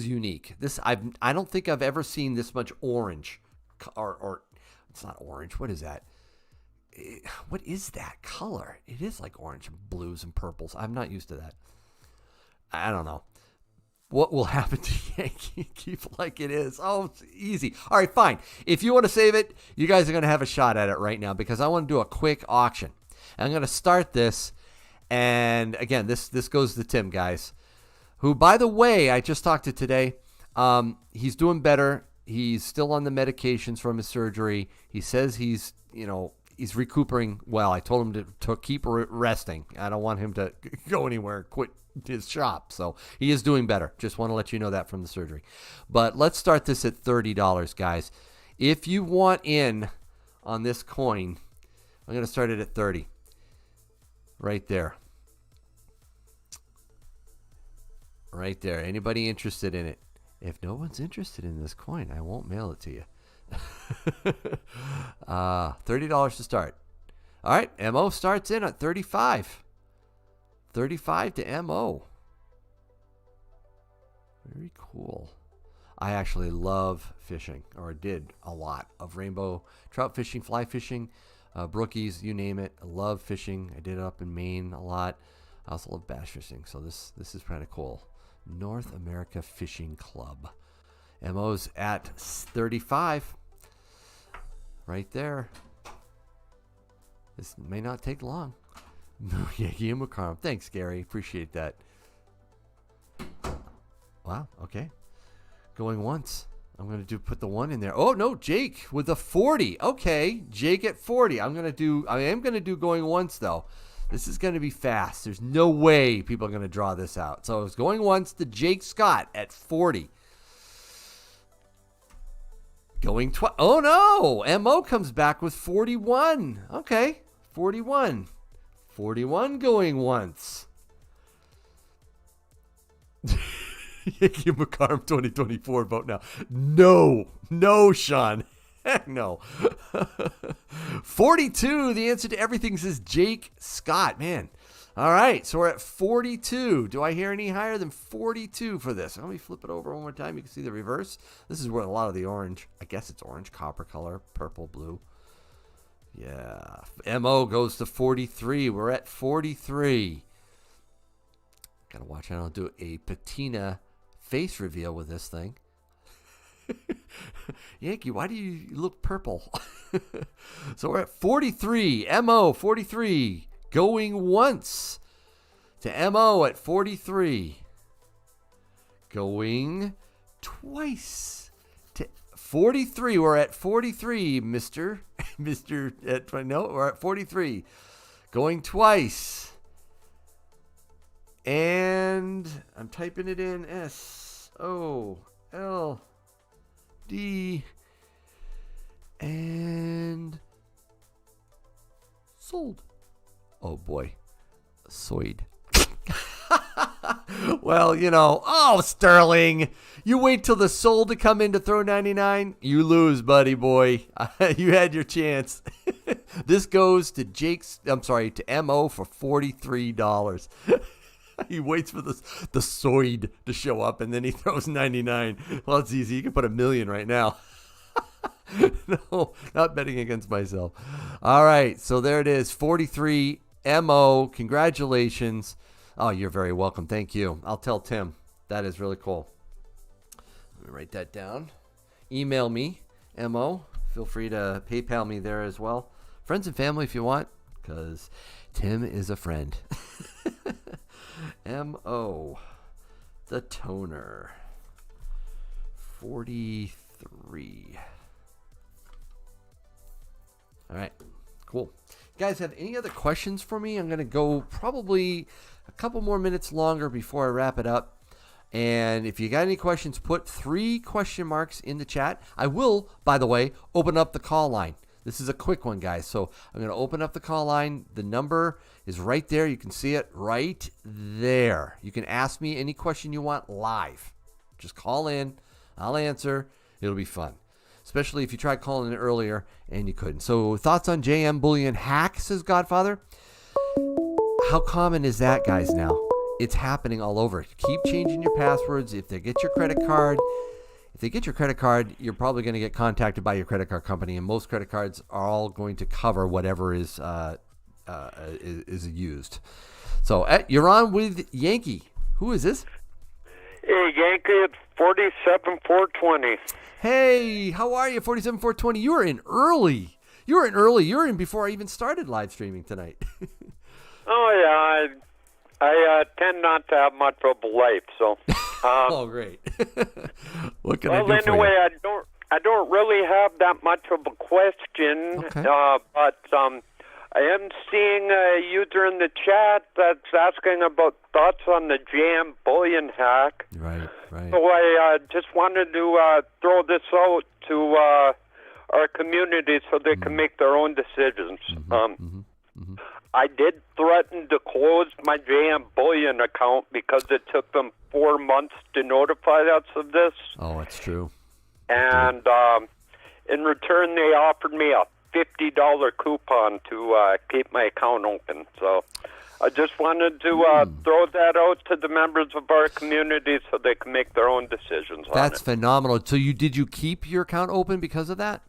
unique. I don't think I've ever seen this much orange or it's not orange. What is that? What is that color? It is like orange and blues and purples. I'm not used to that. I don't know. What will happen to Yankee? Keep like it is. Oh, it's easy. All right, fine. If you want to save it, you guys are going to have a shot at it right now because I want to do a quick auction. I'm going to start this. And again, this goes to Tim, guys, who, by the way, I just talked to today. He's doing better. He's still on the medications from his surgery. He says he's recuperating well. I told him to keep resting. I don't want him to go anywhere and quit his shop. So he is doing better. Just want to let you know that from the surgery. But let's start this at $30, guys. If you want in on this coin, I'm going to start it at 30. Right there. Right there. Anybody interested in it? If no one's interested in this coin, I won't mail it to you. $30 to start. All right, MO starts in at 35. 35 to MO. Very cool. I actually love fishing, or did a lot of rainbow trout fishing, fly fishing, brookies, you name it. I love fishing. I did it up in Maine a lot. I also love bass fishing, so this is kind of cool. North America Fishing Club. MO's at 35. Right there. This may not take long. Yankee and Mukarram. Thanks, Gary. Appreciate that. Wow. Okay. Going once. I'm going to put the 1 in there. Oh, no. Jake with a 40. Okay. Jake at 40. I am going to do going once, though. This is going to be fast. There's no way people are going to draw this out. So it's going once to Jake Scott at 40. Going twice. Oh, no. MO comes back with 41. Okay. 41. 41 going once. Yankee Mukarram 2024 vote now. No, Sean. Heck no. 42. The answer to everything says Jake Scott. Man. All right. So we're at 42. Do I hear any higher than 42 for this? Let me flip it over one more time. You can see the reverse. This is where a lot of the orange, I guess it's orange, copper color, purple, blue. Yeah. MO goes to 43. We're at 43. Gotta watch. I don't do a patina face reveal with this thing. Yankee, why do you look purple? So we're at 43. MO 43. Going once to MO at 43. Going twice to 43. We're at 43, Mr. We're at 43. Going twice. And I'm typing it in SOLD. And sold. Oh boy. Soid. Well, Sterling, you wait till the sold to come in to throw 99. You lose, buddy boy. You had your chance. This goes to to MO for $43. He waits for the soid to show up, and then he throws 99. Well, it's easy. You can put $1 million right now. No, not betting against myself. All right, so there it is, 43 MO. Congratulations. Oh, you're very welcome. Thank you. I'll tell Tim. That is really cool. Let me write that down. Email me, MO. Feel free to PayPal me there as well. Friends and family if you want, because Tim is a friend. MO, the toner, 43. All right, cool. You guys have any other questions for me? I'm going to go probably a couple more minutes longer before I wrap it up. And if you got any questions, put 3 question marks in the chat. I will, by the way, open up the call line. This is a quick one, guys. So I'm going to open up the call line. The number is right there. You can see it right there. You can ask me any question you want live. Just call in. I'll answer. It'll be fun, especially if you tried calling in earlier and you couldn't. So thoughts on JM Bullion hack, says Godfather. How common is that, guys, now? It's happening all over. Keep changing your passwords. If they get your credit card, if they get your credit card, you're probably going to get contacted by your credit card company, and most credit cards are all going to cover whatever is used. So you're on with Yankee. Who is this? Hey, Yankee, it's 47420. Hey, how are you, 47420? You were in early. You were in before I even started live streaming tonight. Oh, yeah, I tend not to have much of a life, so. Oh, great. What can I do for you? Well, anyway, I don't really have that much of a question, okay. But I am seeing a user in the chat that's asking about thoughts on the JM Bullion hack. Right. So I just wanted to throw this out to our community so they can make their own decisions. I did threaten to close my JM Bullion account because it took them 4 months to notify us of this. Oh, it's true. And in return, they offered me a $50 coupon to keep my account open. So I just wanted to throw that out to the members of our community so they can make their own decisions on it. That's phenomenal. So did you keep your account open because of that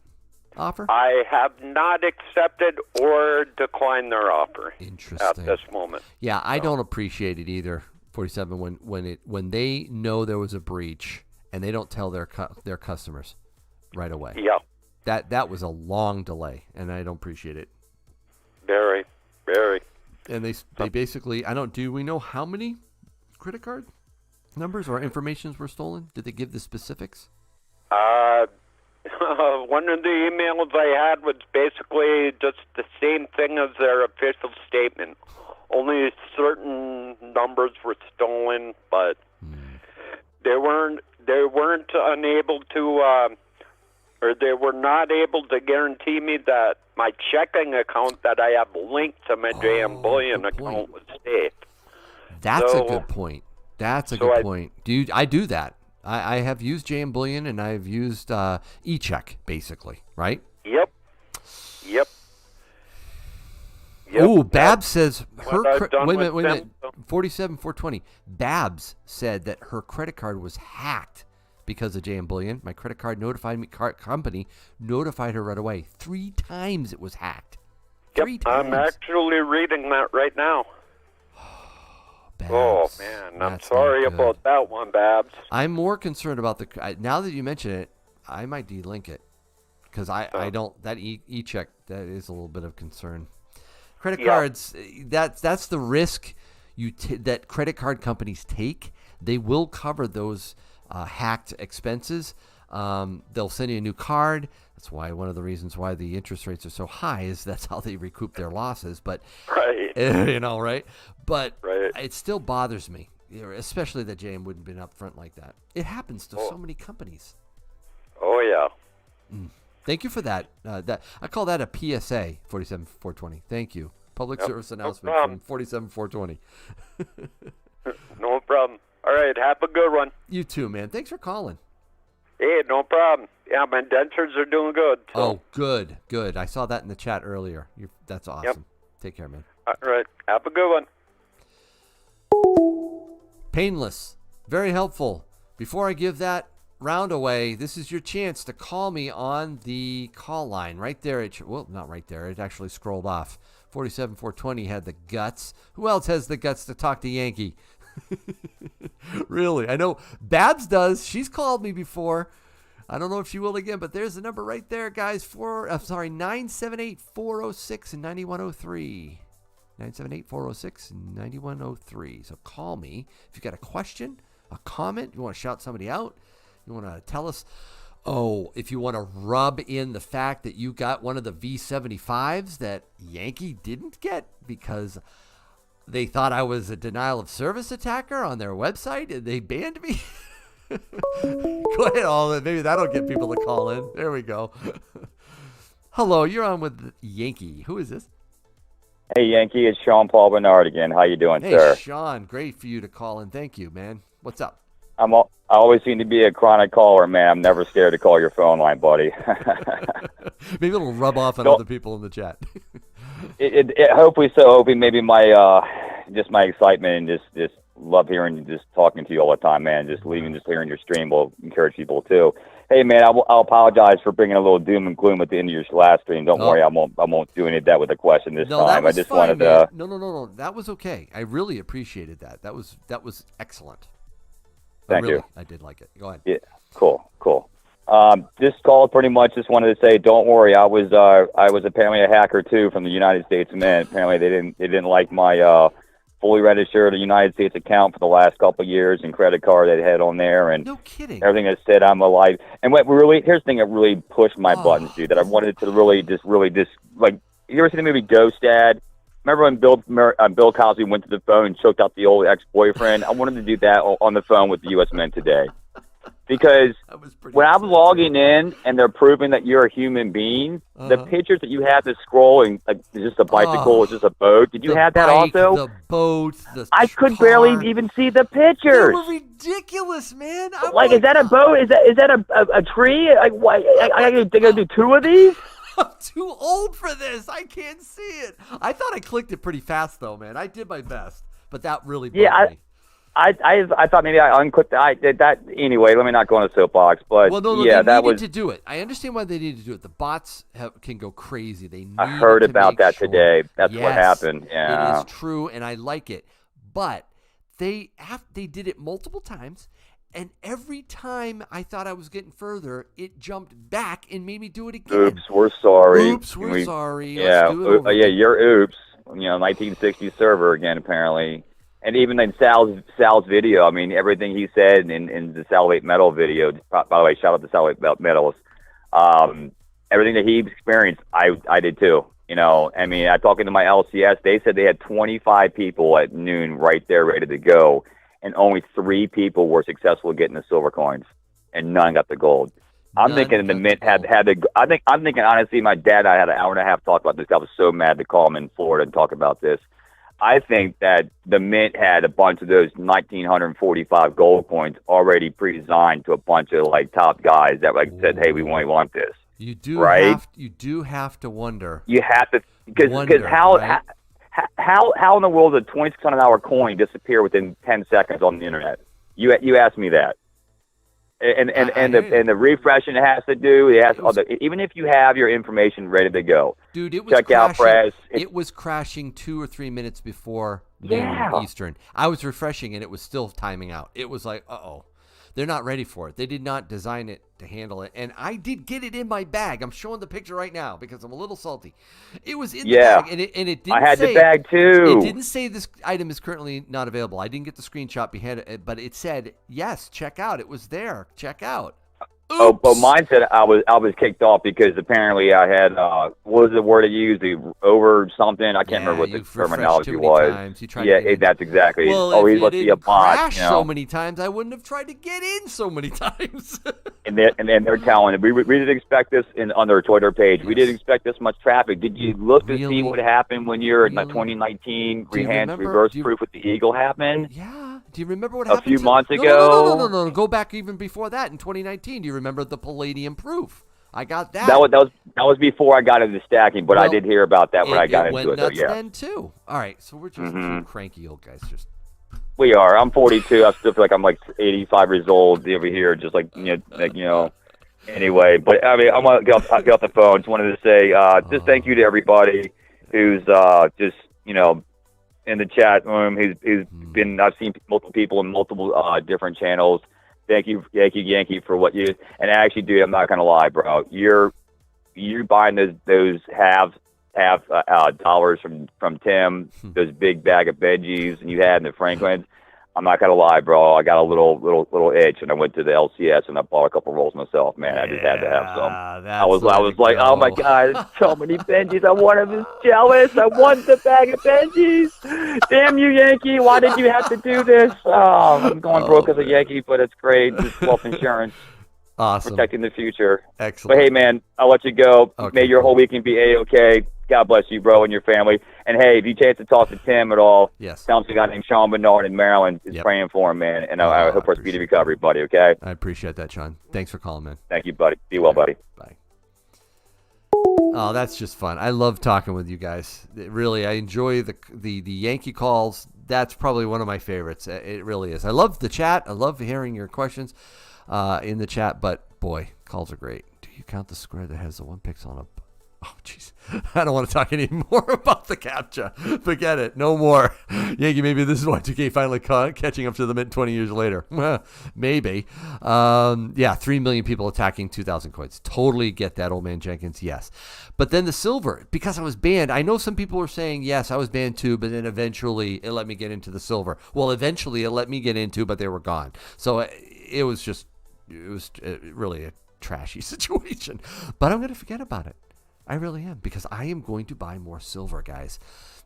offer? I have not accepted or declined their offer. Interesting. At this moment. Yeah, I don't appreciate it either, 47, when they know there was a breach and they don't tell their customers right away. Yeah. That was a long delay, and I don't appreciate it. Very, very. And they basically, do we know how many credit card numbers or informations were stolen? Did they give the specifics? One of the emails I had was basically just the same thing as their official statement. Only certain numbers were stolen, but they weren't unable to, or they were not able to guarantee me that my checking account that I have linked to my JM Bullion account was safe. That's a good point. That's a good point. Dude, I do that. I have used JM Bullion and I've used eCheck, basically, right? Yep. Oh, Babs says wait a minute. 47420. Babs said that her credit card was hacked because of JM Bullion. My credit card company notified her right away. 3 times it was hacked. Yep, 3 times. I'm actually reading that right now. Babs, oh, man, I'm sorry about that one, Babs. I'm more concerned about now that you mention it, I might delink it because I don't, that e-check, that is a little bit of concern. Credit cards, that's the risk that credit card companies take. They will cover those hacked expenses. They'll send you a new card. That's why one of the reasons why the interest rates are so high is that's how they recoup their losses. But right. But it still bothers me, especially that JM wouldn't have been upfront like that. It happens to so many companies. Oh yeah. Thank you for that. I call that a PSA, 47420. Thank you. Public service announcement from 47420. No problem. All right, have a good one. You too, man. Thanks for calling. Hey, no problem. Yeah, my dentures are doing good. So. Oh, good. I saw that in the chat earlier. That's awesome. Yep. Take care, man. All right, have a good one. Painless. Very helpful. Before I give that round away, this is your chance to call me on the call line. Right there. Not right there. It actually scrolled off. 47420 had the guts. Who else has the guts to talk to Yankee? Really? I know Babs does. She's called me before. I don't know if she will again, but there's the number right there, guys. 978-406-9103. 978-406-9103. So call me if you got a question, a comment, you want to shout somebody out, you want to tell us, if you want to rub in the fact that you got one of the V75s that Yankee didn't get because they thought I was a denial of service attacker on their website and they banned me. Go ahead, maybe that'll get people to call in. There we go. Hello, you're on with Yankee. Who is this? Hey, Yankee, it's Sean Paul Bernard again. How you doing, sir? Hey, Sean, great for you to call in. Thank you, man. What's up? I always seem to be a chronic caller, man. I'm never scared to call your phone line, buddy. Maybe it'll rub off on other people in the chat. It hopefully so. Hopefully maybe my excitement and just love hearing just talking to you all the time, man. Just hearing your stream will encourage people too. Hey, man, I'll apologize for bringing a little doom and gloom at the end of your last stream. Don't worry, I won't do any of that with a question this time. I just wanted to. No. That was okay. I really appreciated that. That was excellent. Thank you. I did like it. Go ahead. Yeah, cool. This call pretty much just wanted to say, don't worry. I was apparently a hacker too from the United States Mint. Apparently they didn't like my fully registered United States account for the last couple of years and credit card they had on there, and no kidding. Everything that said I'm alive. And here's the thing that really pushed my buttons, dude. That I wanted to really just like. You ever seen the movie Ghost Dad? Remember when Bill Cosby went to the phone and choked out the old ex-boyfriend? I wanted to do that on the phone with the U.S. Mint today. Because when I'm logging in and they're proving that you're a human being, the pictures that you have to scroll and like is just a bicycle, is just a boat. Did you have that also? The boat, I could barely even see the pictures. They were ridiculous, man. Is that a boat? Is that a tree? Like, why? I gotta do two of these? I'm too old for this. I can't see it. I thought I clicked it pretty fast though, man. I did my best, but that really bugged me. I thought maybe I unclicked. I did that anyway. Let me not go on a soapbox, but they needed to do it. I understand why they needed to do it. The bots can go crazy. I heard about that today. That's what happened. Yeah, it is true, and I like it. But they did it multiple times, and every time I thought I was getting further, it jumped back and made me do it again. Oops, we're sorry. Oops, we're sorry. Yeah, you're oops. 1960 server again apparently. And even in Sal's video, I mean, everything he said in the Salvate Metal video, by the way, shout out to Salvate Metals, everything that he experienced, I did too. I mean, I talking to my LCS, they said they had 25 people at noon right there ready to go, and only 3 people were successful getting the silver coins, and none got the gold. I'm thinking the Mint had to. I'm thinking honestly, my dad and I had an hour and a half talk about this. I was so mad to call him in Florida and talk about this. I think that the Mint had a bunch of those 1,945 gold coins already pre-designed to a bunch of like top guys that said, "Hey, we want this." You do have to wonder. You have to because how in the world did a $2,600 coin disappear within 10 seconds on the internet? You asked me that. And the refreshing it has to do. Even if you have your information ready to go, dude, it was check out press. It was crashing 2 or 3 minutes before noon Eastern. I was refreshing and it was still timing out. It was like, they're not ready for it. They did not design it to handle it. And I did get it in my bag. I'm showing the picture right now because I'm a little salty. It was in the bag, and it didn't. I had the bag too. It didn't say this item is currently not available. I didn't get the screenshot behind it, but it said yes. Check out. It was there. Check out. Oops. Oh, but mine said I was kicked off because apparently I had what was the word I used? Over something. I can't remember what the terminology was. That's exactly. Well, he must be a bot. Crashed so many times, I wouldn't have tried to get in so many times. and they're telling it. We didn't expect this on their Twitter page. Yes. We didn't expect this much traffic. Did you look to see what happened when you're in 2019 reverse proof with the Eagle happened? Yeah. Do you remember what happened? A few months ago? No. Go back even before that in 2019. Do you remember the Palladium proof? I got that. That was before I got into stacking, but I did hear about that when I got into it. It went nuts then too. All right, so we're just two cranky old guys. We are. I'm 42. I still feel like I'm like 85 years old over here, just Anyway, but I mean, I'm gonna get off the phone. Just wanted to say, just thank you to everybody who's in the chat room. Who's been. I've seen multiple people in multiple different channels. Thank you, Yankee, for what you. And actually, dude, I'm not gonna lie, bro. You're buying those half dollars from Tim, those big bag of veggies, and you had in the Franklins. I'm not gonna lie, bro. I got a little itch, and I went to the LCS and I bought a couple rolls myself. Man, I just had to have some. I was like, oh my god, there's so many Benjis. I was jealous. I want the bag of Benjis. Damn you, Yankee! Why did you have to do this? Oh, I'm going broke as a Yankee, but it's great. It's wealth insurance. Awesome. Protecting the future. Excellent. But hey, man, I'll let you go. Okay, May your whole weekend be A-okay. God bless you, bro, and your family. And hey, if you chance to talk to Tim at all, sounds like a guy named Sean Bernard in Maryland is praying for him, man. And I hope for a speedy recovery, buddy, okay? I appreciate that, Sean. Thanks for calling, man. Thank you, buddy. Be well, buddy. Bye. Oh, that's just fun. I love talking with you guys. Really, I enjoy the Yankee calls. that's probably one of my favorites. It really is. I love the chat. I love hearing your questions in the chat. But boy, calls are great. Do you count the square that has the 1 pixel on a? Oh, jeez. I don't want to talk anymore about the CAPTCHA. Forget it. No more. Yankee, maybe this is why 2K finally catching up to the mint 20 years later. Maybe. 3 million people attacking 2,000 coins. Totally get that, old man Jenkins. Yes. But then the silver, because I was banned. I know some people were saying, yes, I was banned too, but then eventually it let me get into the silver. Well, eventually it let me get into, but they were gone. So it was really a trashy situation. But I'm going to forget about it. I really am, because I am going to buy more silver, guys.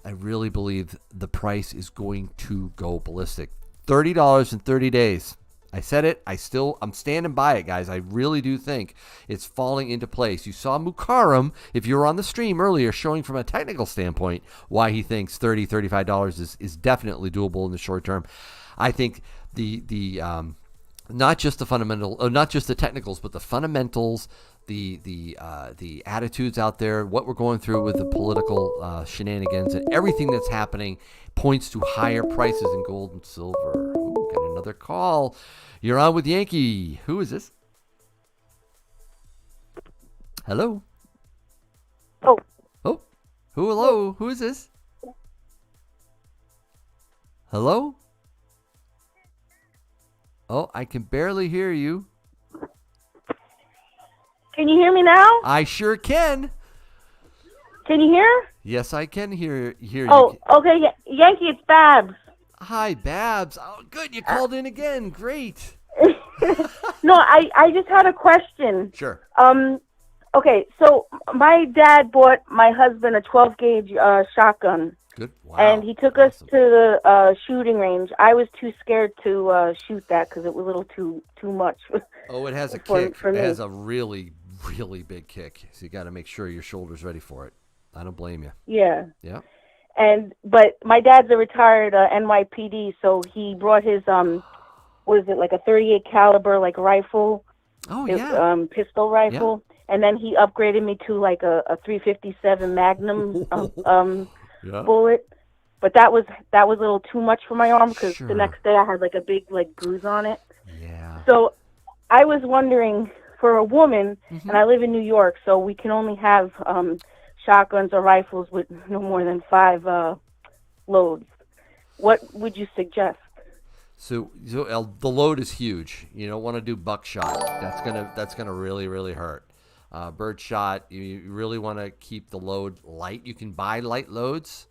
I really believe the price is going to go ballistic. $30 in 30 days. I said it. I'm standing by it, guys. I really do think it's falling into place. You saw Mukarram, if you were on the stream earlier, showing from a technical standpoint why he thinks $30, $35 is definitely doable in the short term. I think the not just the fundamental, not just the technicals, but the fundamentals, the attitudes out there, what we're going through with the political shenanigans and everything that's happening points to higher prices in gold and silver. Ooh, got another call. You're on with Yankee. Who is this? Hello? Oh. Hello? Who is this? Hello? Oh, I can barely hear you. Can you hear me now? I sure can. Can you hear? Yes, I can hear you. Oh, okay. Yankee, it's Babs. Hi, Babs. Oh, good. You called in again. Great. No, I just had a question. Sure. Okay, so my dad bought my husband a 12-gauge shotgun. Good. Wow. And he took us to the shooting range. I was too scared to shoot that because it was a little too much. Oh, it has a for kick. It me. has a really, really big kick. So you got to make sure your shoulder's ready for it. I don't blame you. Yeah. Yeah. But my dad's a retired NYPD, so he brought his what is it, like a 38 caliber like rifle? Oh yeah. Pistol rifle, and then he upgraded me to like a 357 Magnum bullet. But that was a little too much for my arm because the next day I had like a big like bruise on it. Yeah. So I was wondering, for a woman, and I live in New York, so we can only have shotguns or rifles with no more than 5 loads. What would you suggest? So the load is huge. You don't want to do buckshot. That's gonna really, really hurt. Bird shot, you really want to keep the load light. You can buy light loads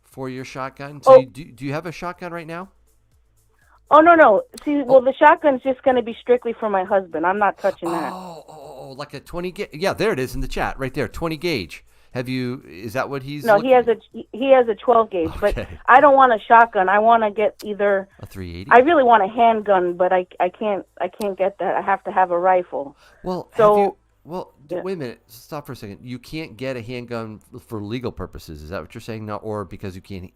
for your shotgun. So do you have a shotgun right now? Oh, no. See, well, the shotgun's just going to be strictly for my husband. I'm not touching that. Oh, like a 20 gauge. Yeah, there it is in the chat right there, 20 gauge. Is that what he's No, he has a 12 gauge, okay. But I don't want a shotgun. I want to get either a 380. I really want a handgun, but I can't get that. I have to have a rifle. Well, wait a minute. Stop for a second. You can't get a handgun for legal purposes. Is that what you're saying? No, or because you can't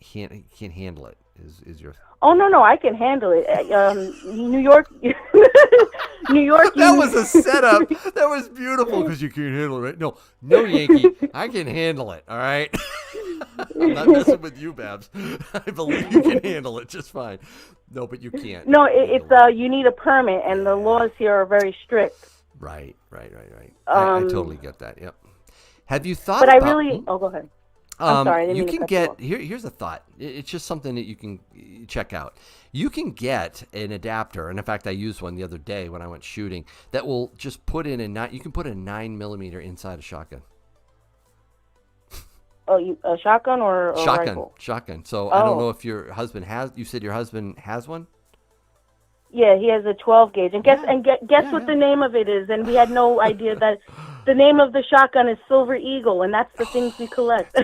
handle it? Is your Oh no, I can handle it. New York, New York. That was a setup. That was beautiful because you can't handle it, right? No, Yankee, I can handle it. All right. I'm not messing with you, Babs. I believe you can handle it just fine. No, but you can't. No, it's you need a permit, and the laws here are very strict. Right. I totally get that. Yep. Have you thought? But go ahead. I'm sorry. I didn't you mean can to get here's a thought. It's just something that you can check out. You can get an adapter, and in fact, I used one the other day when I went shooting. That will just put in you can put a 9mm inside a shotgun. Oh, a shotgun or a rifle? Shotgun. So I don't know if your husband has. You said your husband has one. Yeah, he has a 12 gauge, and guess what the name of it is. And we had no idea that the name of the shotgun is Silver Eagle, and that's the things we collect.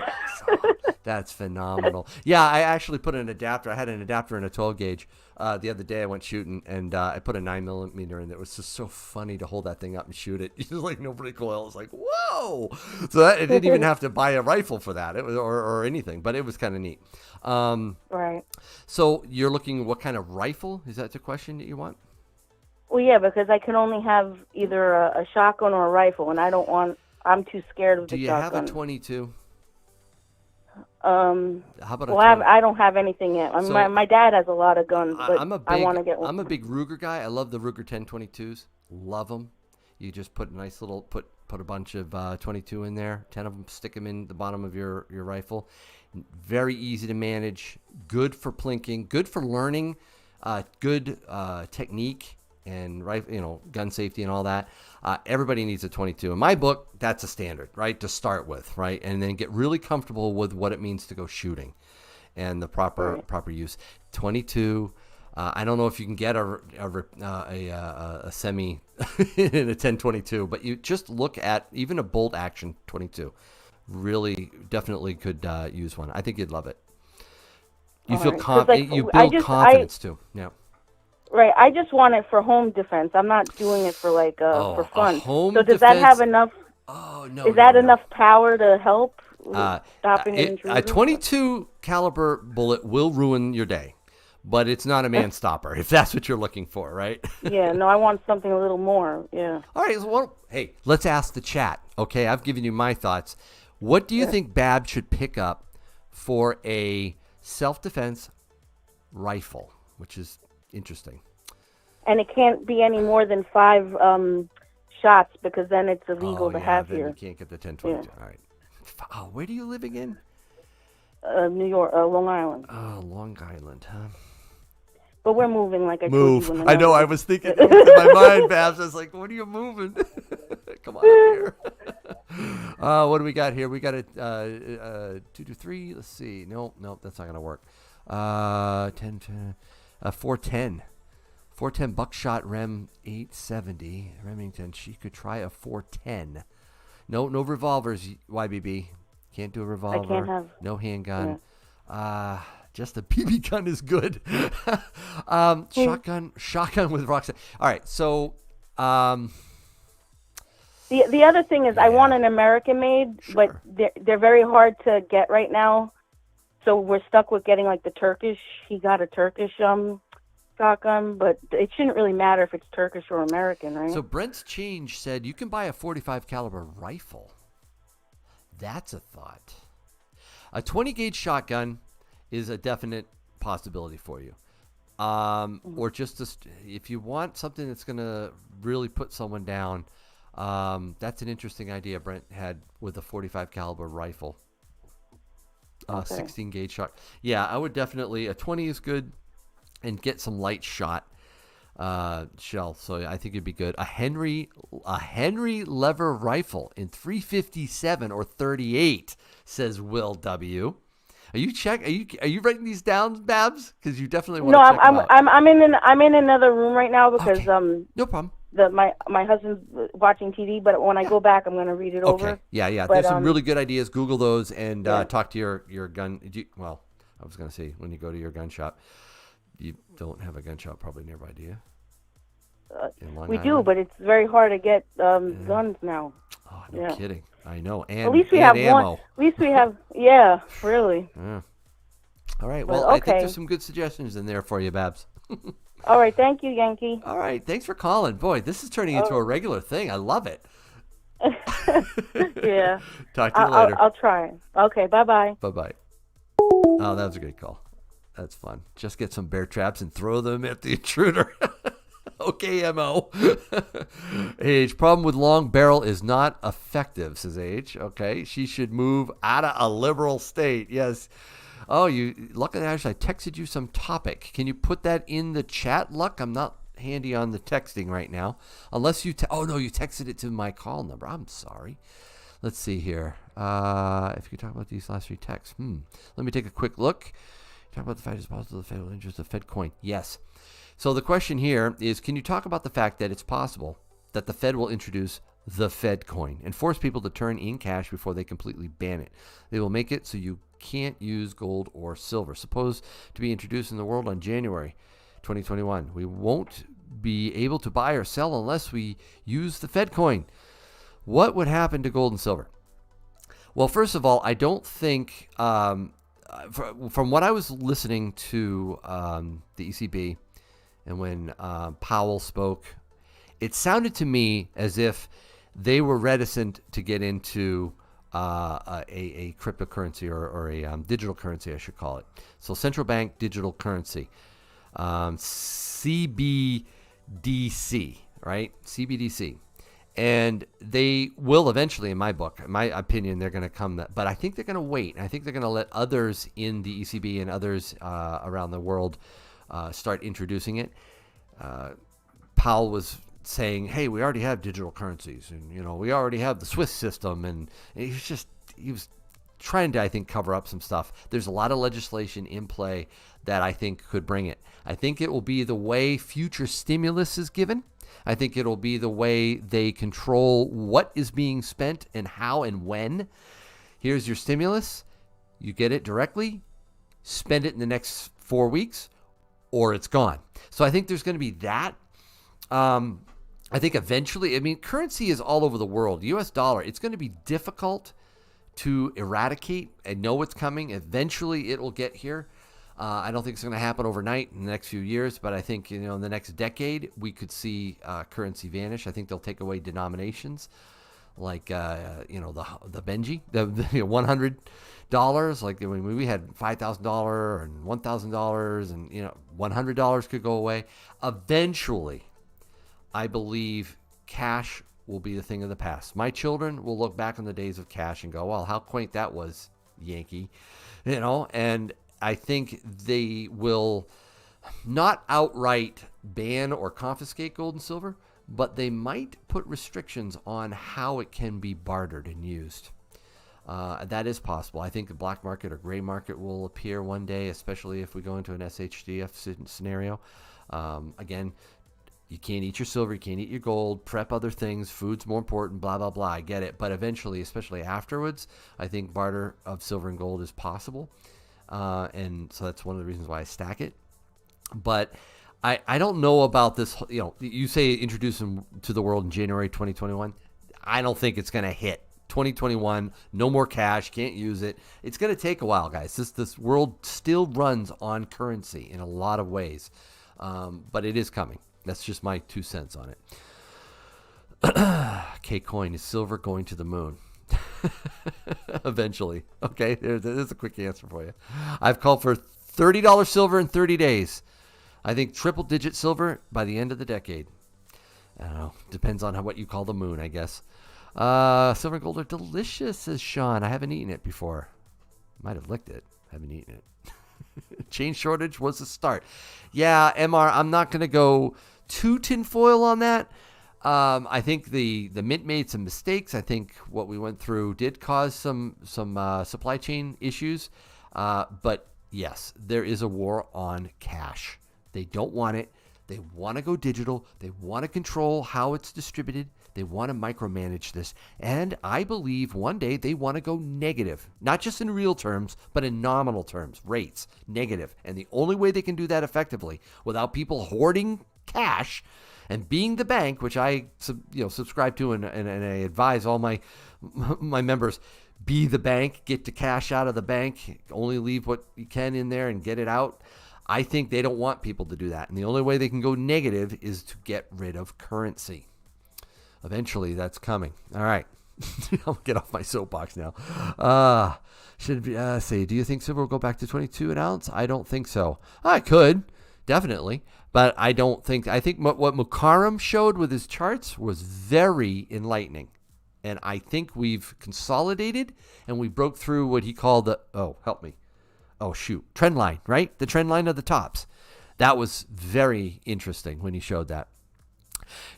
That's phenomenal. Yeah, I actually put an adapter. I had an adapter in a 12 gauge the other day. I went shooting, and I put a 9mm in. It was just so funny to hold that thing up and shoot it. Just like no recoil. It was like, whoa! So I didn't even have to buy a rifle for that. It was or anything, but it was kind of neat. Right. So you're looking what kind of rifle? Is that the question that you want? Well, yeah, because I can only have either a shotgun or a rifle, and I'm too scared of the shotgun. Do you have a 22? How about I don't have anything yet. My dad has a lot of guns, but I want to get one. I'm a big Ruger guy. I love the Ruger 1022s. Love them. You just put a nice little put a bunch of 22 in there. 10 of them, stick them in the bottom of your rifle. Very easy to manage. Good for plinking. Good for learning. Good technique and gun safety and all that. Everybody needs a 22. In my book, that's a standard, right, to start with, right, and then get really comfortable with what it means to go shooting and the proper use. 22. I don't know if you can get a semi in a 1022, but you just look at even a bolt action 22. Really, definitely could use one. I think you'd love it. You feel confident. You build confidence too. Yeah. Right. I just want it for home defense. I'm not doing it for for fun. So does that have enough? Oh no. Is that enough power to help stopping an intruder? A 22 caliber bullet will ruin your day, but it's not a man stopper if that's what you're looking for, right? Yeah. No, I want something a little more. Yeah. All right. Well, hey, let's ask the chat. Okay, I've given you my thoughts. What do you think Bab should pick up for a self-defense rifle, which is interesting? And it can't be any more than 5 shots, because then it's illegal to have here. You can't get the 1022. Yeah. All right. Oh, where do you live again? New York, Long Island. Oh, Long Island, huh? But we're moving, like I told you. I know. I was thinking in my mind, Babs. I was like, "What are you moving? Come on up here." What do we got here? We got a 223. Let's see. Nope, that's not gonna work. 410. 410 buckshot Rem 870 Remington. She could try a 410. No revolvers. YBB can't do a revolver. I can't have. No handgun. Yeah. Just a BB gun is good. Shotgun with rocks. All right, so the other thing is I want an American made, but they're very hard to get right now. So we're stuck with getting like the Turkish. He got a Turkish shotgun, but it shouldn't really matter if it's Turkish or American, right? So Brent's Change said you can buy a 45 caliber rifle. That's a thought. A 20 gauge shotgun is a definite possibility for you. Or just if you want something that's going to really put someone down, that's an interesting idea Brent had with a 45 caliber rifle. 16 gauge shot. Yeah, I would definitely, a 20 is good, and get some light shot shell. So I think it'd be good. A Henry lever rifle in 357 or 38, says Will W. Are you writing these down, Babs? Because you definitely want to check them out. I'm in another room right now because no problem. My husband's watching TV, but when I go back, I'm going to read it over. Yeah. But, there's some really good ideas. Google those and talk to your gun. I was going to say, when you go to your gun shop, you don't have a gun shop probably nearby, do you? We do, but it's very hard to get guns now. Oh, no kidding. I know. And at least we have ammo. At least we have, really. Yeah. All right. Well, I think there's some good suggestions in there for you, Babs. All right. Thank you, Yankee. All right. Thanks for calling. Boy, this is turning into a regular thing. I love it. Yeah. Talk to you later. I'll try. Okay. Bye-bye. Bye-bye. Oh, that was a good call. That's fun. Just get some bear traps and throw them at the intruder. Okay, MO. H, problem with long barrel is not effective, says H. Okay, she should move out of a liberal state. Yes. Oh, luckily, actually, I texted you some topic. Can you put that in the chat, Luck? I'm not handy on the texting right now. Unless you, you texted it to my call number. I'm sorry. Let's see here. If you could talk about these last 3 texts. Let me take a quick look. Talk about the fact it's possible the federal interest of Fed coin. Yes. So the question here is, can you talk about the fact that it's possible that the Fed will introduce the Fed coin and force people to turn in cash before they completely ban it? They will make it so you can't use gold or silver. Supposed to be introduced in the world on January 2021. We won't be able to buy or sell unless we use the Fed coin. What would happen to gold and silver? Well, first of all, I don't think, from what I was listening to the ECB, and when Powell spoke, it sounded to me as if they were reticent to get into a cryptocurrency or a digital currency, I should call it. So central bank digital currency, CBDC, right? CBDC. And they will eventually, in my book, in my opinion, they're going to come. But I think they're going to wait. I think they're going to let others in the ECB and others around the world start introducing it. Powell was saying, "Hey, we already have digital currencies, and we already have the Swiss system," and he was trying to, I think, cover up some stuff. There's a lot of legislation in play that I think could bring it. I think it will be the way future stimulus is given. I think it'll be the way they control what is being spent and how and when. Here's your stimulus. You get it directly, spend it in the next 4 weeks, or it's gone. So I think there's going to be that. I think eventually, currency is all over the world. US dollar, it's going to be difficult to eradicate. I know it's coming. Eventually, it will get here. I don't think it's going to happen overnight in the next few years, but I think in the next decade we could see currency vanish. I think they'll take away denominations like the Benji, the $100. Like when we had $5,000 and $1,000, and $100 could go away. Eventually, I believe cash will be the thing of the past. My children will look back on the days of cash and go, "Well, how quaint that was, Yankee," and I think they will not outright ban or confiscate gold and silver, but they might put restrictions on how it can be bartered and used. That is possible. I think the black market or gray market will appear one day, especially if we go into an SHDF scenario. Again, you can't eat your silver, you can't eat your gold, prep other things, food's more important, blah, blah, blah. I get it. But eventually, especially afterwards, I think barter of silver and gold is possible. And so that's one of the reasons why I stack it. But I don't know about this. You say introduce them to the world in January 2021. I don't think it's going to hit 2021. No more cash. Can't use it. It's going to take a while, guys. This world still runs on currency in a lot of ways. But it is coming. That's just my 2 cents on it. K-Coin, is silver going to the moon? Eventually. Okay, there's a quick answer for you. I've called for $30 silver in 30 days. I think triple-digit silver by the end of the decade. I don't know. Depends on what you call the moon, I guess. Silver and gold are delicious, says Sean. I haven't eaten it before. Might have licked it. Haven't eaten it. Chain shortage was the start. Yeah, MR, I'm not going to go too tinfoil on that. I think the Mint made some mistakes. I think what we went through did cause some supply chain issues. But yes, there is a war on cash. They don't want it. They want to go digital. They want to control how it's distributed. They want to micromanage this. And I believe one day they want to go negative, not just in real terms, but in nominal terms, rates, negative. And the only way they can do that effectively without people hoarding cash and being the bank, which I subscribe to and I advise all my members, be the bank, get the cash out of the bank, only leave what you can in there and get it out. I think they don't want people to do that. And the only way they can go negative is to get rid of currency. Eventually, that's coming. All right. I'll get off my soapbox now. Should say, do you think silver will go back to 22 an ounce? I don't think so. I could, definitely. But I don't think, I think what Mukarram showed with his charts was very enlightening. And I think we've consolidated and we broke through what he called trend line, right? The trend line of the tops. That was very interesting when he showed that.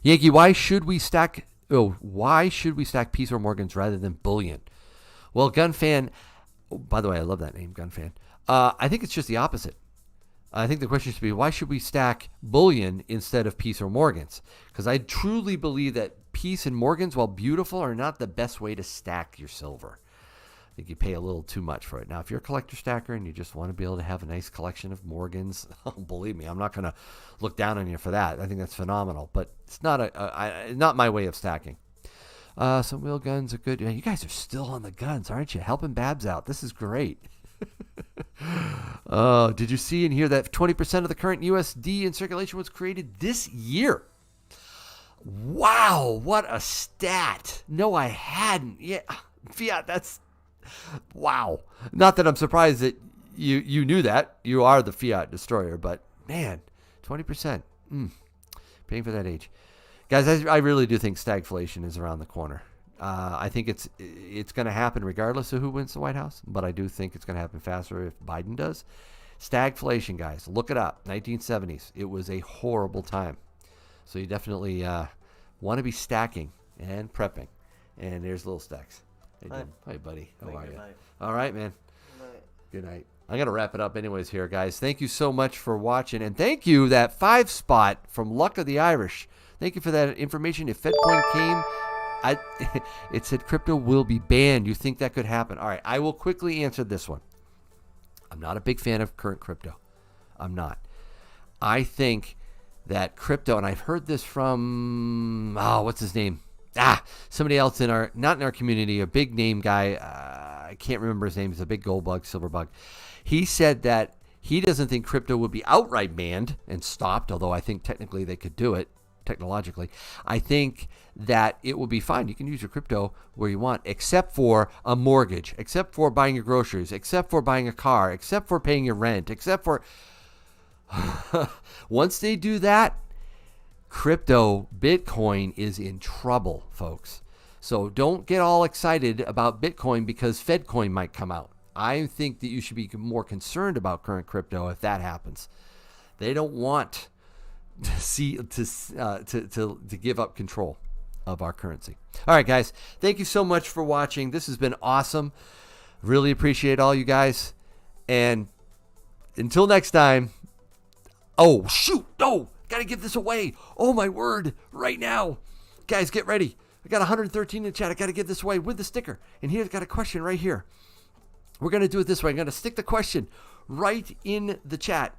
Yankee, why should we stack Peace or Morgans rather than bullion? Well, Gunfan, by the way, I love that name, Gunfan. I think it's just the opposite. I think the question should be, why should we stack bullion instead of Peace or Morgans? Because I truly believe that Peace and Morgans, while beautiful, are not the best way to stack your silver. I think you pay a little too much for it. Now, if you're a collector stacker and you just want to be able to have a nice collection of Morgans, believe me, I'm not going to look down on you for that. I think that's phenomenal, but it's not not my way of stacking. Some wheel guns are good. You guys are still on the guns, aren't you? Helping Babs out. This is great. Did you see and hear that 20% of the current USD in circulation was created this year? Wow, what a stat. No, I hadn't. Yeah, Fiat, that's wow. Not that I'm surprised that you knew that. You are the Fiat destroyer, but man, 20%. Paying for that age. Guys, I really do think stagflation is around the corner. I think it's going to happen regardless of who wins the White House, but I do think it's going to happen faster if Biden does. Stagflation, guys, look it up. 1970s. It was a horrible time. So you definitely want to be stacking and prepping. And there's little stacks. Hi, buddy. How are you? Night. All right, man. Good night. I'm going to wrap it up anyways here, guys. Thank you so much for watching. And thank you, that 5 spot from Luck of the Irish. Thank you for that information. If FedCoin came, it said crypto will be banned. You think that could happen? All right, I will quickly answer this one. I'm not a big fan of current crypto. I'm not. I think that crypto, and I've heard this from, what's his name? Somebody else not in our community, a big name guy. I can't remember his name. He's a big gold bug, silver bug. He said that he doesn't think crypto would be outright banned and stopped, although I think technically they could do it, technologically. I think that it will be fine. You can use your crypto where you want, except for a mortgage, except for buying your groceries, except for buying a car, except for paying your rent, except for... Once they do that, crypto, Bitcoin is in trouble, folks. So don't get all excited about Bitcoin because FedCoin might come out. I think that you should be more concerned about current crypto if that happens. They don't want to give up control of our currency. All right, guys. Thank you so much for watching. This has been awesome. Really appreciate all you guys. And until next time. Oh, shoot. Oh, got to give this away. Oh, my word. Right now. Guys, get ready. I got 113 in the chat. I got to give this away with the sticker. And here's got a question right here. We're going to do it this way. I'm going to stick the question right in the chat.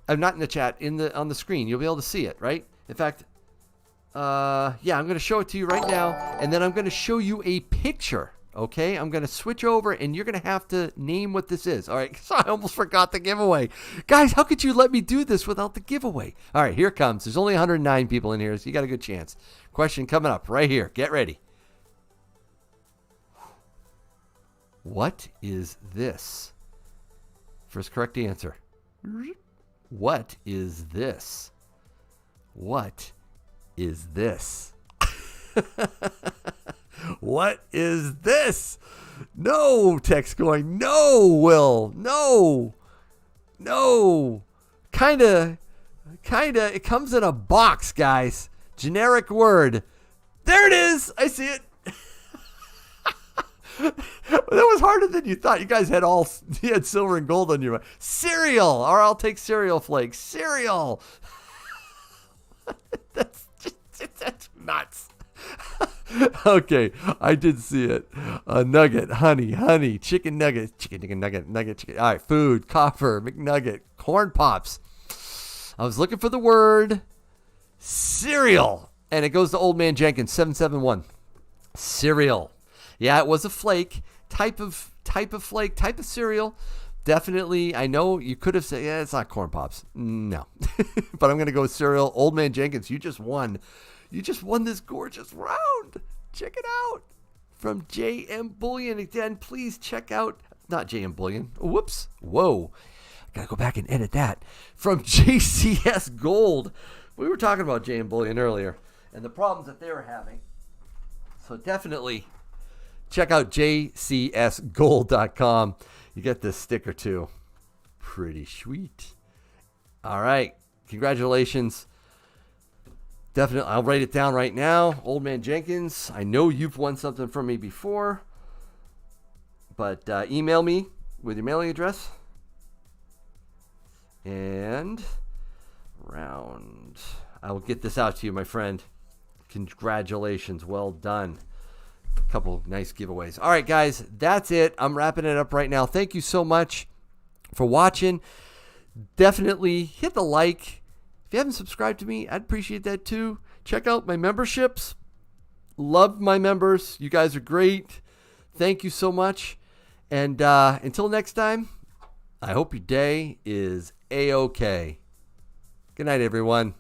Not in the chat, on the screen. You'll be able to see it, right? In fact, I'm going to show it to you right now. And then I'm going to show you a picture. Okay, I'm going to switch over and you're going to have to name what this is. All right, so I almost forgot the giveaway. Guys, how could you let me do this without the giveaway? All right, here it comes. There's only 109 people in here, so you got a good chance. Question coming up right here. Get ready. What is this? First correct answer. What is this? What is this? What is this? No, text going, no, Will, no. Kinda, it comes in a box, guys. Generic word. There it is. I see it. That was harder than you thought. You guys had silver and gold on your mind. Cereal, or I'll take cereal flakes. Cereal. That's nuts. Okay, I did see it. Nugget, honey, chicken nugget, chicken nugget. All right, food, copper, McNugget, corn pops. I was looking for the word cereal, and it goes to Old Man Jenkins 771. Cereal. Yeah, it was a flake, type of flake, type of cereal. Definitely, I know you could have said, yeah, it's not corn pops. No, but I'm gonna go with cereal. Old Man Jenkins, you just won. You just won this gorgeous round. Check it out. From JM Bullion. Again, please check out, not JM Bullion. Whoops. Whoa. Got to go back and edit that. From JCS Gold. We were talking about JM Bullion earlier and the problems that they were having. So definitely check out jcsgold.com. You get this sticker too. Pretty sweet. All right. Congratulations. Definitely, I'll write it down right now. Old Man Jenkins, I know you've won something from me before, but email me with your mailing address. And I will get this out to you, my friend. Congratulations, well done. A couple nice giveaways. All right, guys, that's it. I'm wrapping it up right now. Thank you so much for watching. Definitely hit the like. If you haven't subscribed to me, I'd appreciate that too. Check out my memberships. Love my members. You guys are great. Thank you so much. And until next time, I hope your day is A-OK. Good night, everyone.